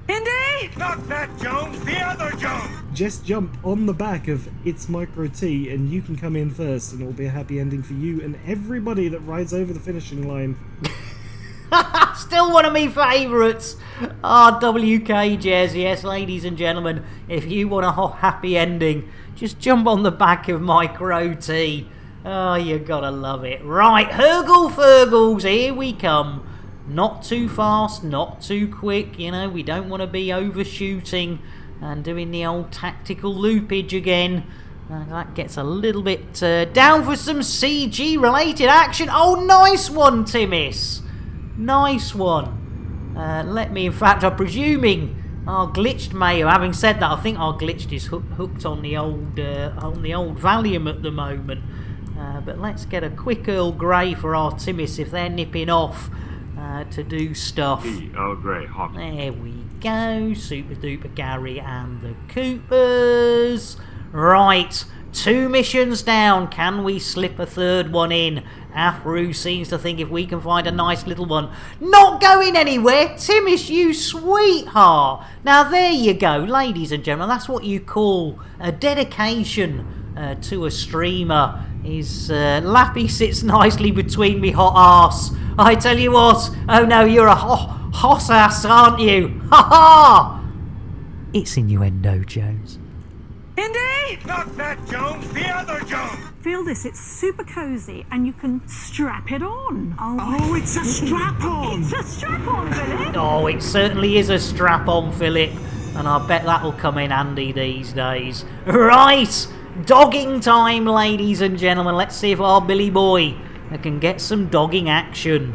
Indy! Not that Jones, the other Jones! Just jump on the back of It's Micro T and you can come in first, and it'll be a happy ending for you and everybody that rides over the finishing line. Still one of me favourites. RWK Jazz. Yes, ladies and gentlemen, if you want a happy ending, just jump on the back of Micro T. Oh, you gotta love it. Right, Hergel's, here we come. Not too fast, not too quick. You know, we don't want to be overshooting and doing the old tactical loopage again. That gets a little bit down for some CG related action. Oh, nice one, Timmis. Nice one. Let me, in fact, I'm presuming our glitched Mayo. Having said that, I think our glitched is hooked on the old Valium at the moment. But let's get a quick Earl Grey for our Timmis if they're nipping off to do stuff. Earl Grey, hot. There we go. Super Duper Gary and the Coopers. Right, 2 missions down. Can we slip a third one in? Afro seems to think if we can find a nice little one. Not going anywhere, Timmis, you sweetheart. Now there you go, ladies and gentlemen. That's what you call a dedication to a streamer. His Lappy sits nicely between me hot arse. I tell you what. Oh no, you're a hot ass, aren't you? Ha ha! It's innuendo, Jones. Indy! Not that Jones, the other Jones! Feel this, it's super cozy and you can strap it on. Oh, it's a strap-on! It's a strap-on, Philip! Oh, it certainly is a strap-on, Philip. And I bet that'll come in handy these days. Right! Dogging time, ladies and gentlemen. Let's see if our Billy Boy can get some dogging action.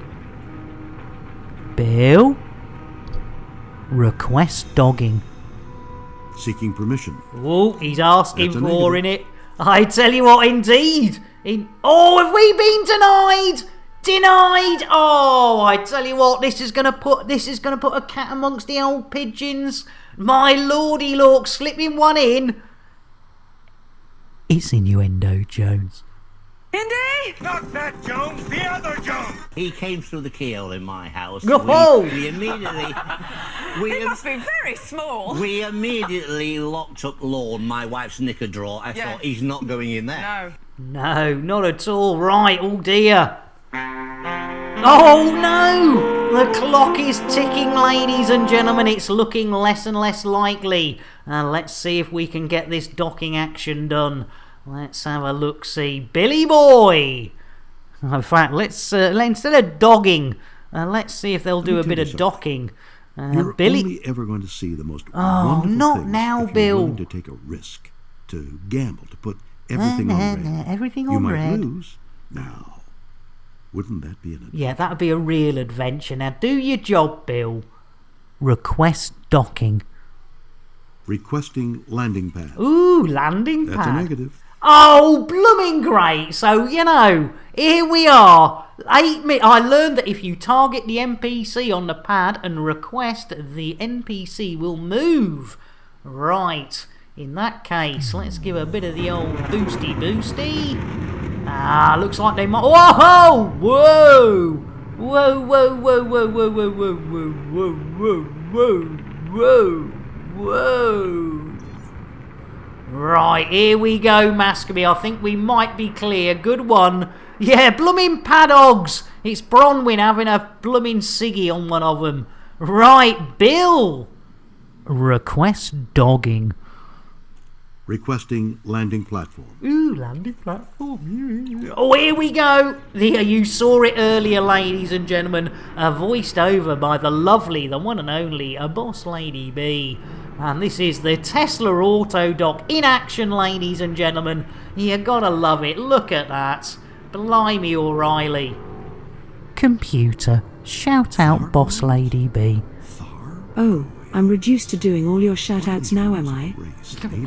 Bill? Request dogging. Seeking permission. Oh, he's asking for it. I tell you what, indeed. Oh, have we been denied? Denied. Oh, I tell you what, this is gonna put a cat amongst the old pigeons. My lordy lord, slipping one in. It's innuendo, Jones. Indy! O'Reilly! Not that Jones, the other Jones! He came through the keyhole in my house. Oh! We immediately... He must be very small. We immediately locked up Lorne, my wife's knicker drawer. I thought, he's not going in there. No, not at all. Right, oh dear. Oh no! The clock is ticking, ladies and gentlemen. It's looking less and less likely. Let's see if we can get this docking action done. Let's have a look-see. Billy boy! In fact, let's instead of dogging, let's see if they'll do a bit of docking. You're Billy... only ever going to see the most Oh, wonderful not things now, if you're Bill. willing to take a risk, to gamble, to put everything on red. Everything you on might red. lose. Now, wouldn't that be an adventure? Yeah, that'd be a real adventure. Now, do your job, Bill. Request docking. Requesting landing pad. Ooh, landing pad. That's a negative. Oh, blooming great. So, you know, here we are. 8 minutes. I learned that if you target the NPC on the pad and request, the NPC will move. Right. In that case, let's give a bit of the old boosty. Looks like they might... Whoa! Whoa! Whoa, whoa, whoa, whoa, whoa, whoa, whoa, whoa, whoa, whoa, whoa, whoa. Right, here we go, Mascabee. I think we might be clear. Good one. Yeah, blooming paddogs. It's Bronwyn having a blooming ciggy on one of them. Right, Bill. Request dogging. Requesting landing platform. Ooh, landing platform. Oh, here we go. You saw it earlier, ladies and gentlemen. Voiced over by the lovely, the one and only, Boss Lady B. And this is the Tesla Auto Dock in action, ladies and gentlemen. You gotta love it. Look at that. Blimey O'Reilly. Computer, shout out Boss Lady B. Oh, I'm reduced to doing all your shout-outs now, am I?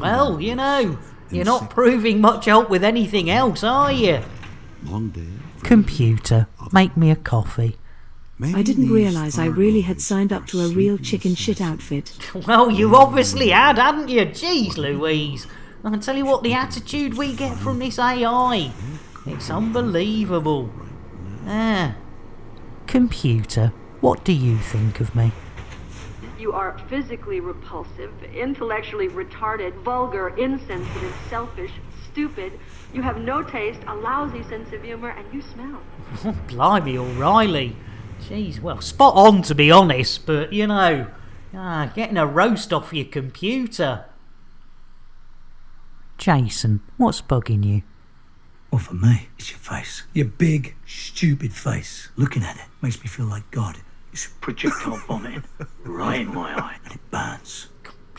Well, you know, you're not proving much help with anything else, are you? Computer, make me a coffee. I didn't realise I really had signed up to a real chicken shit outfit. Well, you obviously had, hadn't you? Jeez Louise. I can tell you what, the attitude we get from this AI. It's unbelievable. Computer, what do you think of me? You are physically repulsive, intellectually retarded, vulgar, insensitive, selfish, stupid. You have no taste, a lousy sense of humor, and you smell. Blimey O'Reilly. Jeez, well, spot on to be honest, but you know, getting a roast off your computer. Jason, what's bugging you? Well, for me, it's your face. Your big, stupid face. Looking at it makes me feel like God is projectile vomiting right in my eye, and it burns.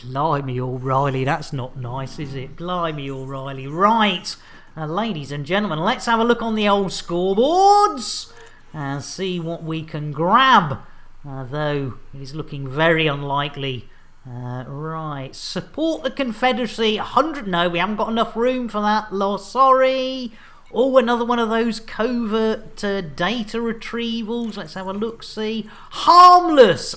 Blimey O'Reilly, that's not nice, is it? Blimey O'Reilly. Right, ladies and gentlemen, let's have a look on the old scoreboards and see what we can grab, though it is looking very unlikely. Right, support the Confederacy. 100. No, we haven't got enough room for that. Sorry. Oh, another one of those covert data retrievals. Let's have a look. See, harmless.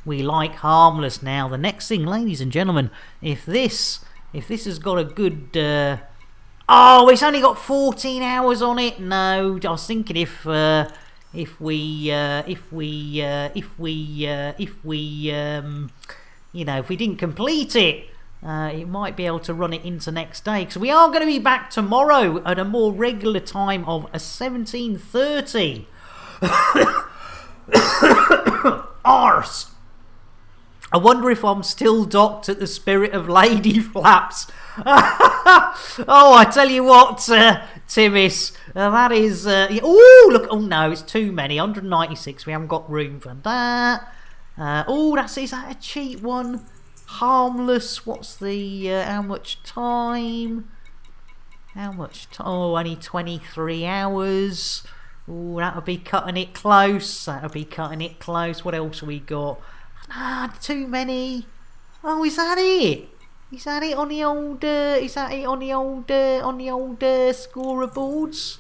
We like harmless now. The next thing, ladies and gentlemen, if this has got a good. It's only got 14 hours on it. No, I was thinking if we didn't complete it, it might be able to run it into next day. Because we are going to be back tomorrow at a more regular time of 17:30. Arse. I wonder if I'm still docked at the Spirit of Lady Flaps. Oh, I tell you what, Timmis, that is... look, oh no, it's too many, 196, we haven't got room for that. Is that a cheap one? Harmless, what's the, how much time? Only 23 hours. Oh, that'll be cutting it close, What else have we got? Too many. Oh, is that it? Is that it on the old? Scoreboards?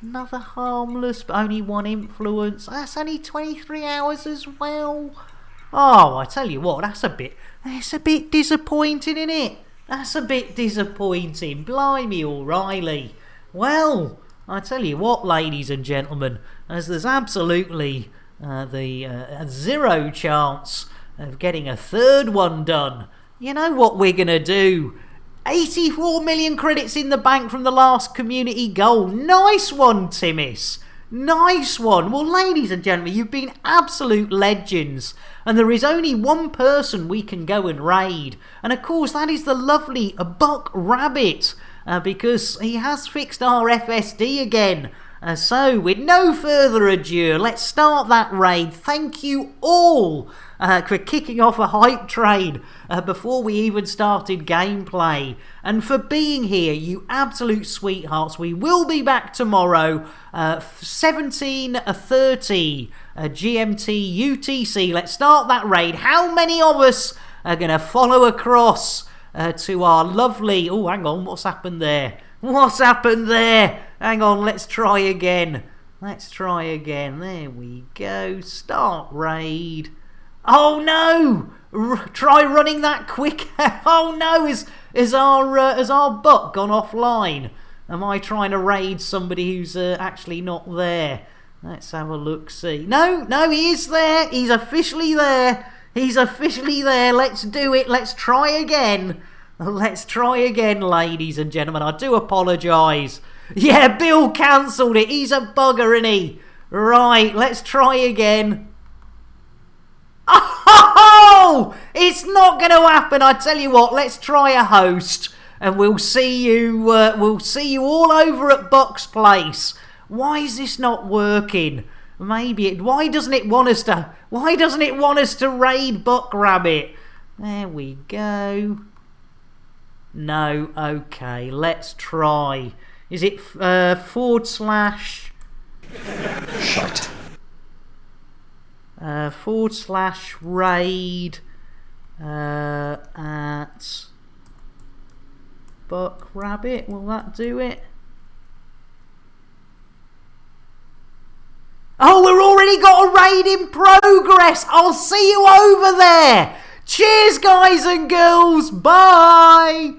Another harmless, but only one influence. That's only 23 hours as well. Oh, I tell you what, that's a bit disappointing, isn't it? That's a bit disappointing. Blimey, O'Reilly. Well, I tell you what, ladies and gentlemen, as there's absolutely zero chance of getting a third one done, you know what we're going to do? 84 million credits in the bank from the last community goal. Nice one, Timis. Nice one. Well, ladies and gentlemen, you've been absolute legends. And there is only one person we can go and raid. And of course, that is the lovely Buck Rabbit. Because he has fixed our FSD again. So, with no further ado, let's start that raid. Thank you all for kicking off a hype train before we even started gameplay. And for being here, you absolute sweethearts. We will be back tomorrow, 17:30 GMT UTC. Let's start that raid. How many of us are going to follow across to our lovely... Oh, hang on, what's happened there? What's happened there? Hang on, let's try again. Let's try again. There we go. Start raid. Oh no! Try running that quick. Oh no! Is our butt gone offline? Am I trying to raid somebody who's actually not there? Let's have a look. See. No, he is there. He's officially there. He's officially there. Let's do it. Let's try again. Let's try again, ladies and gentlemen. I do apologise. Yeah, Bill cancelled it. He's a bugger, isn't he? Right, let's try again. Oh! It's not going to happen. I tell you what, let's try a host. And we'll see you all over at Buck's place. Why is this not working? Why doesn't it want us to raid Buck Rabbit? There we go. No, okay, let's try. Is it / Shut. / raid at Buck Rabbit? Will that do it? Oh, we've already got a raid in progress. I'll see you over there. Cheers, guys and girls. Bye.